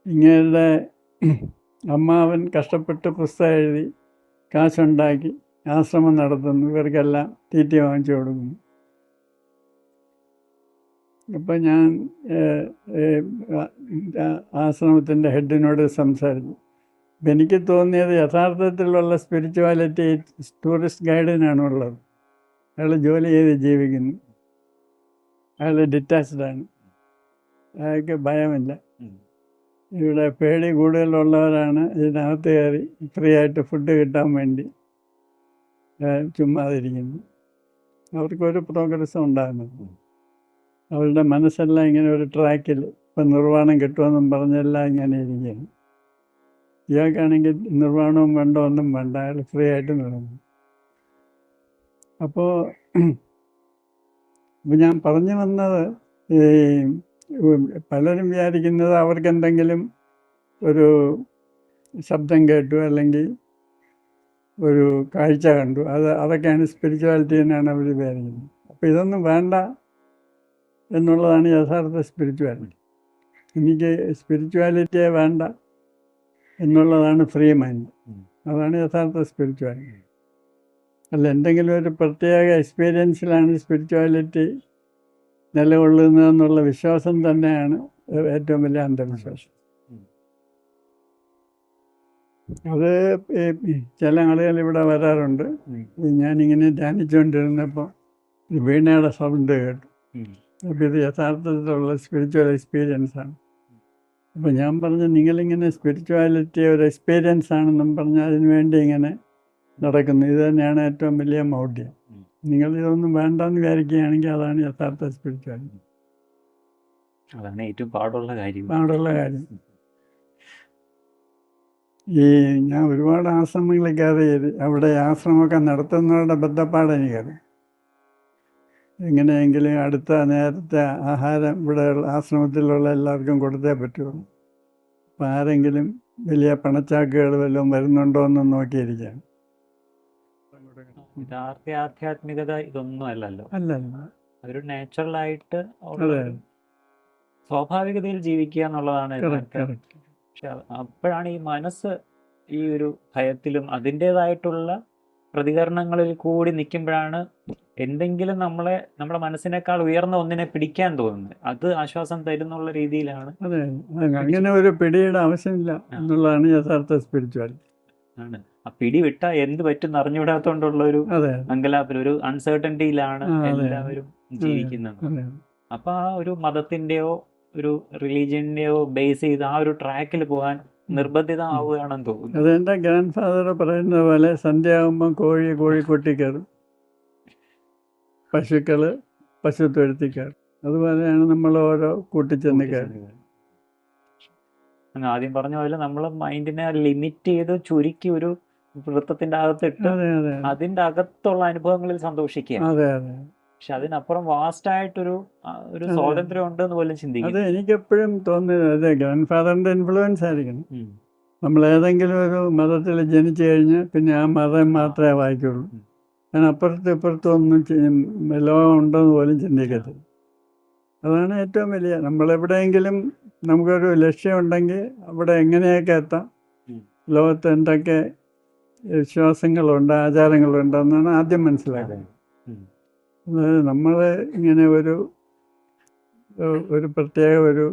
ഇങ്ങനെ അമ്മാവൻ കഷ്ടപ്പെട്ട് പുസ്തകം എഴുതി കാശുണ്ടാക്കി ആശ്രമം നടത്തുന്നു, ഇവർക്കെല്ലാം തീറ്റ വാങ്ങിച്ചു കൊടുക്കുന്നു. അപ്പം ഞാൻ ആശ്രമത്തിൻ്റെ ഹെഡിനോട് സംസാരിച്ചു. അപ്പം എനിക്ക് തോന്നിയത് യഥാർത്ഥത്തിലുള്ള സ്പിരിച്വാലിറ്റി ടൂറിസ്റ്റ് ഗൈഡിനാണുള്ളത്. അയാൾ ജോലി ചെയ്ത് ജീവിക്കുന്നു, അയാൾ ഡിറ്റാച്ച്ഡാണ്, അയാൾക്ക് ഭയമില്ല. ഇവിടെ പേടി കൂടുതലുള്ളവരാണ് ഇതിനകത്ത് കയറി ഫ്രീ ആയിട്ട് ഫുഡ് കിട്ടാൻ വേണ്ടി ചുമ്മാതിരിക്കുന്നു. അവർക്കൊരു പ്രോഗ്രസ്സും ഉണ്ടാകുന്നില്ല. അവരുടെ മനസ്സെല്ലാം ഇങ്ങനെ ഒരു ട്രാക്കിൽ ഇപ്പം നിർവ്വാണം കിട്ടുമെന്നും പറഞ്ഞെല്ലാം ഇങ്ങനെ ഇരിക്കുകയാണ്. ഇയാൾക്കാണെങ്കിൽ നിർവ്വാണവും വേണ്ട, ഒന്നും വേണ്ട, അയാൾ ഫ്രീ ആയിട്ട് നടന്നു. അപ്പോൾ ഞാൻ പറഞ്ഞു വന്നത്, ഈ പലരും വിചാരിക്കുന്നത് അവർക്ക് എന്തെങ്കിലും ഒരു ശബ്ദം കേട്ടു അല്ലെങ്കിൽ ഒരു കാഴ്ച കണ്ടു, അതൊക്കെയാണ് സ്പിരിച്വാലിറ്റി എന്നാണ് അവർ വിചാരിക്കുന്നത്. അപ്പോൾ ഇതൊന്നും വേണ്ട എന്നുള്ളതാണ് യഥാർത്ഥ സ്പിരിച്വാലിറ്റി. എനിക്ക് സ്പിരിച്വാലിറ്റിയെ വേണ്ട എന്നുള്ളതാണ് ഫ്രീ മൈൻഡ്. അതാണ് യഥാർത്ഥ സ്പിരിച്വാലിറ്റി. അല്ല എന്തെങ്കിലും ഒരു പ്രത്യേക എക്സ്പീരിയൻസിലാണ് സ്പിരിച്വാലിറ്റി നിലകൊള്ളുന്നതെന്നുള്ള വിശ്വാസം തന്നെയാണ് ഏറ്റവും വലിയ അന്ധവിശ്വാസം. അത് ചില ആളുകൾ ഇവിടെ വരാറുണ്ട്. ഞാനിങ്ങനെ ധ്യാനിച്ചുകൊണ്ടിരുന്നപ്പോൾ വീണയുടെ സൗണ്ട് കേട്ടു. അപ്പോൾ ഇത് യഥാർത്ഥത്തിലുള്ള സ്പിരിച്വൽ എക്സ്പീരിയൻസാണ്. അപ്പോൾ ഞാൻ പറഞ്ഞു, നിങ്ങളിങ്ങനെ സ്പിരിച്വാലിറ്റി ഒരു എക്സ്പീരിയൻസ് ആണെന്നും പറഞ്ഞാൽ അതിന് വേണ്ടി ഇങ്ങനെ നടക്കുന്നു. ഇത് തന്നെയാണ് ഏറ്റവും വലിയ മൗഢ്യം. നിങ്ങൾ ഇതൊന്നും വേണ്ടെന്ന് വിചാരിക്കുകയാണെങ്കിൽ അതാണ് യഥാർത്ഥ സ്പിരിച്വാലിറ്റി. അതാണ് ഏറ്റവും പാടുള്ള കാര്യം. ഈ ഞാൻ ഒരുപാട് ആശ്രമങ്ങളിൽ കയറി, അവിടെ ആശ്രമമൊക്കെ നടത്തുന്നവരുടെ ബന്ധപ്പാട് എനിക്കറിയാം. എങ്ങനെയെങ്കിലും അടുത്ത നേരത്തെ ആഹാരം ഇവിടെ ആശ്രമത്തിലുള്ള എല്ലാവർക്കും കൊടുത്തേ പറ്റുള്ളൂ. അപ്പം ആരെങ്കിലും വലിയ പണച്ചാക്കുകൾ വല്ലതും വരുന്നുണ്ടോ എന്ന് നോക്കിയിരിക്കുകയാണ്. യഥാർത്ഥ ആധ്യാത്മികത ഇതൊന്നും അല്ലല്ലോ. അല്ലല്ല, അതൊരു നാച്ചുറലായിട്ട് സ്വാഭാവികതയിൽ ജീവിക്കുക എന്നുള്ളതാണ്. പക്ഷെ അപ്പോഴാണ് ഈ മനസ്സ് ഈ ഒരു ഭയത്തിലും അതിൻ്റെതായിട്ടുള്ള പ്രതികരണങ്ങളിൽ കൂടി നിൽക്കുമ്പോഴാണ് എന്തെങ്കിലും നമ്മുടെ മനസ്സിനേക്കാൾ ഉയർന്ന ഒന്നിനെ പിടിക്കാൻ തോന്നുന്നത്. അത് ആശ്വാസം തരുന്നുള്ള രീതിയിലാണ്. അതെ, അങ്ങനെ ഒരു പിടിയുടെ ആവശ്യമില്ല എന്നുള്ളതാണ് യഥാർത്ഥ സ്പിരിച്വാലിറ്റി. ആണ് ആ പിടി വിട്ടാ എന്ത് പറ്റും അറിഞ്ഞുവിടാത്തോണ്ടുള്ള ഒരു അങ്കലാപ്പിൽ, ഒരു അൺസർട്ടനിറ്റിയിലാണ് എല്ലാവരും ജീവിക്കുന്നത്. അപ്പൊ ആ ഒരു മതത്തിന്റെയോ ഒരു റിലീജിയന്റെയോ ബേസ് ചെയ്ത് ആ ഒരു ട്രാക്കിൽ പോകാൻ നിർബന്ധിതമാവുകയാണെന്ന് തോന്നുന്നു. അതെന്റെ ഗ്രാൻഡ് ഫാദർ പറയുന്നത് പോലെ, സന്ധ്യയാകുമ്പോൾ കോഴിക്കൊട്ടി കയറും, പശുക്കള് പശുത്തൊഴുത്തിൽ കയറും. അതുപോലെയാണ് നമ്മൾ ഓരോ കൂട്ടിച്ചെന്ന് കയറും. ആദ്യം പറഞ്ഞ പോലെ നമ്മൾ മൈൻഡിനെ ലിമിറ്റ് ചെയ്ത് ചുരുക്കി ഒരു വൃത്തത്തിന്റെ അകത്തിട്ട് അതിന്റെ അകത്തുള്ള അനുഭവങ്ങളിൽ സന്തോഷിക്കുക. പക്ഷെ അതിനപ്പുറം വാസ്റ്റ് ആയിട്ടൊരു സ്വാതന്ത്ര്യം ഉണ്ടെന്ന് പോലും ചിന്തിക്കും. അത് എനിക്കെപ്പോഴും തോന്നുന്നത് അതെ, ഗ്രാൻഡ് ഫാദറിന്റെ ഇൻഫ്ലുവൻസ് ആയിരിക്കണം. നമ്മൾ ഏതെങ്കിലും ഒരു മതത്തിൽ ജനിച്ചു കഴിഞ്ഞാൽ പിന്നെ ആ മതം മാത്രമേ വായിക്കുള്ളൂ. ഞാൻ അപ്പുറത്തും ഇപ്പുറത്തും ഒന്നും ലോകം ഉണ്ടെന്ന് പോലും ചിന്തിക്കത്തില്ല. അതാണ് ഏറ്റവും വലിയ, നമ്മളെവിടെയെങ്കിലും നമുക്കൊരു ലക്ഷ്യമുണ്ടെങ്കിൽ അവിടെ എങ്ങനെയൊക്കെ എത്താം, ലോകത്ത് എന്തൊക്കെ വിശ്വാസങ്ങളുണ്ട്, ആചാരങ്ങളുണ്ടെന്നാണ് ആദ്യം മനസ്സിലാക്കുന്നത്. നമ്മൾ ഇങ്ങനെ ഒരു പ്രത്യേക ഒരു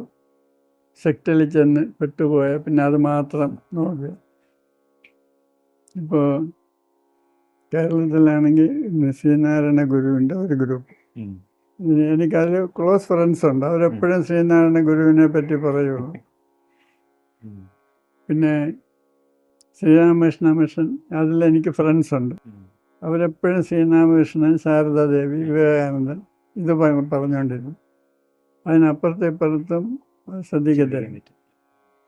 സെക്റ്റിൽ ചെന്ന് പെട്ടുപോയാൽ പിന്നെ അത് മാത്രം നോക്കുക. ഇപ്പോൾ കേരളത്തിലാണെങ്കിൽ ശ്രീനാരായണ ഗുരുവിൻ്റെ ഒരു ഗ്രൂപ്പ്, എനിക്കതിൽ ക്ലോസ് ഫ്രണ്ട്സ് ഉണ്ട്. അവരെപ്പോഴും ശ്രീനാരായണ ഗുരുവിനെ പറ്റി പറയുള്ളൂ. പിന്നെ ശ്രീരാമകൃഷ്ണ മിഷൻ, അതിലെനിക്ക് ഫ്രണ്ട്സ് ഉണ്ട്. അവരെപ്പോഴും ശ്രീരാമകൃഷ്ണൻ, ശാരദാദേവി, വിവേകാനന്ദൻ ഇത് പറഞ്ഞുകൊണ്ടിരുന്നു. അതിനപ്പുറത്തും ഇപ്പുറത്തും ശ്രദ്ധിക്കത്തില്ല.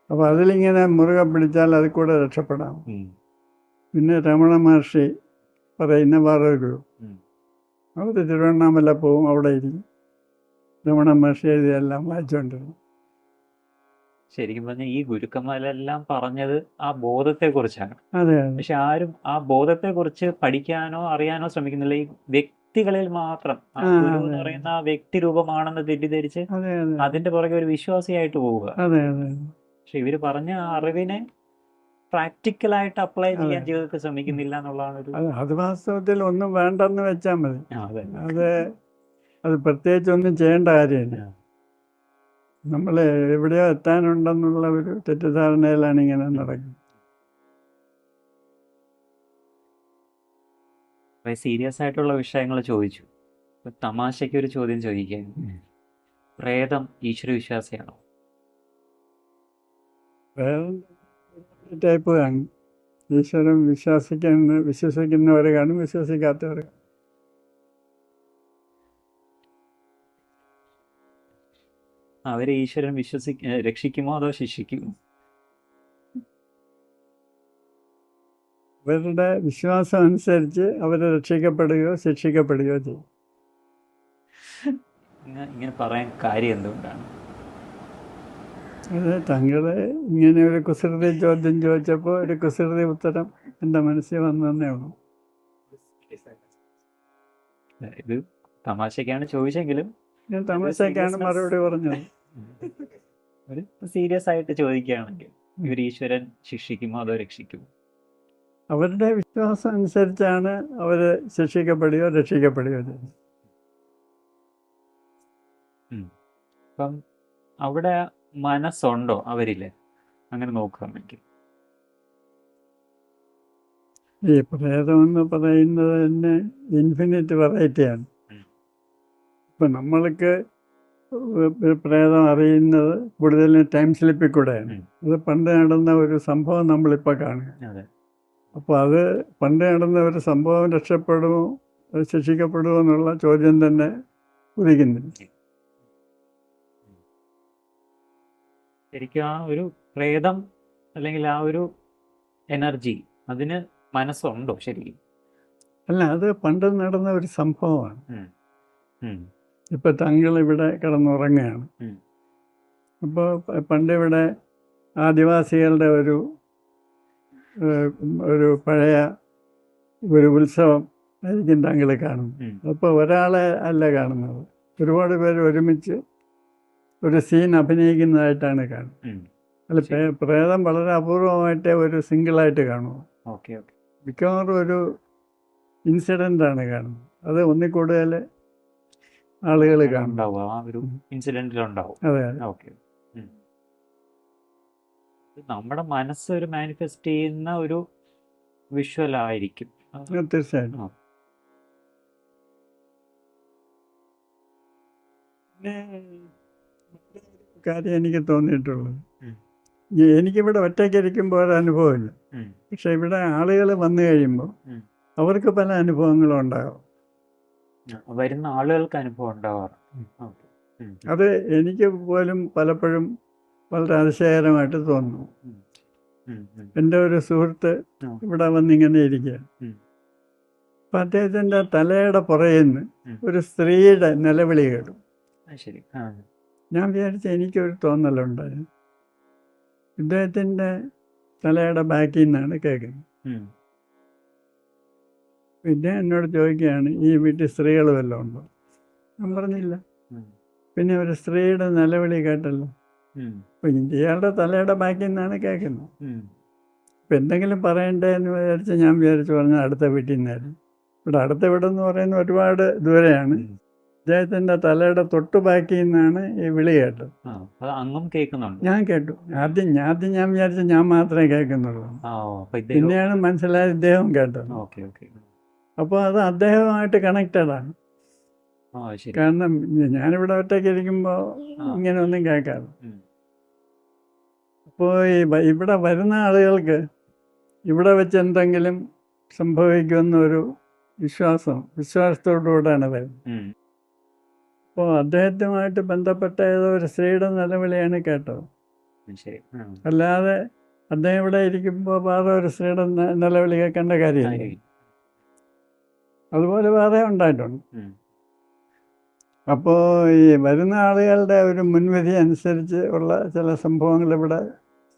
അപ്പോൾ അതിലിങ്ങനെ മുറുകെ പിടിച്ചാൽ അതിൽ കൂടെ രക്ഷപ്പെടാം. പിന്നെ രമണ മഹർഷി പറയുന്ന വേറൊരു ഗ്രൂപ്പ്, അവർ തിരുവണ്ണാമല പോവും, അവിടെ ഇരിക്കും, രമണ മഹർഷി എഴുതിയെല്ലാം വായിച്ചുകൊണ്ടിരുന്നു. ശരിക്കും പറഞ്ഞാൽ ഈ ഗുരുക്കന്മാരെല്ലാം പറഞ്ഞത് ആ ബോധത്തെ കുറിച്ചാണ്. അതെ. പക്ഷെ ആരും ആ ബോധത്തെ കുറിച്ച് പഠിക്കാനോ അറിയാനോ ശ്രമിക്കുന്നില്ല. ഈ വ്യക്തികളിൽ മാത്രം ആ ഗുരു എന്ന് പറയുന്ന ആ വ്യക്തി രൂപമാണെന്ന് തെറ്റിദ്ധരിച്ച് അതിന്റെ പുറകെ ഒരു വിശ്വാസിയായിട്ട് പോവുക. പക്ഷെ ഇവര് പറഞ്ഞ ആ അറിവിനെ പ്രാക്ടിക്കലായിട്ട് അപ്ലൈ ചെയ്യാൻ ജീവിതത്തിൽ ശ്രമിക്കുന്നില്ല എന്നുള്ളതാണ് ഒരു. അത് വാസ്തവത്തിൽ ഒന്നും വേണ്ടെന്ന് വെച്ചാൽ മതി. അത് അത് പ്രത്യേകിച്ചൊന്നും ചെയ്യേണ്ട കാര്യമില്ല. ആ. നമ്മൾ എവിടെയോ എത്താനുണ്ടെന്നുള്ള ഒരു തെറ്റിദ്ധാരണയിലാണ് ഇങ്ങനെ നടക്കുന്നത്. കുറെ സീരിയസ് ആയിട്ടുള്ള വിഷയങ്ങൾ ചോദിച്ചു. ഇപ്പൊ തമാശയ്ക്ക് ഒരു ചോദ്യം ചോദിക്കാൻ, പ്രേതം ഈശ്വരവിശ്വാസിയാണോ? വേറെ ടൈപ്പ് കാണും. ഈശ്വരൻ വിശ്വസിക്കുന്നവർ കാണും, വിശ്വസിക്കാത്തവർ കാണും. അവരെ ഈശ്വരൻ രക്ഷിക്കുമോ അതോ ശിക്ഷിക്കുമോ? അവരുടെ വിശ്വാസം അനുസരിച്ച് അവർ രക്ഷിക്കപ്പെടുകയോ ശിക്ഷിക്കപ്പെടുകയോ ചെയ്യും. ഇങ്ങനെ പറയാൻ കാര്യം എന്തുകൊണ്ടാണ്? അത് താങ്കൾ ഇങ്ങനെ ഒരു കുസൃതി ചോദ്യം ചോദിച്ചപ്പോൾ ഒരു കുസൃതി ഉത്തരം എൻ്റെ മനസ്സിൽ വന്നതന്നേ ഉള്ളൂ. ഇത് തമാശക്കാണ് ചോദിച്ചെങ്കിലും ഞാൻ തമാശക്കാണ് മറുപടി പറഞ്ഞത്. ഒരു സീരിയസ് ആയിട്ട് ചോദിക്കുകയാണെങ്കിൽ ഇവർ ഈശ്വരൻ ശിക്ഷിക്കുമോ അതോ രക്ഷിക്കുമോ? അവരുടെ വിശ്വാസം അനുസരിച്ചാണ് അവർ ശിക്ഷിക്കപ്പെടുകയോ രക്ഷിക്കപ്പെടുകയോ ചെയ്യുന്നത്. അപ്പം അവിടെ മനസ്സുണ്ടോ അവരില്, അങ്ങനെ നോക്കുകയാണെങ്കിൽ? ഈ പ്രേതമെന്ന് പറയുന്നത് തന്നെ ഇൻഫിനിറ്റ് വെറൈറ്റിയാണ്. ഇപ്പം നമ്മൾക്ക് പ്രേതം അറിയുന്നത് കൂടുതലും ടൈം സ്ലിപ്പിൽ കൂടെയാണ്. അത് പണ്ട് നടന്ന ഒരു സംഭവം നമ്മളിപ്പോൾ കാണുക. അപ്പോൾ അത് പണ്ട് നടന്ന ഒരു സംഭവം രക്ഷപ്പെടുമോ അത് ശിക്ഷിക്കപ്പെടുമോ എന്നുള്ള ചോദ്യം തന്നെ ഉദിക്കുന്നില്ല. ശരിക്കും ആ ഒരു പ്രേതം അല്ലെങ്കിൽ ആ ഒരു എനർജി അതിന് മനസ്സുണ്ടോ ശരിക്കും? അല്ല, അത് പണ്ട് നടന്ന ഒരു സംഭവമാണ്. ഉം. ഇപ്പോൾ താങ്കൾ ഇവിടെ കിടന്നുറങ്ങുകയാണ്. അപ്പോൾ പണ്ട് ഇവിടെ ആദിവാസികളുടെ ഒരു പഴയ ഒരു ഉത്സവം ആയിരിക്കും താങ്കൾ കാണുന്നത്. അപ്പോൾ ഒരാളെ അല്ല കാണുന്നത്, ഒരുപാട് പേര് ഒരുമിച്ച് ഒരു സീൻ അഭിനയിക്കുന്നതായിട്ടാണ് കാണുന്നത്. അല്ല, പ്രേതം വളരെ അപൂർവമായിട്ടേ ഒരു സിംഗിളായിട്ട് കാണുമോ. മിക്കവാറും ഒരു ഇൻസിഡൻ്റാണ് കാണുന്നത്. അത് ഒന്നിൽ കൂടുതൽ ആളുകൾ കാണും. അതെ. നമ്മുടെ മനസ്സ് ഒരു മാനിഫെസ്റ്റ് ചെയ്യുന്ന ഒരു വിഷ്വൽ ആയിരിക്കും. തീർച്ചയായിട്ടും. പിന്നെ കാര്യം എനിക്ക് തോന്നിയിട്ടുള്ളത്, എനിക്കിവിടെ ഒറ്റയ്ക്കിരിക്കുമ്പോൾ ഒരനുഭവമില്ല. പക്ഷെ ഇവിടെ ആളുകൾ വന്നു കഴിയുമ്പോൾ അവർക്ക് പല അനുഭവങ്ങളും ഉണ്ടാകും. വരുന്ന ആളുകൾക്ക് അനുഭവം ഉണ്ടാവാറ്. അത് എനിക്ക് പോലും പലപ്പോഴും വളരെ അതിശയകരമായിട്ട് തോന്നുന്നു. എൻ്റെ ഒരു സുഹൃത്ത് ഇവിടെ വന്നിങ്ങനെ ഇരിക്കുക. അപ്പം അദ്ദേഹത്തിൻ്റെ തലയുടെ പുറകിൽ നിന്ന് ഒരു സ്ത്രീയുടെ നിലവിളി കേട്ടു. ഞാൻ വിചാരിച്ച എനിക്കൊരു തോന്നലുണ്ടായി. ഇദ്ദേഹത്തിൻ്റെ തലയുടെ ബാക്കിൽ നിന്നാണ് കേൾക്കുന്നത്. പിന്നെ എന്നോട് ചോദിക്കുകയാണ്, ഈ വീട്ടിൽ സ്ത്രീകൾ വല്ലതും ഉണ്ടോ? ഞാൻ പറഞ്ഞില്ല. പിന്നെ ഒരു സ്ത്രീയുടെ നിലവിളി കേട്ടല്ലോ. അപ്പം ഇയാളുടെ തലയുടെ ബാക്കിൽ നിന്നാണ് കേൾക്കുന്നത്. ഇപ്പം എന്തെങ്കിലും പറയണ്ടേ എന്ന് വിചാരിച്ച് ഞാൻ പറഞ്ഞാൽ അടുത്ത വീട്ടിൽ നിന്നായിരുന്നു. ഇവിടെ അടുത്ത വീടെന്ന് പറയുന്നത് ഒരുപാട് ദൂരെയാണ്. അദ്ദേഹത്തിൻ്റെ തലയുടെ തൊട്ടു ബാക്കിൽ നിന്നാണ് ഈ വിളി കേട്ടത്. ഞാൻ കേട്ടു. ആദ്യം ഞാൻ വിചാരിച്ച ഞാൻ മാത്രമേ കേൾക്കുന്നുള്ളൂ. പിന്നെയാണ് മനസ്സിലായത് ഇദ്ദേഹം കേട്ടത്. അപ്പോൾ അത് അദ്ദേഹമായിട്ട് കണക്റ്റഡാണ്. കാരണം ഞാനിവിടെ ഒറ്റയ്ക്ക് ഇരിക്കുമ്പോൾ ഇങ്ങനെയൊന്നും കേൾക്കാറ്. അപ്പോൾ ഇവിടെ വരുന്ന ആളുകൾക്ക് ഇവിടെ വെച്ച് എന്തെങ്കിലും സംഭവിക്കുമെന്നൊരു വിശ്വാസത്തോടുകൂടെയാണ് വരുന്നത്. അപ്പോൾ അദ്ദേഹത്തുമായിട്ട് ബന്ധപ്പെട്ട ഏതോ ഒരു സ്ത്രീയുടെ നിലവിളിയാണ് കേട്ടത്. അല്ലാതെ അദ്ദേഹം ഇവിടെ ഇരിക്കുമ്പോൾ വേറെ ഒരു സ്ത്രീയുടെ നിലവിളി കേൾക്കേണ്ട കാര്യമില്ല. അതുപോലെ വേറെ ഉണ്ടായിട്ടുണ്ട്. അപ്പോൾ ഈ വരുന്ന ആളുകളുടെ ഒരു മുൻവിധി അനുസരിച്ച് ഉള്ള ചില സംഭവങ്ങൾ ഇവിടെ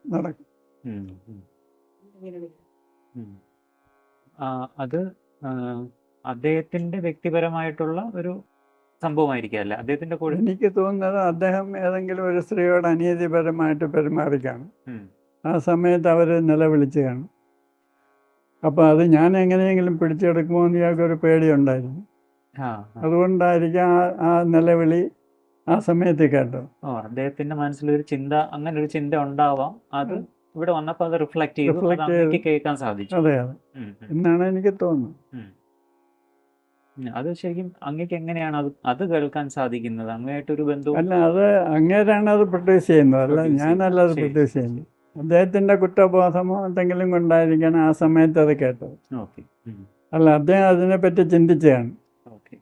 നടക്കും. അത് അദ്ദേഹത്തിൻ്റെ വ്യക്തിപരമായിട്ടുള്ള ഒരു സംഭവമായിരിക്കും. അദ്ദേഹത്തിൻ്റെ കൂടെ എനിക്ക് തോന്നുന്നത് അദ്ദേഹം ഏതെങ്കിലും ഒരു സ്ത്രീയോട് അനീതിപരമായിട്ട് പെരുമാറി കാണും. ആ സമയത്ത് അവർ നിലവിളിച്ച് കാണും. അപ്പോൾ അത് ഞാൻ എങ്ങനെയെങ്കിലും പിടിച്ചെടുക്കുമോ എന്ന് ഇയാൾക്കൊരു പേടിയുണ്ടായിരുന്നു. ആ അതുകൊണ്ടായിരിക്കാം ആ നിലവിളി ആ സമയത്ത് കേട്ടത്. അദ്ദേഹത്തിന്റെ മനസ്സിലൊരു ചിന്ത, അങ്ങനെ ഒരു ചിന്ത ഉണ്ടാവാം. അത് ഇവിടെ വന്നപ്പോൾ അത് റിഫ്ലക്ട് ചെയ്തു, അത് റിഫ്ലക്റ്റ് അങ്ങേക്ക് ചെയ്ത് കേൾക്കാൻ സാധിച്ചു. അതെ അതെ എന്നാണ് എനിക്ക് തോന്നുന്നത്. അത് ശരിക്കും അങ്ങേക്ക് എങ്ങനെയാണ് അത് കേൾക്കാൻ സാധിക്കുന്നത്? അങ്ങേയായിട്ടൊരു ബന്ധവും അല്ല, അത് അങ്ങേരാണ് അത് പ്രൊഡ്യൂസ് ചെയ്യുന്നത്, അല്ല ഞാനല്ല അത് പ്രൊഡ്യൂസ് ചെയ്യുന്നത്. അദ്ദേഹത്തിൻ്റെ കുറ്റബോധമോ എന്തെങ്കിലും കൊണ്ടായിരിക്കണം ആ സമയത്ത് അത് കേട്ടത്. ഓക്കെ അല്ല, അദ്ദേഹം അതിനെപ്പറ്റി ചിന്തിച്ചതാണ്. ഓക്കെ.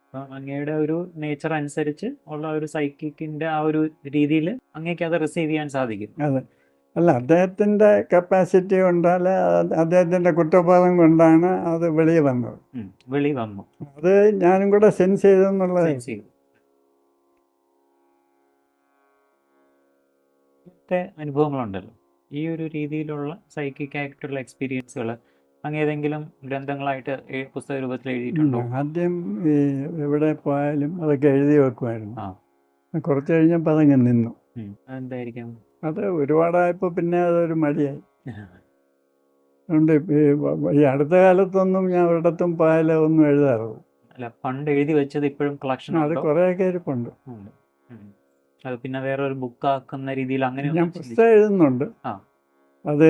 അപ്പം അങ്ങയുടെ ഒരു നേച്ചർ അനുസരിച്ച് ഉള്ള ഒരു സൈക്കിക്കിന്റെ ആ ഒരു രീതിയിൽ അങ്ങേക്ക് അത് റിസീവ് ചെയ്യാൻ സാധിക്കും. അതെ. അല്ല, അദ്ദേഹത്തിൻ്റെ കപ്പാസിറ്റി കൊണ്ടല്ല, അദ്ദേഹത്തിൻ്റെ കുറ്റബോധം കൊണ്ടാണ് അത് വെളിയിൽ വന്നത്. വെളി വന്നു, അത് ഞാനും കൂടെ സെൻസ് ചെയ്തെന്നുള്ളത്. സെൻസ് ചെയ്തു. ഇങ്ങനത്തെ അനുഭവങ്ങളുണ്ടല്ലോ, ഈ ഒരു രീതിയിലുള്ള സൈക്കിക് ആയിട്ടുള്ള എക്സ്പീരിയൻസുകൾ അങ്ങ് ഏതെങ്കിലും ഗ്രന്ഥങ്ങളായിട്ട് പുസ്തക രൂപത്തിൽ എഴുതിയിട്ടുണ്ടോ? ആദ്യം ഈ എവിടെ പോയാലും അതൊക്കെ എഴുതി വെക്കുമായിരുന്നു. ആ കുറച്ച് കഴിഞ്ഞപ്പോൾ അതങ്ങ് നിന്നു. അതെന്തായിരിക്കും? അത് ഒരുപാടായപ്പോൾ പിന്നെ അതൊരു മടിയായി. അതുകൊണ്ട് ഈ അടുത്ത കാലത്തൊന്നും ഞാൻ ഒരിടത്തും പോയാലോ ഒന്നും എഴുതാറുള്ളൂ. അല്ല, പണ്ട് എഴുതി വെച്ചത് ഇപ്പോഴും കളക്ഷൻ അത് കുറേയൊക്കെ ഇരിപ്പുണ്ട്. അത് പിന്നെ വേറെ ഒരു ബുക്കാക്കുന്ന രീതിയിൽ അങ്ങനെ ഞാൻ പുസ്തകം എഴുതുന്നുണ്ട്. അത്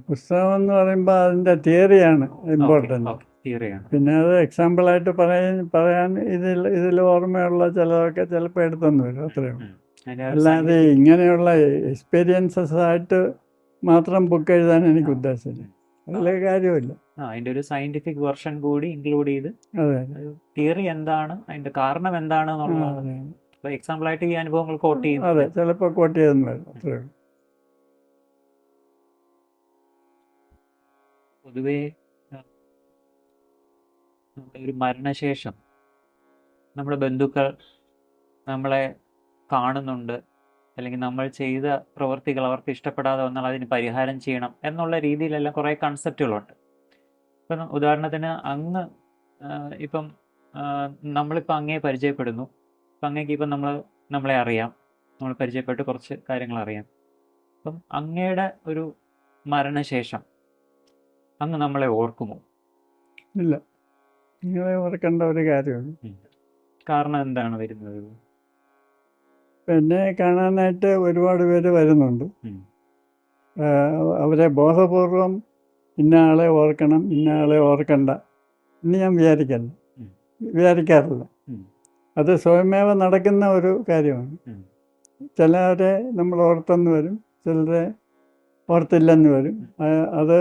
പുസ്തകം എന്ന് പറയുമ്പോൾ അതിൻ്റെ തിയറിയാണ് ഇമ്പോർട്ടൻറ്റ്. തിയറിയാണ്. പിന്നെ അത് എക്സാമ്പിളായിട്ട് പറയാൻ ഇതിൽ ഓർമ്മയുള്ള ചിലതൊക്കെ ചിലപ്പോൾ എടുത്തെന്ന് വരും, അത്രയും. അല്ലാതെ ഇങ്ങനെയുള്ള എക്സ്പീരിയൻസസ് ആയിട്ട് മാത്രം ബുക്ക് എഴുതാൻ എനിക്ക് ഉദ്ദേശമില്ല, അതിലെ കാര്യമില്ല. അതിൻ്റെ ഒരു സയന്റിഫിക് വെർഷൻ കൂടി ഇൻക്ലൂഡ് ചെയ്ത് അതെ തിയറി എന്താണ്, അതിന്റെ കാരണം എന്താണ് എന്നുള്ളത് എക്സാമ്പിളായിട്ട് ഈ അനുഭവങ്ങൾ കോട്ട് ചെയ്യും. അതെ, ചിലപ്പോൾ കോട്ട് ചെയ്തെന്ന് വരും, അത്രയും. പൊതുവേ നമ്മുടെ ഒരു മരണശേഷം നമ്മുടെ ബന്ധുക്കൾ നമ്മളെ കാണുന്നുണ്ട്, അല്ലെങ്കിൽ നമ്മൾ ചെയ്ത പ്രവൃത്തികൾ അവർക്ക് ഇഷ്ടപ്പെടാതെ വന്നാൽ അതിന് പരിഹാരം ചെയ്യണം എന്നുള്ള രീതിയിലെല്ലാം കുറേ കൺസെപ്റ്റുകളുണ്ട്. ഇപ്പം ഉദാഹരണത്തിന് അങ്ങ് ഇപ്പം നമ്മളിപ്പോൾ അങ്ങയെ പരിചയപ്പെടുന്നു. ഇപ്പം അങ്ങേക്ക് ഇപ്പം നമ്മളെ അറിയാം, നമ്മൾ പരിചയപ്പെട്ട് കുറച്ച് കാര്യങ്ങൾ അറിയാം. അപ്പം അങ്ങയുടെ ഒരു മരണശേഷം അങ്ങ് നമ്മളെ ഓർക്കുമോ? ഇല്ല, നിങ്ങളെ ഓർക്കേണ്ട ഒരു കാര്യമാണ്. കാരണം എന്താണ് വരുന്നത്? എന്നെ കാണാനായിട്ട് ഒരുപാട് പേര് വരുന്നുണ്ട്. അവരെ ബോധപൂർവം ഇന്ന ആളെ ഓർക്കണം, ഇന്ന ആളെ ഓർക്കണ്ട എന്ന് ഞാൻ വിചാരിക്കാറില്ല. അത് സ്വയമേവ നടക്കുന്ന ഒരു കാര്യമാണ്. ചിലരെ നമ്മൾ ഓർത്തെന്ന് വരും, ചിലരെ ഓർത്തില്ലെന്ന് വരും. അത്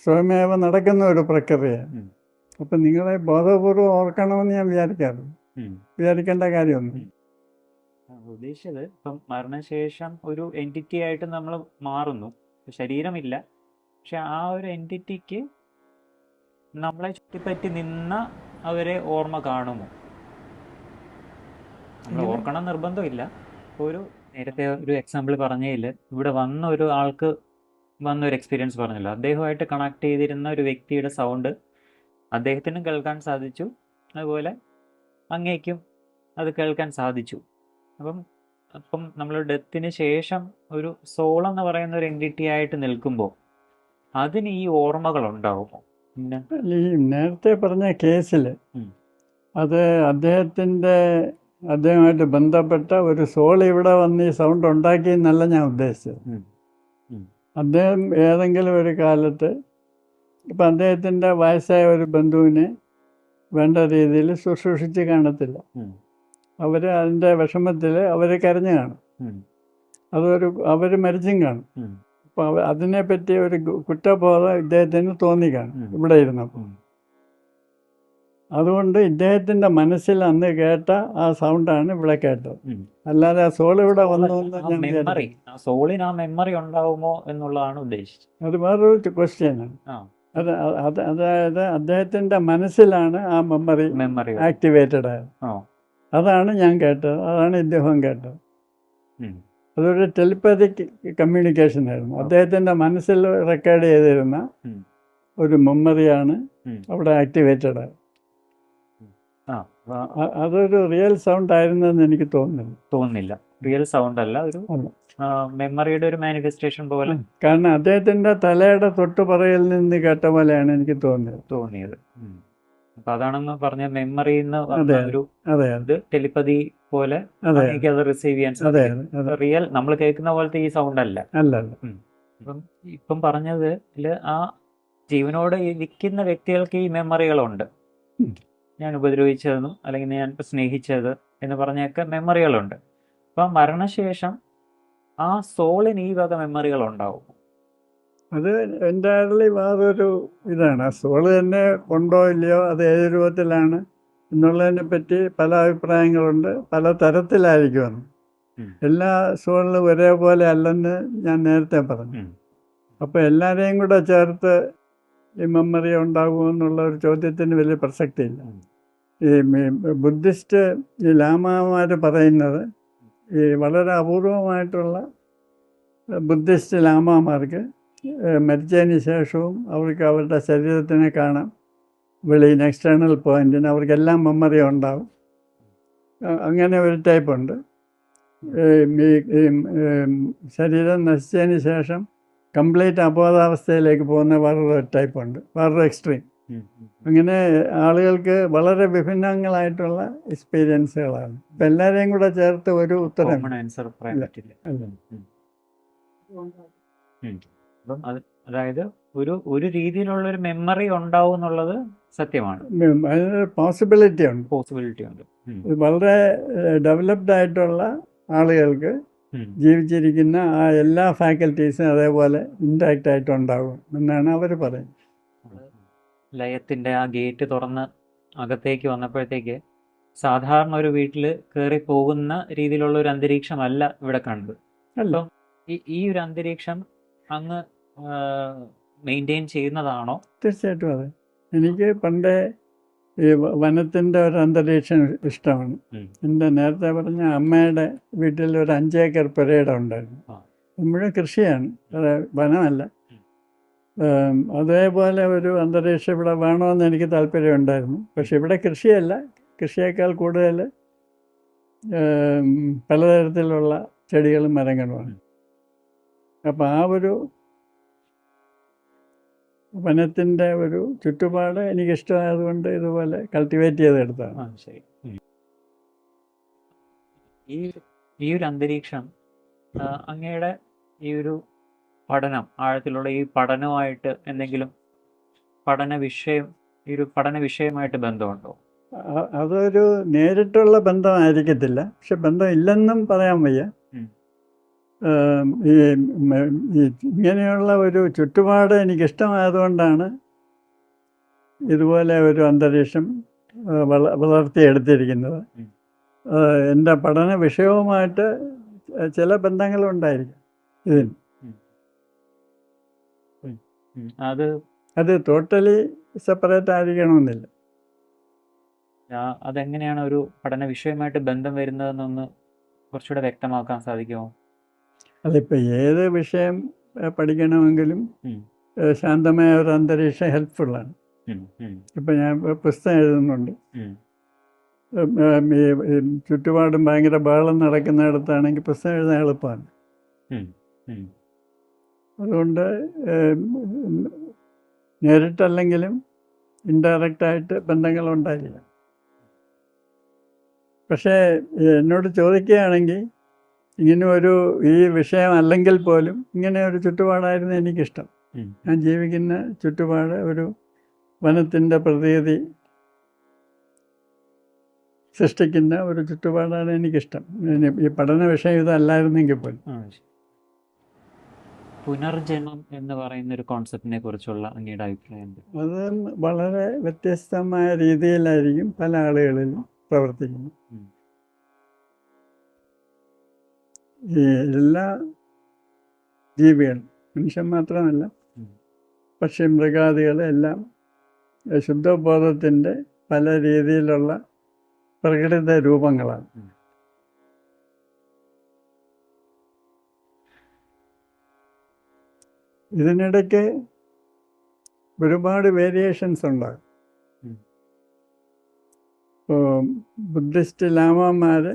സ്വയമേവ നടക്കുന്ന ഒരു പ്രക്രിയയാണ്. അപ്പം നിങ്ങളെ ബോധപൂർവം ഓർക്കണമെന്ന് ഞാൻ വിചാരിക്കേണ്ട കാര്യമൊന്നും. ഉദ്ദേശിച്ചത് ഇപ്പം മരണശേഷം ഒരു എൻറ്റിറ്റി ആയിട്ട് നമ്മൾ മാറുന്നു, ശരീരമില്ല, പക്ഷെ ആ ഒരു എൻറ്റിറ്റിക്ക് നമ്മളെ ചുറ്റിപ്പറ്റി നിന്ന അവരെ ഓർമ്മ കാണുമോ? നമ്മൾ ഓർക്കണം നിർബന്ധമില്ല. ഒരു നേരത്തെ ഒരു എക്സാമ്പിൾ പറഞ്ഞതിൽ ഇവിടെ വന്ന ഒരു ആൾക്ക് വന്നൊരു എക്സ്പീരിയൻസ് പറഞ്ഞല്ലോ, അദ്ദേഹമായിട്ട് കണക്ട് ചെയ്തിരുന്ന ഒരു വ്യക്തിയുടെ സൗണ്ട് അദ്ദേഹത്തിനും കേൾക്കാൻ സാധിച്ചു, അതുപോലെ അങ്ങേക്കും അത് കേൾക്കാൻ സാധിച്ചു. അപ്പം നമ്മൾ ഡെത്തിന് ശേഷം ഒരു സോൾ എന്ന് പറയുന്ന ഒരു എൻറ്റിറ്റി ആയിട്ട് നിൽക്കുമ്പോൾ അതിന് ഈ ഓർമ്മകൾ ഉണ്ടാകുമോ? പിന്നെ ഈ നേരത്തെ പറഞ്ഞ കേസിൽ അത് അദ്ദേഹമായിട്ട് ബന്ധപ്പെട്ട ഒരു സോൾ ഇവിടെ വന്ന് ഈ സൗണ്ട് ഉണ്ടാക്കി എന്നല്ല ഞാൻ ഉദ്ദേശിച്ചത്. അദ്ദേഹം ഏതെങ്കിലും ഒരു കാലത്ത് ഇപ്പം അദ്ദേഹത്തിൻ്റെ വയസ്സായ ഒരു ബന്ധുവിനെ വേണ്ട രീതിയിൽ ശുശ്രൂഷിച്ച് കാണത്തില്ല. അവർ അതിൻ്റെ വിഷമത്തിൽ അവർ കരഞ്ഞു കാണും, അവർ മരിച്ചും കാണും. അപ്പോൾ അതിനെപ്പറ്റി ഒരു കുറ്റബോധം ഇദ്ദേഹത്തിന് തോന്നി കാണും ഇവിടെ ഇരുന്നപ്പോൾ. അതുകൊണ്ട് ഇദ്ദേഹത്തിൻ്റെ മനസ്സിൽ അന്ന് കേട്ട ആ സൗണ്ടാണ് ഇവിടെ കേട്ടത്, അല്ലാതെ ആ സോൾ ഇവിടെ വന്നു സോളിന് ആ മെമ്മറി ഉണ്ടാവുമോ എന്നുള്ളതാണ് ഉദ്ദേശിച്ചത്. അത് വേറൊരു ക്വസ്റ്റ്യനാണ്. അതായത് അദ്ദേഹത്തിൻ്റെ മനസ്സിലാണ് ആ മെമ്മറി ആക്ടിവേറ്റഡ് ആയത്. അതാണ് ഞാൻ കേട്ടത്, അതാണ് ഇദ്ദേഹം കേട്ടത്. അതൊരു ടെലിപ്പതിക് കമ്മ്യൂണിക്കേഷൻ ആയിരുന്നു. അദ്ദേഹത്തിൻ്റെ മനസ്സിൽ റെക്കോർഡ് ചെയ്തിരുന്ന ഒരു മെമ്മറിയാണ് അവിടെ ആക്ടിവേറ്റഡ് ആയത്. അതൊരു റിയൽ സൗണ്ട് ആയിരുന്നെന്ന് എനിക്ക് തോന്നുന്നില്ല. റിയൽ സൗണ്ട് അല്ല, ഒരു മെമ്മറിയുടെ ഒരു മാനിഫെസ്റ്റേഷൻ പോലെ. കാരണം അദ്ദേഹത്തിൻ്റെ തലയുടെ തൊട്ടുപുറകിൽ നിന്ന് കേട്ട പോലെയാണ് എനിക്ക് തോന്നിയത്. അപ്പൊ അതാണെന്ന് പറഞ്ഞ മെമ്മറി എന്ന് അതെ പറഞ്ഞ അതെ ഒരു അതെ അതെ ഇത് ടെലിപ്പതി പോലെ അതെ എനിക്ക് അത് റിസീവ് ചെയ്യാൻ അതെ സാധിക്കും. അതെ അതെ റിയൽ നമ്മൾ കേൾക്കുന്ന പോലത്തെ ഈ സൗണ്ട് അല്ല. അല്ല അല്ല ഉം. ഇപ്പം ഇപ്പം പറഞ്ഞതിൽ ആ ജീവനോട് ഇരിക്കുന്ന വ്യക്തികൾക്ക് ഈ മെമ്മറികളുണ്ട്. ഉം. ഞാൻ ഉപദ്രവിച്ചതെന്നും അല്ലെങ്കിൽ ഞാൻ സ്നേഹിച്ചത് എന്ന് പറഞ്ഞൊക്കെ മെമ്മറികളുണ്ട്. അപ്പം മരണശേഷം ആ സോളിന് ഈ വക മെമ്മറികൾ ഉണ്ടാവും. അത് എൻ്റയർലി വേറൊരു ഇതാണ്. ആ സോള് തന്നെ ഉണ്ടോ ഇല്ലയോ, അത് ഏത് രൂപത്തിലാണ് എന്നുള്ളതിനെ പറ്റി പല അഭിപ്രായങ്ങളുണ്ട്, പല തരത്തിലായിരിക്കുമെന്ന്. ഉം. എല്ലാ സോളിലും ഒരേപോലെ അല്ലെന്ന് ഞാൻ നേരത്തെ പറഞ്ഞു. ഉം. അപ്പോൾ എല്ലാവരെയും കൂടെ ചേർത്ത് ഈ മെമ്മറി ഉണ്ടാകുമെന്നുള്ള ഒരു ചോദ്യത്തിന് വലിയ പ്രസക്തിയില്ല. ഉം. ഈ ബുദ്ധിസ്റ്റ് ഈ ലാമാമാർ പറയുന്നത് ഈ വളരെ അപൂർവമായിട്ടുള്ള ബുദ്ധിസ്റ്റ് ലാമാമാർക്ക് മരിച്ചതിന് ശേഷവും അവർക്ക് അവരുടെ ശരീരത്തിനെ കാണാം, വെളിയിൽ എക്സ്റ്റേണൽ പോയിന്റിന് അവർക്കെല്ലാം മെമ്മറി ഉണ്ടാവും. അങ്ങനെ ഒരു ടൈപ്പുണ്ട്. ഈ ശരീരം നശിച്ചതിന് ശേഷം കംപ്ലീറ്റ് അബോധാവസ്ഥയിലേക്ക് പോകുന്ന വേറൊരു ടൈപ്പുണ്ട്, വേറൊരു എക്സ്ട്രീം. അങ്ങനെ ആളുകൾക്ക് വളരെ വിഭിന്നങ്ങളായിട്ടുള്ള എക്സ്പീരിയൻസുകളാണ്. ഇപ്പം എല്ലാവരെയും കൂടെ ചേർത്ത് ഒരു ഉത്തരം കോമൺ ആൻസർ പറയാൻ ഇല്ല. പറ്റില്ല. അല്ല. അപ്പം അതായത് ഒരു രീതിയിലുള്ള ഒരു മെമ്മറി ഉണ്ടാവും എന്നുള്ളത് സത്യമാണ്. അതിനൊരു പോസിബിലിറ്റി ഉണ്ട്. പോസിബിലിറ്റി ഉണ്ട്. ഇത് വളരെ ഡെവലപ്ഡ് ആയിട്ടുള്ള ആളുകൾക്ക് ജീവിച്ചിരിക്കുന്ന ആ എല്ലാ ഫാക്കൽറ്റീസും അതേപോലെ ഇൻടാക്റ്റ് ആയിട്ടുണ്ടാകും എന്നാണ് അവർ പറയുന്നത്. ലയത്തിന്റെ ആ ഗേറ്റ് തുറന്ന് അകത്തേക്ക് വന്നപ്പോഴത്തേക്ക് സാധാരണ ഒരു വീട്ടിൽ കയറി പോകുന്ന രീതിയിലുള്ള ഒരു അന്തരീക്ഷമല്ല ഇവിടെ കണ്ടത്. അല്ല, അപ്പം ഈ ഒരു അന്തരീക്ഷം അങ്ങ് മെയിൻറ്റെയിൻ ചെയ്യുന്നതാണോ? തീർച്ചയായിട്ടും അതെ. എനിക്ക് പണ്ടേ ഈ വനത്തിൻ്റെ ഒരു അന്തരീക്ഷം ഇഷ്ടമാണ്. എൻ്റെ നേരത്തെ പറഞ്ഞ അമ്മയുടെ വീട്ടിൽ ഒരു 5 ഏക്കർ പുരയിടം ഉണ്ടായിരുന്നു. മുഴുവൻ കൃഷിയാണ്, അത് വനമല്ല. അതേപോലെ ഒരു അന്തരീക്ഷം ഇവിടെ വേണമെന്ന് എനിക്ക് താല്പര്യമുണ്ടായിരുന്നു. പക്ഷെ ഇവിടെ കൃഷിയല്ല, കൃഷിയേക്കാൾ കൂടുതൽ പലതരത്തിലുള്ള ചെടികളും മരങ്ങളുമാണ്. അപ്പം ആ ഒരു വനത്തിൻ്റെ ഒരു ചുറ്റുപാട് എനിക്കിഷ്ടമായതുകൊണ്ട് ഇതുപോലെ കൾട്ടിവേറ്റ് ചെയ്തെടുത്താണ്. ശരി. ഈ ഒരു അന്തരീക്ഷം അങ്ങയുടെ ഈ ഒരു പഠനം, ആഴത്തിലുള്ള ഈ പഠനവുമായിട്ട് എന്തെങ്കിലും ഈ ഒരു പഠന വിഷയമായിട്ട് ബന്ധമുണ്ടോ? അതൊരു നേരിട്ടുള്ള ബന്ധമായിരിക്കത്തില്ല, പക്ഷെ ബന്ധമില്ലെന്നും പറയാൻ വയ്യ. ഈ ഇങ്ങനെയുള്ള ഒരു ചുറ്റുപാട് എനിക്കിഷ്ടമായതുകൊണ്ടാണ് ഇതുപോലെ ഒരു അന്തരീക്ഷം വളർത്തിയെടുത്തിരിക്കുന്നത്. എൻ്റെ പഠന വിഷയവുമായിട്ട് ചില ബന്ധങ്ങളുണ്ടായിരിക്കും ഇതിന്. അത് ടോട്ടലി സെപ്പറേറ്റ് ആയിരിക്കണമെന്നില്ല. അതെങ്ങനെയാണ് ഒരു പഠന വിഷയമായിട്ട് ബന്ധം വരുന്നതെന്നൊന്ന് കുറച്ചുകൂടെ വ്യക്തമാക്കാൻ സാധിക്കുമോ? അതിപ്പോൾ ഏത് വിഷയം പഠിക്കണമെങ്കിലും ശാന്തമായ ഒരു അന്തരീക്ഷം ഹെൽപ്ഫുള്ളാണ്. ഇപ്പം ഞാൻ പുസ്തകം എഴുതുന്നുണ്ട്, ഈ ചുറ്റുപാടും ഭയങ്കര ബഹളം നടക്കുന്നിടത്താണെങ്കിൽ പുസ്തകം എഴുതാൻ എളുപ്പമാണ്. അതുകൊണ്ട് നേരിട്ടല്ലെങ്കിലും ഇൻഡയറക്റ്റായിട്ട് ബന്ധങ്ങളുണ്ടായില്ല. പക്ഷേ എന്നോട് ചോദിക്കുകയാണെങ്കിൽ ഇങ്ങനെ ഈ വിഷയം അല്ലെങ്കിൽ പോലും ഇങ്ങനെ ഒരു ചുറ്റുപാടായിരുന്നു എനിക്കിഷ്ടം. ഞാൻ ജീവിക്കുന്ന ചുറ്റുപാട് ഒരു വനത്തിൻ്റെ പ്രതീതി സൃഷ്ടിക്കുന്ന ഒരു ചുറ്റുപാടാണ് എനിക്കിഷ്ടം. ഈ പഠന വിഷയം ഇതല്ലായിരുന്നെങ്കിൽ പോലും. പുനർജന്മം എന്ന് പറയുന്ന ഒരു കോൺസെപ്റ്റിനെ കുറിച്ചുള്ള അങ്ങയുടെ അഭിപ്രായം? അത് വളരെ വ്യത്യസ്തമായ രീതിയിലായിരിക്കും പല ആളുകളിലും പ്രവർത്തിക്കുന്നത്. ഈ എല്ലാ ജീവികളും, മനുഷ്യൻ മാത്രമല്ല, പക്ഷി മൃഗാദികൾ എല്ലാം ശുദ്ധബോധത്തിൻ്റെ പല രീതിയിലുള്ള പ്രകടിത രൂപങ്ങളാണ്. ഇതിനിടയ്ക്ക് ഒരുപാട് വേരിയേഷൻസ് ഉണ്ടാകും. ഇപ്പോൾ ബുദ്ധിസ്റ്റ് ലാമാമാർ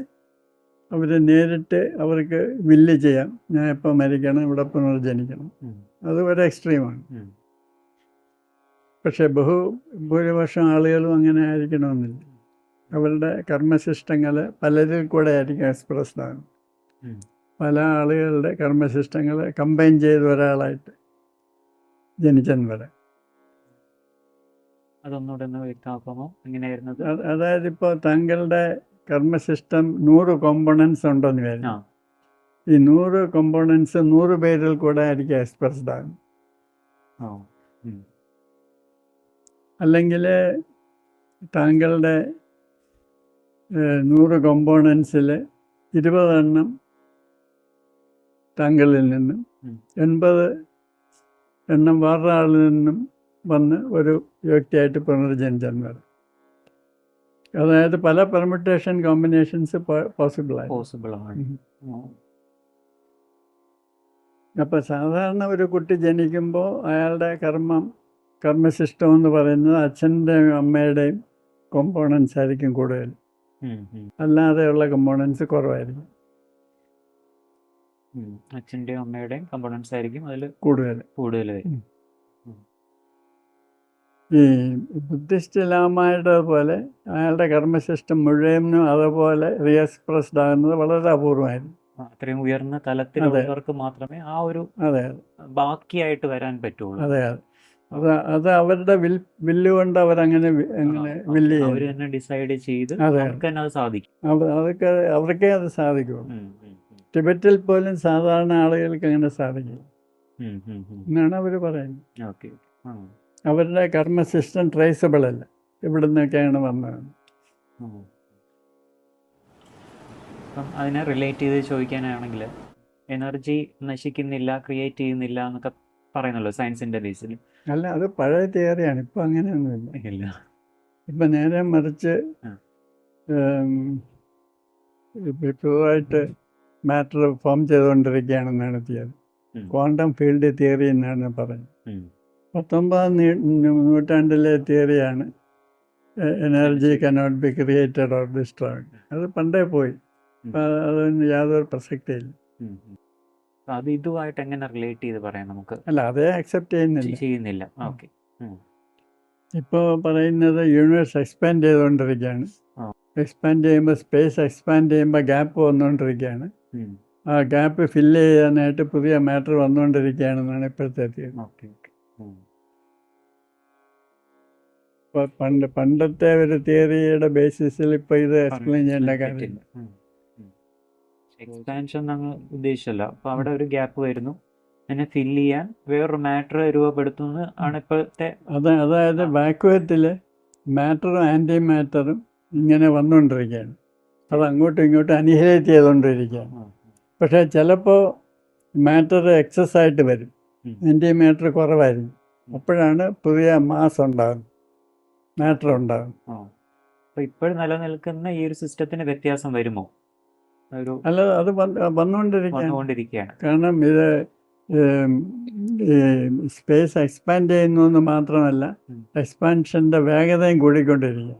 അവർ നേരിട്ട് അവർക്ക് വില്ല് ചെയ്യാം, ഞാൻ എപ്പോൾ മരിക്കണം, ഇവിടെ പുനർജനിക്കണം. അത് ഒരു എക്സ്ട്രീമാണ്. പക്ഷേ ഭൂരിപക്ഷം ആളുകളും അങ്ങനെ ആയിരിക്കണമെന്നില്ല. അവരുടെ കർമ്മശിഷ്ടങ്ങൾ പലരിൽ കൂടെ ആയിരിക്കും എക്സ്പ്രസ്ഡ് ആകും. ഉം. പല ആളുകളുടെ കർമ്മശിഷ്ടങ്ങൾ കമ്പൈൻ ചെയ്ത് ഒരാളായിട്ട് ജനിച്ചെന്ന് വരാം. അതൊന്നുകൂടെ ഒന്ന് വ്യക്തമാക്കാമോ, എങ്ങനെയായിരുന്നത്? അതായത് ഇപ്പോൾ താങ്കളുടെ കർമ്മശിഷ്ടം 100 കോമ്പണൻസ് ഉണ്ടെന്ന് ആ. വിചാരിക്കും. ഈ 100 കോമ്പണൻസ് 100 പേരിൽ കൂടെ ആയിരിക്കും എക്സ്പ്രസ്ഡ് ആകും. ഓ. ഉം. അല്ലെങ്കിൽ താങ്കളുടെ 100 കോമ്പോണൻസിൽ 20 എണ്ണം താങ്കളിൽ നിന്നും ഉം. 80 എണ്ണം വേറെ ആളിൽ നിന്നും വന്ന് ഒരു വ്യക്തിയായിട്ട് പുനർജനിച്ചെന്ന് വരും. അതായത് പല പെർമുട്ടേഷൻ കോമ്പിനേഷൻസ് പോസിബിളായി. പോസിബിളാണ്. ഓ. അപ്പോൾ സാധാരണ ഒരു കുട്ടി ജനിക്കുമ്പോൾ അയാളുടെ കർമ്മശിഷ്ടം എന്ന് പറയുന്നത് അച്ഛൻ്റെയും അമ്മയുടെയും കോമ്പോണൻസ് ആയിരിക്കും കൂടുതൽ. ഉം. ഉം. അല്ലാതെയുള്ള കോമ്പോണൻസ് കുറവായിരിക്കും, ഉം. അച്ഛൻ്റെയും അമ്മയുടെയും കമ്പോണൻസ് ആയിരിക്കും അതിൽ കൂടുതൽ. കൂടുതൽ വരും. ഈ ബുദ്ധിസ്റ്റ് ലാമയുടെ പോലെ അയാളുടെ കർമ്മശിഷ്ടം മുഴുവനും അതുപോലെ റീഎക്സ്പ്രസ്ഡ് ആകുന്നത് വളരെ അപൂർവമായിരുന്നു. അത്രയും ഉയർന്ന തലത്തിലുള്ളവർക്ക് മാത്രമേ ആ ഒരു അതെ ബാക്കിയായിട്ട് വരാൻ പറ്റുള്ളൂ. അതെ അത് അവരുടെ വില്ല് കൊണ്ട് അവരങ്ങനെ വില്ല് ചെയ്യും. അവർ തന്നെ ഡിസൈഡ് ചെയ്ത് അതെ. അവർക്ക് തന്നെ അത് സാധിക്കും. അവർക്കേ അത് സാധിക്കുള്ളൂ. ഉം. ഉം. ഉം. ടിബറ്റിൽ പോലും സാധാരണ ആളുകൾക്ക് അങ്ങനെ സാധിക്കും ഉം. ഉം. ഉം. എന്നാണ് അവർ പറയുന്നത്. ഓക്കെ. ആ. അവരുടെ കർമ്മസിസ്റ്റം ട്രേസബിൾ അല്ല, ഇവിടെ നിന്നൊക്കെയാണ് വന്നത്. ഉം. അപ്പം അതിനെ റിലേറ്റ് ചെയ്ത് ചോദിക്കാനാണെങ്കിൽ എനർജി നശിക്കുന്നില്ല, ക്രിയേറ്റ് ചെയ്യുന്നില്ല എന്നൊക്കെ പറയുന്നല്ലോ സയൻസിൻ്റെ ബേസിൽ. അല്ല, അത് പഴയ തിയറിയാണ്. ഇപ്പം അങ്ങനെയൊന്നുമില്ല. ഇല്ല. ഇപ്പം നേരെ മറിച്ച് ആ. പുതുതായിട്ട് മാറ്റർ ഫോം ചെയ്തുകൊണ്ടിരിക്കുകയാണെന്നാണ് തിയറി. ഉം. ക്വാണ്ടം ഫീൽഡ് തിയറി എന്നാണ് പറയുന്നത്. ഉം. 19ാം നൂറ്റാണ്ടിലെ തിയറിയാണ് energy cannot be created or destroyed. അത് പണ്ടേ പോയി. അപ്പം അതൊന്നും യാതൊരു പ്രസക്തിയില്ല. ഉം. ഉം. അത് ഇതുമായിട്ട് എങ്ങനെ റിലേറ്റ് ചെയ്ത് പറയാം നമുക്ക്? അല്ല, അതേ അക്സെപ്റ്റ് ചെയ്യുന്നില്ല. ഓക്കെ. ഇപ്പോൾ പറയുന്നത് യൂണിവേഴ്സ് എക്സ്പാൻഡ് ചെയ്തുകൊണ്ടിരിക്കുകയാണ്. ആ. എക്സ്പാൻഡ് ചെയ്യുമ്പോൾ സ്പേസ് എക്സ്പാൻഡ് ചെയ്യുമ്പോൾ ഗ്യാപ്പ് വന്നുകൊണ്ടിരിക്കുകയാണ്. ഉം. ആ ഗ്യാപ്പ് ഫില്ല് ചെയ്യാനായിട്ട് പുതിയ മാറ്റർ വന്നുകൊണ്ടിരിക്കുകയാണെന്നാണ് ഇപ്പോഴത്തെ തിയറി. ഓക്കെ. ഓക്കെ. ഉം. ഇപ്പോൾ പണ്ടത്തെ ഒരു തിയറിയുടെ ബേസിസിൽ ഇപ്പോൾ ഇത് എക്സ്പ്ലെയിൻ ചെയ്യേണ്ട കാര്യമില്ല. എക്സ്പാൻഷൻ നമ്മൾ ഉദ്ദേശിച്ചല്ല. അപ്പോൾ അവിടെ ഒരു ഗ്യാപ്പ് വരുന്നു, അതിനെ ഫില്ല് ചെയ്യാൻ വേറൊരു മാറ്റർ രൂപപ്പെടുത്തുന്നത് ആണ് ഇപ്പോഴത്തെ. അതായത് വാക്വത്തിൽ മാറ്ററും ആൻറ്റി മാറ്ററും ഇങ്ങനെ വന്നുകൊണ്ടിരിക്കുകയാണ്. അത് അങ്ങോട്ടും ഇങ്ങോട്ടും അനിഹിലേറ്റ് ചെയ്തുകൊണ്ടിരിക്കുകയാണ്. പക്ഷേ ചിലപ്പോൾ മാറ്റർ എക്സസ് ആയിട്ട് വരും, ആൻറ്റി മാറ്റർ കുറവായിരിക്കും. അപ്പോഴാണ് പുതിയ മാസ് ഉണ്ടാകും, മാറ്റർ ഉണ്ടാകും. അപ്പോൾ ഇപ്പോൾ നിലനിൽക്കുന്ന ഈ ഒരു സിസ്റ്റത്തിന് വ്യത്യാസം വരുമോ? അല്ല, അത് വന്നുകൊണ്ടിരിക്കുകയാണ്. കാരണം ഇത് സ്പേസ് എക്സ്പാൻഡ് ചെയ്യുന്നു എന്ന് മാത്രമല്ല, എക്സ്പാൻഷൻ്റെ വേഗതയും കൂടിക്കൊണ്ടിരിക്കുക.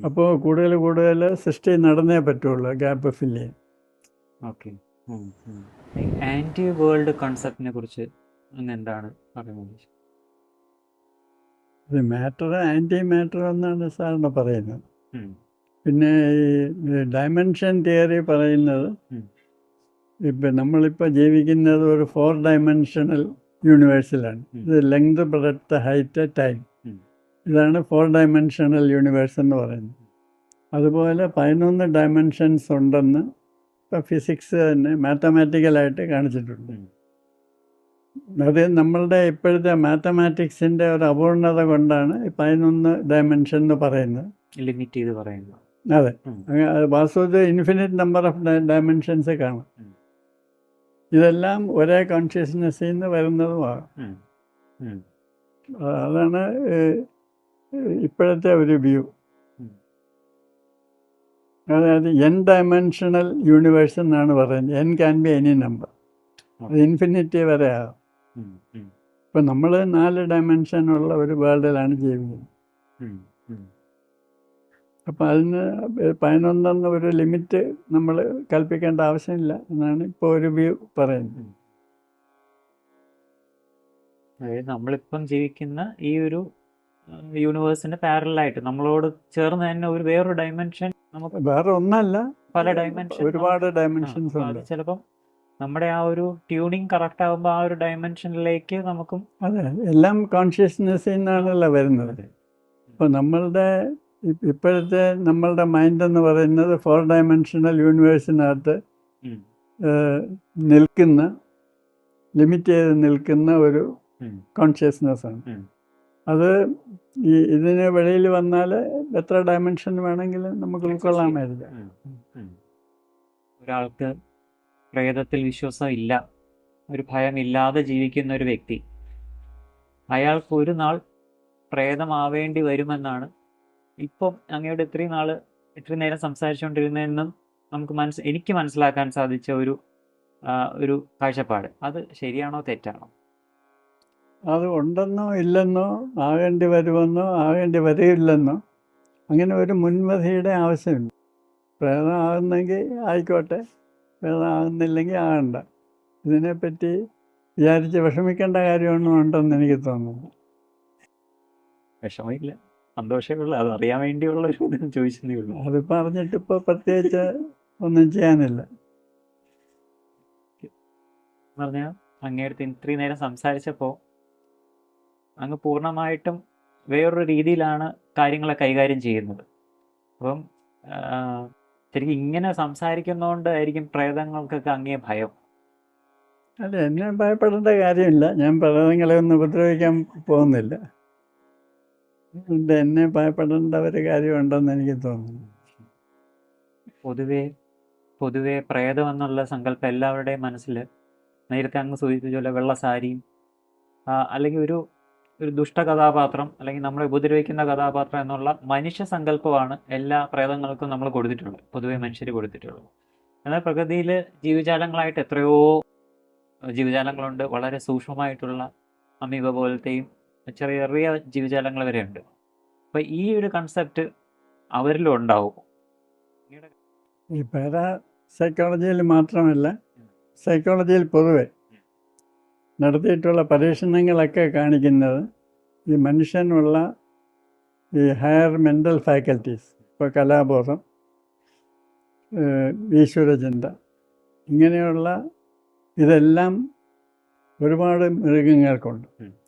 അപ്പോൾ കൂടുതൽ സൃഷ്ടി നടന്നേ പറ്റുള്ളൂ ഗ്യാപ്പ് ഫില്ല് ചെയ്യാൻ. ഓക്കെ. ആൻറ്റി വേൾഡ് കൺസെപ്റ്റിനെ കുറിച്ച് എന്താണ് പറയുന്നത്? ഇത് മാറ്റർ ആൻറ്റി മാറ്റർ എന്നാണ് സാറിന് പറയുന്നത്. പിന്നെ ഈ ഡയമെൻഷൻ തിയറി പറയുന്നത്, ഇപ്പം നമ്മളിപ്പോൾ ജീവിക്കുന്നത് ഒരു 4 ഡയമെൻഷണൽ യൂണിവേഴ്സിലാണ്. ഇത് ലെങ്ത്, ബ്രെഡ്ത്ത്, ഹൈറ്റ്, ടൈം. ഇതാണ് 4 ഡയമെൻഷണൽ യൂണിവേഴ്സ് എന്ന് പറയുന്നത്. അതുപോലെ 11 ഡയമെൻഷൻസ് ഉണ്ടെന്ന് ഇപ്പോൾ ഫിസിക്സ് തന്നെ മാത്തമാറ്റിക്കലായിട്ട് കാണിച്ചിട്ടുണ്ട്. അത് നമ്മളുടെ ഇപ്പോഴത്തെ മാത്തമാറ്റിക്സിൻ്റെ ഒരു അപൂർണത കൊണ്ടാണ് 11 ഡയമെൻഷൻ എന്ന് പറയുന്നത്, ലിമിറ്റ് ചെയ്ത് പറയുന്നത്. അതെ, വാസ്തവത്തിൽ ഇൻഫിനിറ്റ് നമ്പർ ഓഫ് ഡയമെൻഷൻസ് കാണാം. ഇതെല്ലാം ഒരേ കോൺഷ്യസ്നെസ്സിൽ നിന്ന് വരുന്നതുമാണ്. അതാണ് ഇപ്പോഴത്തെ ഒരു വ്യൂ. അതായത് n ഡയമെൻഷണൽ യൂണിവേഴ്സ് എന്നാണ് പറയുന്നത്. n can be any number, അത് ഇൻഫിനിറ്റി വരെ ആകും. ഇപ്പം നമ്മൾ 4 ഡയമെൻഷനുള്ള ഒരു വേൾഡിലാണ് ജീവിക്കുന്നത്. അപ്പം അതിന് 11 ഒരു ലിമിറ്റ് നമ്മൾ കൽപ്പിക്കേണ്ട ആവശ്യമില്ല എന്നാണ് ഇപ്പോൾ ഒരു വ്യൂ പറയുന്നത്. അതായത് നമ്മളിപ്പം ജീവിക്കുന്ന ഈ ഒരു യൂണിവേഴ്സിന് പാരലായിട്ട് നമ്മളോട് ചേർന്ന് തന്നെ ഒരു വേറൊരു ഡയമെൻഷൻ നമുക്ക് വേറെ ഒന്നല്ല, പല ഡയമെൻഷൻ ഒരുപാട് ഡയമെൻഷൻസ് അത് ഉണ്ട്. ചിലപ്പം നമ്മുടെ ആ ഒരു ട്യൂണിങ് കറക്റ്റ് ആകുമ്പോൾ ആ ഒരു ഡയമെൻഷനിലേക്ക് നമുക്കും അതെ, എല്ലാം കോൺഷ്യസ്നെസ്സിൽ നിന്നാണല്ലോ വരുന്നത്. അപ്പോൾ നമ്മളുടെ ഇപ്പോഴത്തെ നമ്മളുടെ മൈൻഡ് എന്ന് പറയുന്നത് 4 ഡയമെൻഷണൽ യൂണിവേഴ്സിനകത്ത് ഉം, നിൽക്കുന്ന, ലിമിറ്റ് ചെയ്ത് നിൽക്കുന്ന ഒരു ഉം, കോൺഷ്യസ്നെസ്സാണ്. ഉം. അത് ഇതിന് വെളിയിൽ വന്നാൽ എത്ര ഡയമെൻഷൻ വേണമെങ്കിലും നമുക്ക് ഉൾക്കൊള്ളാമായിരിക്കാം. ഒരാൾക്ക് പ്രേതത്തിൽ വിശ്വാസം ഇല്ല, ഒരു ഭയമില്ലാതെ ജീവിക്കുന്ന ഒരു വ്യക്തി, അയാൾക്ക് ഒരു നാൾ പ്രേതമാവേണ്ടി വരുമെന്നാണ് ഇപ്പം അങ്ങയുടെ ഇത്രയും നേരം സംസാരിച്ചുകൊണ്ടിരുന്നതെന്നും എനിക്ക് മനസ്സിലാക്കാൻ സാധിച്ച ഒരു കാഴ്ചപ്പാട്. അത് ശരിയാണോ തെറ്റാണോ? അത് ഉണ്ടെന്നോ ഇല്ലെന്നോ, ആകേണ്ടി വരുമെന്നോ ആകേണ്ടി വരില്ലെന്നോ അങ്ങനെ ഒരു മുൻവിധിയുടെ ആവശ്യമില്ല. പ്രേതം ആകുന്നെങ്കിൽ ആയിക്കോട്ടെ, പ്രേതം ആകുന്നില്ലെങ്കിൽ ആകണ്ട. ഇതിനെപ്പറ്റി വിചാരിച്ച് വിഷമിക്കേണ്ട കാര്യമൊന്നും ഉണ്ടെന്ന് എനിക്ക് തോന്നുന്നു. വിഷമമില്ല, സന്തോഷമേ ഉള്ളൂ. അത് അറിയാൻ വേണ്ടിയുള്ള ഒരു ഇത് ചോദിച്ചതേ ഉള്ളൂ. അതിപ്പോൾ അറിഞ്ഞിട്ടിപ്പോൾ പ്രത്യേകിച്ച് ഒന്നും ചെയ്യാനില്ല. എന്ന് പറഞ്ഞാൽ അങ്ങേടുത്ത് ഇത്രയും നേരം സംസാരിച്ചപ്പോൾ അങ്ങ് പൂർണ്ണമായിട്ടും വേറൊരു രീതിയിലാണ് കാര്യങ്ങളെ കൈകാര്യം ചെയ്യുന്നത്. അപ്പം ശരിക്കും ഇങ്ങനെ സംസാരിക്കുന്നതുകൊണ്ടായിരിക്കും പ്രേതങ്ങൾക്കൊക്കെ അങ്ങേ ഭയം. അല്ല, എന്നെ ഭയപ്പെടേണ്ട കാര്യമില്ല. ഞാൻ പ്രേതങ്ങളെ ഒന്നും ഉപദ്രവിക്കാൻ പോകുന്നില്ല. അതുകൊണ്ട് എന്നെ ഭയപ്പെടേണ്ട ഒരു കാര്യമുണ്ടെന്ന് എനിക്ക് തോന്നുന്നു. പൊതുവെ പ്രേതം എന്നുള്ള സങ്കല്പം എല്ലാവരുടെയും മനസ്സിൽ നേരത്തെ അങ്ങ് സൂചിപ്പിച്ച പോലെ വെള്ള സാരിയും അല്ലെങ്കിൽ ഒരു ദുഷ്ട കഥാപാത്രം അല്ലെങ്കിൽ നമ്മളെ ഉപദ്രവിക്കുന്ന കഥാപാത്രം എന്നുള്ള മനുഷ്യ സങ്കല്പമാണ് എല്ലാ പ്രേതങ്ങൾക്കും നമ്മൾ കൊടുത്തിട്ടുള്ളത്, പൊതുവെ മനുഷ്യർ കൊടുത്തിട്ടുള്ളത്. എന്നാൽ പ്രകൃതിയിൽ ജീവജാലങ്ങളായിട്ട് എത്രയോ ജീവജാലങ്ങളുണ്ട്. വളരെ സൂക്ഷ്മമായിട്ടുള്ള അമീബ പോലത്തെയും ചെറിയ ചെറിയ ജീവജാലങ്ങൾ വരെ ഉണ്ട്. അപ്പം ഈ ഒരു കൺസെപ്റ്റ് അവരിലും ഉണ്ടാവും. ഈ പാരാ സൈക്കോളജിയിൽ മാത്രമല്ല, സൈക്കോളജിയിൽ പൊതുവെ നടത്തിയിട്ടുള്ള പരീക്ഷണങ്ങളൊക്കെ കാണിക്കുന്നത് ഈ മനുഷ്യനുള്ള ഈ ഹയർ മെൻ്റൽ ഫാക്കൽറ്റീസ്, ഇപ്പോൾ കലാബോധം, ഈശ്വരചിന്ത, ഇങ്ങനെയുള്ള ഇതെല്ലാം ഒരുപാട് മൃഗങ്ങൾക്കുണ്ട്.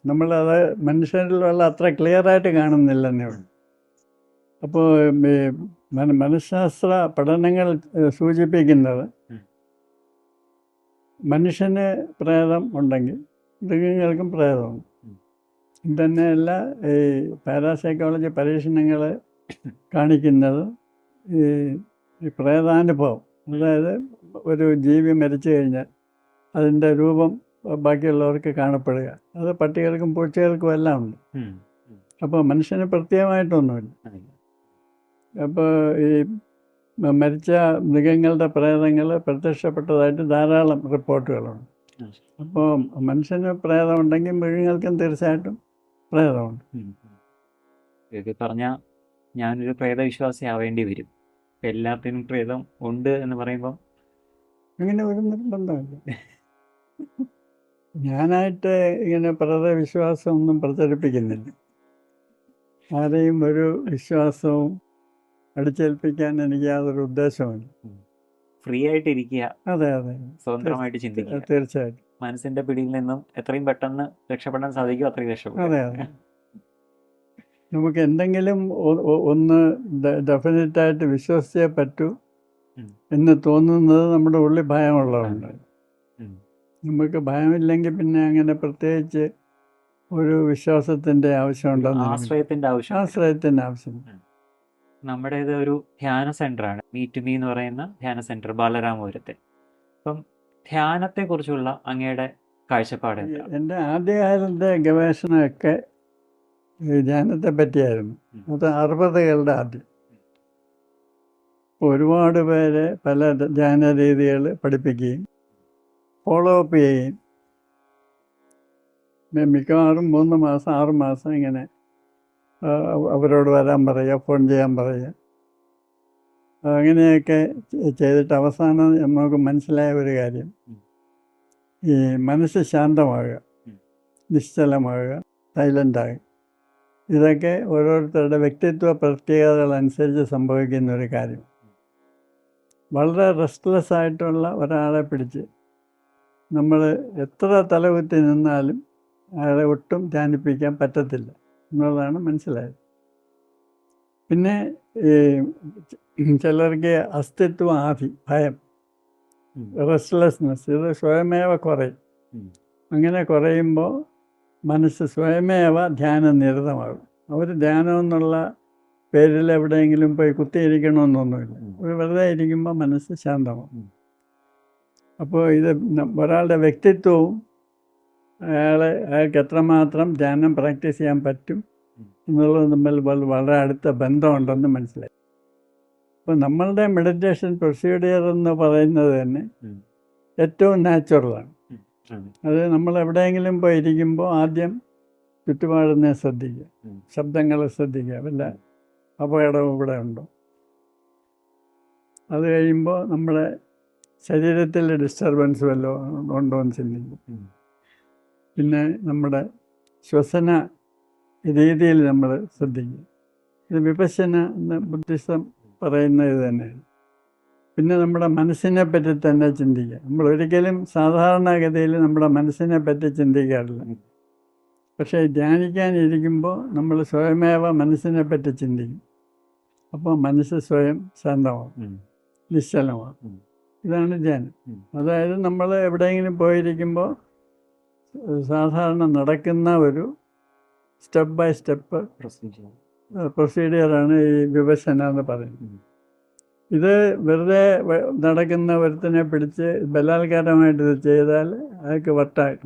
നമ്മളത് മനുഷ്യരിലുള്ള അത്ര ക്ലിയറായിട്ട് കാണുന്നില്ലെന്നേ ഉള്ളൂ. അപ്പോൾ മനഃശാസ്ത്ര പഠനങ്ങൾ സൂചിപ്പിക്കുന്നത് മനുഷ്യന് പ്രേതം ഉണ്ടെങ്കിൽ മൃഗങ്ങൾക്കും പ്രേതമുണ്ട്. തന്നെയല്ല, ഈ പാരാസൈക്കോളജി പരീക്ഷണങ്ങൾ കാണിക്കുന്നത് ഈ പ്രേതാനുഭവം, അതായത് ഒരു ജീവി മരിച്ചു കഴിഞ്ഞാൽ അതിൻ്റെ രൂപം ബാക്കിയുള്ളവർക്ക് കാണപ്പെടുക, അത് പട്ടികൾക്കും പൂച്ചകൾക്കും എല്ലാം ഉണ്ട്. അപ്പോൾ മനുഷ്യന് പ്രത്യേകമായിട്ടൊന്നുമില്ല. അപ്പോൾ ഈ മരിച്ച മൃഗങ്ങളുടെ പ്രേതങ്ങൾ പ്രത്യക്ഷപ്പെട്ടതായിട്ട് ധാരാളം റിപ്പോർട്ടുകളുണ്ട്. അപ്പോൾ മനുഷ്യന് പ്രേതമുണ്ടെങ്കിൽ മൃഗങ്ങൾക്കും തീർച്ചയായിട്ടും പ്രേതമുണ്ട്. ഇത് പറഞ്ഞാൽ ഞാനൊരു പ്രേതവിശ്വാസി ആവേണ്ടി വരും. എല്ലാത്തിനും പ്രേതം ഉണ്ട് എന്ന് പറയുമ്പം അങ്ങനെ ഒരു നിർബന്ധമില്ല. ഞാനായിട്ട് ഇങ്ങനെ പ്രേതവിശ്വാസം ഒന്നും പ്രചരിപ്പിക്കുന്നില്ല. ആരെയും ഒരു വിശ്വാസവും അടിച്ചേൽപ്പിക്കാൻ എനിക്ക് യാതൊരു ഉദ്ദേശവുമില്ല. ഫ്രീ ആയിട്ടിരിക്കുക, അതെ അതെ, സ്വതന്ത്രമായിട്ട് ചിന്തിക്കുക. തീർച്ചയായിട്ടും മനസ്സിന്റെ പിടിയിൽ നിന്നും എത്രയും പെട്ടെന്ന് രക്ഷപ്പെടാൻ സാധിക്കും അത്രയും രക്ഷപ്പെടും. അതെ അതെ. നമുക്ക് എന്തെങ്കിലും ഒന്ന് ഡെഫിനറ്റായിട്ട് വിശ്വസിച്ചേ പറ്റൂ എന്ന് തോന്നുന്നത് നമ്മുടെ ഉള്ളിൽ ഭയമുള്ളതുകൊണ്ട്. നമുക്ക് ഭയമില്ലെങ്കിൽ പിന്നെ അങ്ങനെ പ്രത്യേകിച്ച് ഒരു വിശ്വാസത്തിൻ്റെ ആവശ്യമുണ്ടെന്ന്, ആശ്രയത്തിന്റെ ആവശ്യം. നമ്മുടേത് ഒരു ധ്യാന സെന്ററാണ്, മീ ടു മീ എന്ന് പറയുന്ന ധ്യാന സെന്റർ ബാലരാമപുരത്തെ. അപ്പം ധ്യാനത്തെ കുറിച്ചുള്ള അങ്ങയുടെ കാഴ്ചപ്പാട് എന്താണ്? എൻ്റെ ആദ്യകാലത്തെ ഗവേഷണമൊക്കെ ധ്യാനത്തെ പറ്റിയായിരുന്നു. അത് 60കളുടെ ആദ്യം. ഒരുപാട് പേരെ പല ധ്യാന രീതികൾ പഠിപ്പിക്കുകയും ഫോളോ അപ്പ് ചെയ്യുകയും മിക്കവാറും 3 മാസം 6 മാസം ഇങ്ങനെ അവരോട് വരാൻ പറയുക, ഫോൺ ചെയ്യാൻ പറയുക, അങ്ങനെയൊക്കെ ചെയ്തിട്ട് അവസാനം നമുക്ക് മനസ്സിലായ ഒരു കാര്യം, ഈ മനസ്സ് ശാന്തമാകുക, നിശ്ചലമാകുക, സൈലൻ്റാകുക. ഇതൊക്കെ ഓരോരുത്തരുടെ വ്യക്തിത്വ പ്രത്യേകതകളനുസരിച്ച് സംഭവിക്കുന്ന ഒരു കാര്യം. വളരെ റെസ്റ്റ്ലെസ് ആയിട്ടുള്ള ഒരാളെ പിടിച്ച് നമ്മൾ എത്ര തലകുത്തി നിന്നാലും അയാളെ ഒട്ടും ധ്യാനിപ്പിക്കാൻ പറ്റത്തില്ല എന്നുള്ളതാണ് മനസ്സിലായത്. പിന്നെ ചിലർക്ക് അസ്തിത്വ ആധി, ഭയം, റെസ്റ്റ്ലെസ്നെസ്, ഇത് സ്വയമേവ കുറയും. അങ്ങനെ കുറയുമ്പോൾ മനസ്സ് സ്വയമേവ ധ്യാനനിരതമാകും. അവർ ധ്യാനം എന്നുള്ള പേരിൽ എവിടെയെങ്കിലും പോയി കുത്തിയിരിക്കണമെന്നൊന്നുമില്ല. ഒരു വെറുതെ ഇരിക്കുമ്പോൾ മനസ്സ് ശാന്തമാകും. അപ്പോൾ ഇത് ഒരാളുടെ വ്യക്തിത്വവും അയാൾക്ക് എത്രമാത്രം ധ്യാനം പ്രാക്ടീസ് ചെയ്യാൻ പറ്റും എന്നുള്ളത് തമ്മിൽ വളരെ അടുത്ത ബന്ധമുണ്ടെന്ന് മനസ്സിലായി. അപ്പോൾ നമ്മളുടെ മെഡിറ്റേഷൻ പ്രൊസീഡിയർ എന്ന് പറയുന്നത് തന്നെ ഏറ്റവും നാച്ചുറലാണ്. അത് നമ്മൾ എവിടെയെങ്കിലും പോയിരിക്കുമ്പോൾ ആദ്യം ചുറ്റുപാടിനെ ശ്രദ്ധിക്കുക, ശബ്ദങ്ങളെ ശ്രദ്ധിക്കുക, വല്ല അപകടവും ഇവിടെ ഉണ്ടോ. അത് കഴിയുമ്പോൾ നമ്മുടെ ശരീരത്തിൽ ഡിസ്റ്റർബൻസ് വല്ലതും ഉണ്ടോ എന്ന് ചിന്തിക്കും. പിന്നെ നമ്മുടെ ശ്വസന രീതിയിൽ നമ്മൾ ശ്രദ്ധിക്കുക. ഇത് വിപശ്യന എന്ന് ബുദ്ധിസം പറയുന്നത് തന്നെയാണ്. പിന്നെ നമ്മുടെ മനസ്സിനെ പറ്റി തന്നെ ചിന്തിക്കുക. നമ്മൾ ഒരിക്കലും സാധാരണഗതിയിൽ നമ്മുടെ മനസ്സിനെ പറ്റി ചിന്തിക്കാറില്ല. പക്ഷേ ധ്യാനിക്കാനിരിക്കുമ്പോൾ നമ്മൾ സ്വയമേവ മനസ്സിനെ പറ്റി ചിന്തിക്കും. അപ്പോൾ മനസ്സ് സ്വയം ശാന്തമാകും, നിശ്ചലമാകും. ഇതാണ് ധ്യാനം. അതായത് നമ്മൾ എവിടെയെങ്കിലും പോയിരിക്കുമ്പോൾ സാധാരണ നടക്കുന്ന ഒരു സ്റ്റെപ്പ് ബൈ സ്റ്റെപ്പ് പ്രൊസീഡിയറാണ് ഈ വിപശ്യന എന്ന് പറയുന്നത്. ഇത് വെറുതെ നടക്കുന്ന ഒരുത്തിനെ പിടിച്ച് ബലാത്കാരമായിട്ട് ഇത് ചെയ്താൽ അയാൾക്ക്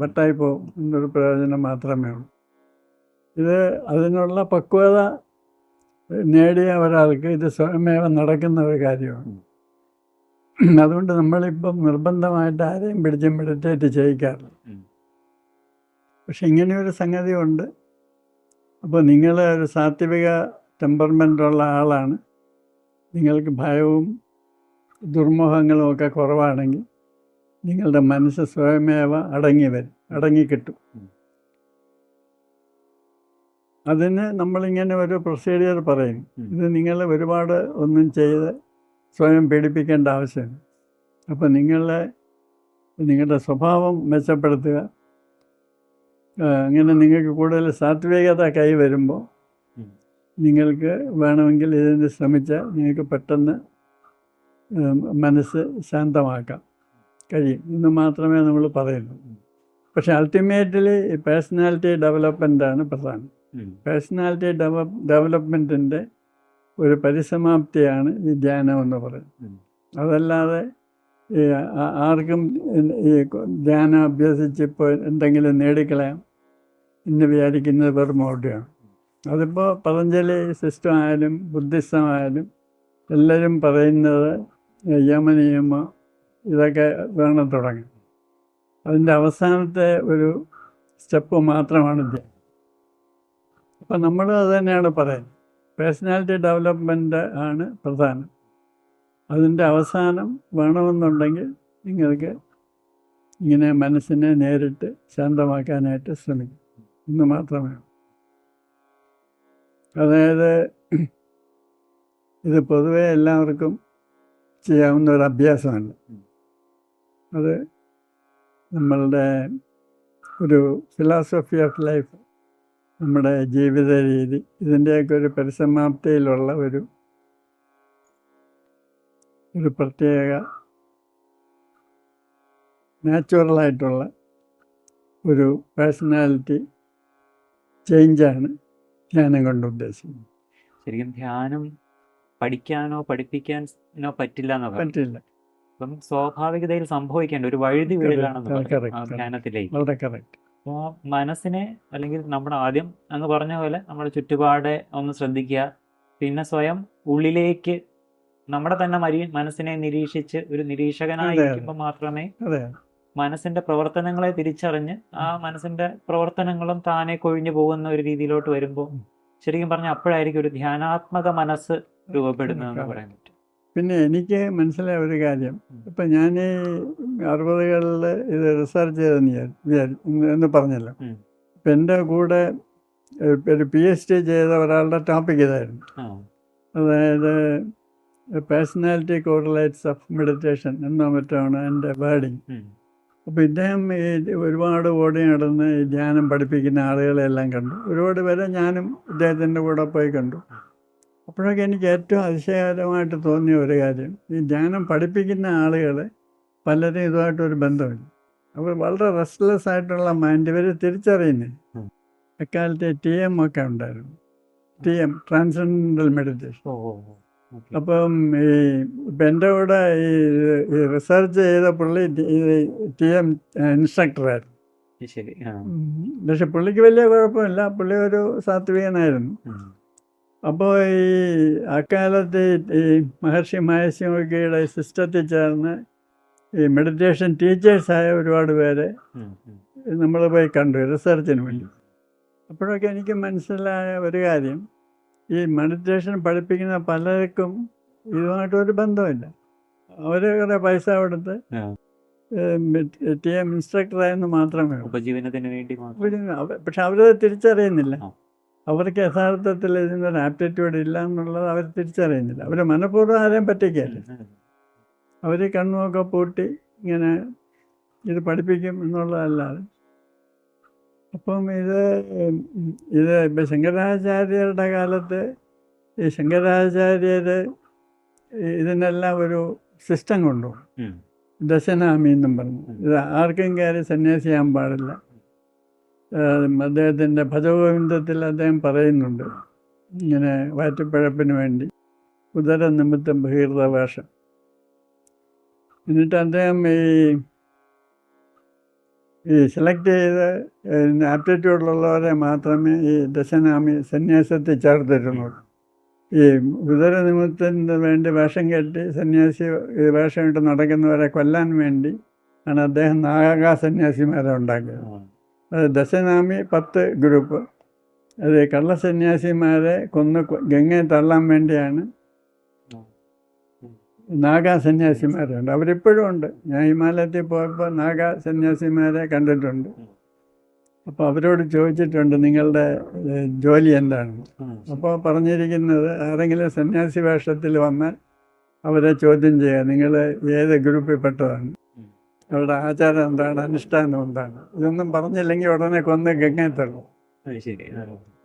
വട്ടായി പോകും എന്നൊരു പ്രയോജനം മാത്രമേ ഉള്ളൂ. ഇത് അതിനുള്ള പക്വത നേടിയ ഒരാൾക്ക് ഇത് സ്വയമേവ നടക്കുന്ന ഒരു കാര്യമാണ്. അതുകൊണ്ട് നമ്മളിപ്പം നിർബന്ധമായിട്ട് ആരെയും പിടിച്ച് മെഡിറ്റേറ്റ് ചെയ്യിക്കാറില്ല. പക്ഷെ ഇങ്ങനെയൊരു സംഗതി ഉണ്ട്. അപ്പോൾ നിങ്ങൾ ഒരു സാത്വിക ടെമ്പർമെൻ്റുള്ള ആളാണ്, നിങ്ങൾക്ക് ഭയവും ദുർമോഹങ്ങളും ഒക്കെ കുറവാണെങ്കിൽ നിങ്ങളുടെ മനസ്സ് സ്വയമേവ അടങ്ങിക്കിട്ടും. അതിന് നമ്മളിങ്ങനെ ഒരു പ്രൊസീഡിയർ പറയും. ഇത് നിങ്ങൾ ഒരുപാട് ഒന്നും ചെയ്ത് സ്വയം പീഡിപ്പിക്കേണ്ട ആവശ്യമില്ല. അപ്പോൾ നിങ്ങളുടെ സ്വഭാവം മെച്ചപ്പെടുത്തുക. അങ്ങനെ നിങ്ങൾക്ക് കൂടുതൽ സാത്വികത കൈവരുമ്പോൾ നിങ്ങൾക്ക് വേണമെങ്കിൽ ഇതിന് ശ്രമിച്ചാൽ നിങ്ങൾക്ക് പെട്ടെന്ന് മനസ്സ് ശാന്തമാക്കാം കഴിയും എന്ന് മാത്രമേ നമ്മൾ പറയുള്ളൂ. പക്ഷെ അൾട്ടിമേറ്റ്ലി പേഴ്സണാലിറ്റി ഡെവലപ്മെൻ്റാണ് പ്രധാനം. പേഴ്സണാലിറ്റി ഡെവലപ്മെൻറ്റിൻ്റെ ഒരു പരിസമാപ്തിയാണ് ഈ ധ്യാനം എന്ന് പറയുന്നത്. അതല്ലാതെ ആർക്കും ഈ ധ്യാനം അഭ്യസിച്ചിപ്പോൾ എന്തെങ്കിലും നേടിക്കളയാം എന്ന് വിചാരിക്കുന്നത് വെറും മൗഢ്യമാണ്. അതിപ്പോൾ പതഞ്ജലി സിസ്റ്റം ആയാലും ബുദ്ധിസമായാലും എല്ലാവരും പറയുന്നത് യമനിയമ ഇതൊക്കെ വേണം തുടങ്ങാൻ. അതിൻ്റെ അവസാനത്തെ ഒരു സ്റ്റെപ്പ് മാത്രമാണ് ധ്യാനം. അപ്പം നമ്മൾ അത് തന്നെയാണ് പറയുന്നത്. പേഴ്സണാലിറ്റി ഡെവലപ്മെൻറ്റ് ആണ് പ്രധാനം. അതിൻ്റെ അവസാനം വേണമെന്നുണ്ടെങ്കിൽ നിങ്ങൾക്ക് ഇങ്ങനെ മനസ്സിനെ നേരിട്ട് ശാന്തമാക്കാനായിട്ട് ശ്രമിക്കും എന്ന് മാത്രമേ. അതായത് ഇത് പൊതുവെ എല്ലാവർക്കും ചെയ്യാവുന്ന ഒരു അഭ്യാസമല്ല. അത് നമ്മളുടെ ഒരു ഫിലോസഫി ഓഫ് ലൈഫ്, നമ്മുടെ ജീവിത രീതി, ഇതിൻ്റെയൊക്കെ ഒരു പരിസമാപ്തിയിലുള്ള ഒരു പ്രത്യേക നാച്ചുറലായിട്ടുള്ള ഒരു പേഴ്സണാലിറ്റി ചേഞ്ചാണ് ധ്യാനം കൊണ്ട് ഉദ്ദേശിക്കുന്നത്. ശരിക്കും ധ്യാനം പഠിക്കാനോ പഠിപ്പിക്കാനോ പറ്റില്ല. അപ്പം സ്വാഭാവികതയിൽ സംഭവിക്കേണ്ട ഒരു വഴുതി വീഴലാണെന്ന് ധ്യാനത്തിലേക്ക്. വളരെ കറക്റ്റ്. അപ്പോൾ മനസ്സിനെ, അല്ലെങ്കിൽ നമ്മുടെ ആദ്യം അങ്ങ് പറഞ്ഞ പോലെ നമ്മുടെ ചുറ്റുപാടെ ഒന്ന് ശ്രദ്ധിക്കുക. പിന്നെ സ്വയം ഉള്ളിലേക്ക് നമ്മുടെ തന്നെ മനസ്സിനെ നിരീക്ഷിച്ച് ഒരു നിരീക്ഷകനായിരിക്കുമ്പോൾ മാത്രമേ മനസ്സിന്റെ പ്രവർത്തനങ്ങളെ തിരിച്ചറിഞ്ഞ് ആ മനസ്സിന്റെ പ്രവർത്തനങ്ങളും താനെ കൊഴിഞ്ഞു പോകുന്ന ഒരു രീതിയിലോട്ട് വരുമ്പോൾ ശരിക്കും പറഞ്ഞാൽ അപ്പോഴായിരിക്കും ഒരു ധ്യാനാത്മക മനസ്സ് രൂപപ്പെടുന്നതെന്ന് പറയാൻ പറ്റും. പിന്നെ എനിക്ക് മനസ്സിലായ ഒരു കാര്യം, ഇപ്പം ഞാൻ ഈ 60കളിൽ ഇത് റിസർച്ച് ചെയ്തെന്ന് പറഞ്ഞല്ലോ. ഇപ്പം എൻ്റെ കൂടെ ഒരു PhD ചെയ്ത ഒരാളുടെ ടോപ്പിക് ഇതായിരുന്നു. ആ അതായത് പേഴ്സണാലിറ്റി കോറിലേറ്റ്സ് ഓഫ് മെഡിറ്റേഷൻ എന്നോ മറ്റാണ് എൻ്റെ വേർഡിങ്. ഉം. അപ്പോൾ ഇദ്ദേഹം ഈ ഒരുപാട് ഓടി നടന്ന് ഈ ധ്യാനം പഠിപ്പിക്കുന്ന ആളുകളെല്ലാം കണ്ടു. ഒരുപാട് പേരെ ഞാനും ഇദ്ദേഹത്തിൻ്റെ കൂടെ പോയി കണ്ടു. അപ്പോഴൊക്കെ എനിക്ക് ഏറ്റവും അതിശയകരമായിട്ട് തോന്നിയ ഒരു കാര്യം, ഈ ധ്യാനം പഠിപ്പിക്കുന്ന ആളുകൾ പലരും ഇതുമായിട്ടൊരു ബന്ധമില്ല. അവർ വളരെ റെസ്റ്റ്ലെസ് ആയിട്ടുള്ള മൈൻഡ് ഇവർ തിരിച്ചറിയുന്നില്ല. ഉം. അക്കാലത്ത് TM ഒക്കെ ഉണ്ടായിരുന്നു. TM transcendental meditation. ഓ ഓ ഓ. ഓക്കെ. അപ്പം ഇപ്പം എൻ്റെ കൂടെ ഈ റിസർച്ച് ചെയ്ത പുള്ളി TM ഇൻസ്ട്രക്ടറായിരുന്നു. ശരി. ആ പക്ഷെ പുള്ളിക്ക് വലിയ കുഴപ്പമില്ല, പുള്ളി ഒരു സാത്വികനായിരുന്നു. ഉം. അപ്പോൾ ഈ അക്കാലത്ത് ഈ മഹർഷി മഹേശ്വരിയുടെ സിസ്റ്റത്തിൽ ചേർന്ന് ഈ മെഡിറ്റേഷൻ ടീച്ചേഴ്സായ ഒരുപാട് പേരെ ഉം. ഉം. നമ്മൾ പോയി കണ്ടു റിസർച്ചിന് വേണ്ടി. അപ്പോഴൊക്കെ എനിക്ക് മനസ്സിലായ ഒരു കാര്യം, ഈ മെഡിറ്റേഷൻ പഠിപ്പിക്കുന്ന പലർക്കും ഇതുമായിട്ടൊരു ബന്ധമില്ല. അവർ കുറേ പൈസ കൊടുത്ത് ആ. TM ഇൻസ്ട്രക്ടറായെന്ന് മാത്രമേ ഉള്ളൂ. ഉപജീവനത്തിന് വേണ്ടി മാത്രം. പക്ഷെ അവരത് തിരിച്ചറിയുന്നില്ല. ആ. അവർക്ക് യഥാർത്ഥത്തിൽ ഇതിനൊരു ആപ്റ്റിറ്റ്യൂഡ് ഇല്ല എന്നുള്ളത് അവർ തിരിച്ചറിയുന്നില്ല. അവർ മനഃപൂർവ്വം ആരെയും പറ്റിക്കല്ല. അവർ കണ്ണുമൊക്കെ പൂട്ടി ഇങ്ങനെ ഇത് പഠിപ്പിക്കും എന്നുള്ളതല്ലാതെ. അപ്പം ഇത് ഇപ്പം ശങ്കരാചാര്യരുടെ കാലത്ത് ഈ ശങ്കരാചാര്യർ ഇതിനെല്ലാം ഒരു സിസ്റ്റം കൊണ്ടുപോകും. ഉം. ദശനാമി എന്നും പറഞ്ഞു. ഇത് ആർക്കും കയറി സന്യാസിയാൻ പാടില്ല. അദ്ദേഹത്തിൻ്റെ ഭജഗോവിന്ദത്തിൽ അദ്ദേഹം പറയുന്നുണ്ട്, ഇങ്ങനെ വയറ്റുപിഴപ്പിന് വേണ്ടി ഉദര നിമിത്തം ബഹിർദ വേഷം. എന്നിട്ട് അദ്ദേഹം ഈ സെലക്ട് ചെയ്ത് ആപ്റ്റിറ്റ്യൂഡിലുള്ളവരെ മാത്രമേ ഈ ദശനാമി സന്യാസത്തിൽ ചേർത്തിരുന്നുള്ളൂ. ഈ ഉദര നിമിത്തത്തിന് വേണ്ടി വേഷം കെട്ടി സന്യാസി വേഷം ഇട്ട് നടക്കുന്നവരെ കൊല്ലാൻ വേണ്ടി ആണ് അദ്ദേഹം നാഗാ സന്യാസിമാരെ ഉണ്ടാക്കിയത്. അത് ദശനാമി 10 ഗ്രൂപ്പ്. അത് കള്ളസന്യാസിമാരെ കൊന്ന് ഗംഗയെ തള്ളാൻ വേണ്ടിയാണ് നാഗാ സന്യാസിമാരുണ്ട്. അവരിപ്പോഴും ഉണ്ട്. ഞാൻ ഹിമാലയത്തിൽ പോയപ്പോൾ നാഗാ സന്യാസിമാരെ കണ്ടിട്ടുണ്ട്. അപ്പോൾ അവരോട് ചോദിച്ചിട്ടുണ്ട്, നിങ്ങളുടെ ജോലി എന്താണെന്ന്. അപ്പോൾ പറഞ്ഞിരിക്കുന്നത്, ആരെങ്കിലും സന്യാസി വേഷത്തിൽ വന്നാൽ അവരെ ചോദ്യം ചെയ്യുക, നിങ്ങൾ ഏത് ഗ്രൂപ്പിൽ പെട്ടതാണ്, അവരുടെ ആചാരം എന്താണ്, അനുഷ്ഠാനം എന്താണ്. ഇതൊന്നും പറഞ്ഞില്ലെങ്കിൽ ഉടനെ കൊന്ന് ഗംഗയിൽ തള്ളും.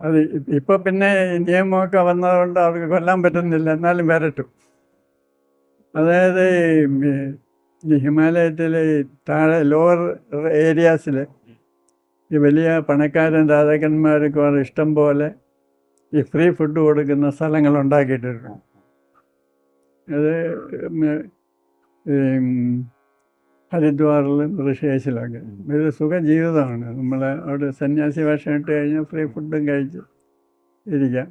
അത് ഇപ്പോൾ പിന്നെ നിയമമൊക്കെ വന്നതുകൊണ്ട് അവർക്ക് കൊല്ലാൻ പറ്റുന്നില്ല, എന്നാലും വരട്ടും. അതായത് ഈ ഹിമാലയത്തിൽ താഴെ ലോവർ ഏരിയാസിൽ ഈ വലിയ പണക്കാരൻ രാജാക്കന്മാർക്ക് വളരെ ഇഷ്ടം പോലെ ഈ ഫ്രീ ഫുഡ് കൊടുക്കുന്ന സ്ഥലങ്ങൾ ഉണ്ടാക്കിയിട്ടുണ്ട്. അത് ഹരിദ്വാറിലും ഋഷികേശിലൊക്കെ. ഇത് സുഖജീവിതമാണ്. നമ്മൾ അവിടെ സന്യാസി വേഷം ഇട്ട് കഴിഞ്ഞാൽ ഫ്രീ ഫുഡും കഴിച്ച് ഇരിക്കാം.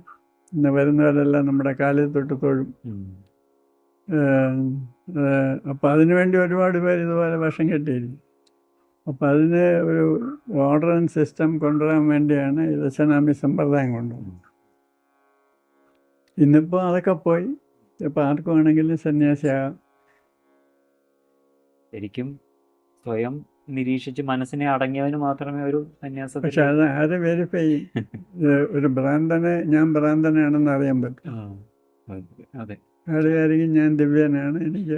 ഇന്ന് വരുന്നവരെല്ലാം നമ്മുടെ കാലിൽ തൊട്ട് തൊഴും. അപ്പോൾ അതിനുവേണ്ടി ഒരുപാട് പേര് ഇതുപോലെ വേഷം കെട്ടിയിരിക്കും. അപ്പോൾ അതിന് ഒരു ഓർഡർ ആൻഡ് സിസ്റ്റം കൊണ്ടുവരാൻ വേണ്ടിയാണ് ഈ ദശനാമി സമ്പ്രദായം കൊണ്ടുവന്നത്. ഇന്നിപ്പോൾ അതൊക്കെ പോയി. ഇപ്പോൾ ആർക്കും വേണമെങ്കിലും സന്യാസിയാകാം. ശരിക്കും സ്വയം നിരീക്ഷിച്ച് മനസ്സിനെ അടങ്ങിയവന് മാത്രമേ ഒരു സന്യാസം. പക്ഷെ അത് ആര് വെരിഫൈ ചെയ്യും? ഒരു ഭ്രാന്തനെ ഞാൻ ഭ്രാന്തനാണെന്ന് അറിയാൻ പറ്റും. അതെ. ആളുകാരിക്കും ഞാൻ ദിവ്യനാണ്, എനിക്ക്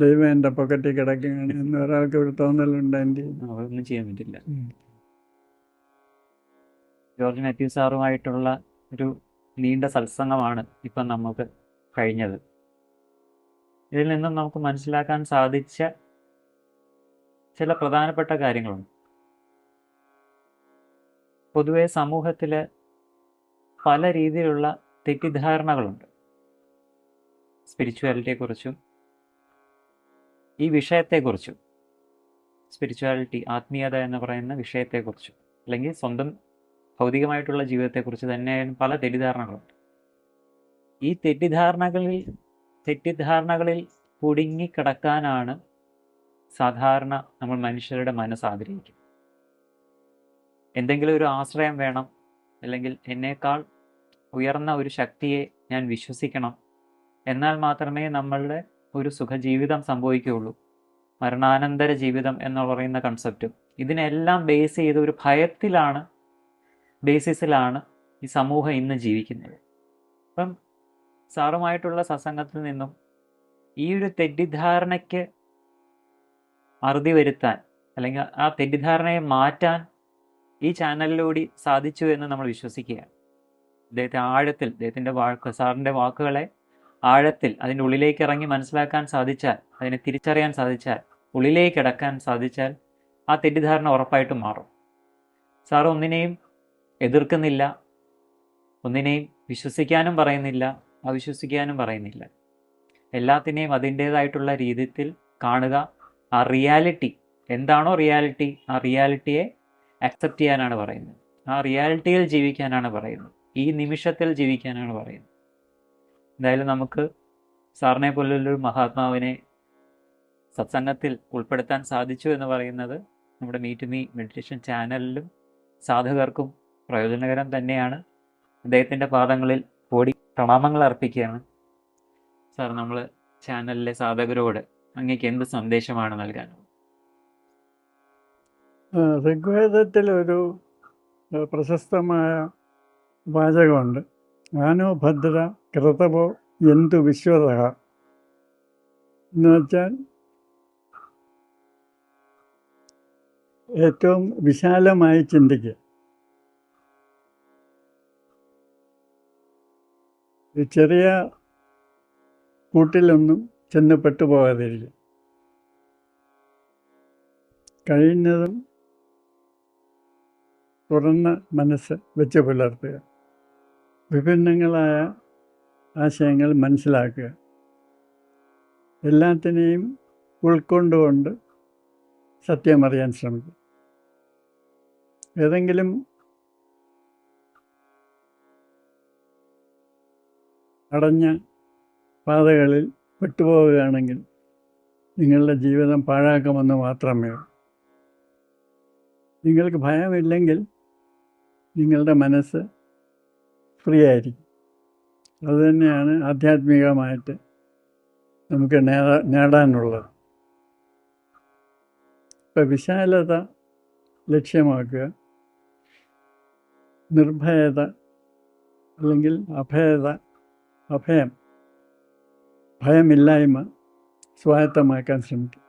ദൈവം എൻ്റെ പൊക്കറ്റിൽ കിടക്കുകയാണ് എന്ന് ഒരാൾക്ക് ഒരു തോന്നലുണ്ട്. എൻ്റെ അതൊന്നും ചെയ്യാൻ പറ്റില്ല. ജോർജ് മാത്യു സാറുമായിട്ടുള്ള ഒരു നീണ്ട സത്സംഗമാണ് ഇപ്പം നമുക്ക് കഴിഞ്ഞത്. ഇതിൽ നിന്നും നമുക്ക് മനസ്സിലാക്കാൻ സാധിച്ച ചില പ്രധാനപ്പെട്ട കാര്യങ്ങളുണ്ട്. പൊതുവെ സമൂഹത്തിൽ പല രീതിയിലുള്ള തെറ്റിദ്ധാരണകളുണ്ട് സ്പിരിച്വാലിറ്റിയെക്കുറിച്ചും ഈ വിഷയത്തെക്കുറിച്ചും. സ്പിരിച്വാലിറ്റി, ആത്മീയത എന്ന് പറയുന്ന വിഷയത്തെക്കുറിച്ചും അല്ലെങ്കിൽ സ്വന്തം ഭൗതികമായിട്ടുള്ള ജീവിതത്തെക്കുറിച്ച് തന്നെ പല തെറ്റിദ്ധാരണകളുണ്ട്. ഈ തെറ്റിദ്ധാരണകളിൽ കുടുങ്ങിക്കിടക്കാനാണ് സാധാരണ നമ്മൾ മനുഷ്യരുടെ മനസ്സ് ആഗ്രഹിക്കും. എന്തെങ്കിലും ഒരു ആശ്രയം വേണം, അല്ലെങ്കിൽ എന്നേക്കാൾ ഉയർന്ന ഒരു ശക്തിയെ ഞാൻ വിശ്വസിക്കണം, എന്നാൽ മാത്രമേ നമ്മളുടെ ഒരു സുഖജീവിതം സംഭവിക്കുകയുള്ളൂ മരണാനന്തര ജീവിതം എന്ന് പറയുന്ന കൺസെപ്റ്റും ഇതിനെല്ലാം ബേസ് ചെയ്ത് ഒരു ബേസിസിലാണ് ഈ സമൂഹം ഇന്ന് ജീവിക്കുന്നത്. അപ്പം സാറുമായിട്ടുള്ള സത്സംഗത്തിൽ നിന്നും ഈ ഒരു തെറ്റിദ്ധാരണയ്ക്ക് അറുതി വരുത്താൻ അല്ലെങ്കിൽ ആ തെറ്റിദ്ധാരണയെ മാറ്റാൻ ഈ ചാനലിലൂടെ സാധിച്ചു എന്ന് നമ്മൾ വിശ്വസിക്കുകയാണ്. അദ്ദേഹത്തിൻ്റെ സാറിൻ്റെ വാക്കുകളെ ആഴത്തിൽ അതിൻ്റെ ഉള്ളിലേക്ക് ഇറങ്ങി മനസ്സിലാക്കാൻ സാധിച്ചാൽ, അതിനെ തിരിച്ചറിയാൻ സാധിച്ചാൽ, ഉള്ളിലേക്ക് അടക്കാൻ സാധിച്ചാൽ ആ തെറ്റിദ്ധാരണ ഉറപ്പായിട്ടും മാറും. സാർ ഒന്നിനെയും എതിർക്കുന്നില്ല, ഒന്നിനെയും വിശ്വസിക്കാനും പറയുന്നില്ല, അവിശ്വസിക്കാനും പറയുന്നില്ല. എല്ലാത്തിനെയും അതിൻ്റേതായിട്ടുള്ള രീതിയിൽ കാണുക. ആ റിയാലിറ്റി എന്താണോ റിയാലിറ്റി, ആ റിയാലിറ്റിയെ അക്സെപ്റ്റ് ചെയ്യാനാണ് പറയുന്നത്. ആ റിയാലിറ്റിയിൽ ജീവിക്കാനാണ് പറയുന്നത്. ഈ നിമിഷത്തിൽ ജീവിക്കാനാണ് പറയുന്നത്. എന്തായാലും നമുക്ക് സാറിനെ പോലുള്ളൊരു മഹാത്മാവിനെ സത്സംഗത്തിൽ ഉൾപ്പെടുത്താൻ സാധിച്ചു എന്ന് പറയുന്നത് നമ്മുടെ മീറ്റ് മീ മെഡിറ്റേഷൻ ചാനലിലും സാധകർക്കും പ്രയോജനകരം തന്നെയാണ്. അദ്ദേഹത്തിൻ്റെ പാദങ്ങളിൽ കോടി പ്രണാമങ്ങൾ അർപ്പിക്കുകയാണ്. സാർ, നമ്മൾ ചാനലിലെ സാധകരോട് അങ്ങേക്ക് എന്ത് സന്ദേശമാണ് നൽകാൻ? ഋഗ്വേദത്തിലൊരു പ്രശസ്തമായ വാചകമുണ്ട്. ആനോ ഭദ്ര കൃതവോ എന്തു വിശ്വത എന്ന് വെച്ചാൽ ഏറ്റവും വിശാലമായി ചിന്തിക്കുക. ചെറിയ കൂട്ടിലൊന്നും ചെന്ന് പെട്ടുപോകാതിരിക്കുക. കഴിയുന്നതും തുറന്ന മനസ്സ് വെച്ച് പുലർത്തുക. വിഭിന്നങ്ങളായ ആശയങ്ങൾ മനസ്സിലാക്കുക. എല്ലാത്തിനെയും ഉൾക്കൊണ്ടുകൊണ്ട് സത്യമറിയാൻ ശ്രമിക്കുക. ഏതെങ്കിലും അടഞ്ഞ പാതകളിൽ പെട്ടുപോവുകയാണെങ്കിൽ നിങ്ങളുടെ ജീവിതം പാഴാക്കുമെന്ന് മാത്രമേ ഉള്ളൂ. നിങ്ങൾക്ക് ഭയമില്ലെങ്കിൽ നിങ്ങളുടെ മനസ്സ് ഫ്രീ ആയിരിക്കും. അതുതന്നെയാണ് ആധ്യാത്മികമായിട്ട് നമുക്ക് നേടാനുള്ളത്. ഇപ്പം വിശാലത ലക്ഷ്യമാക്കുക, നിർഭയത അല്ലെങ്കിൽ ഭയമില്ലായ്മ സ്വായത്തമാക്കാൻ ശ്രമിക്കുക.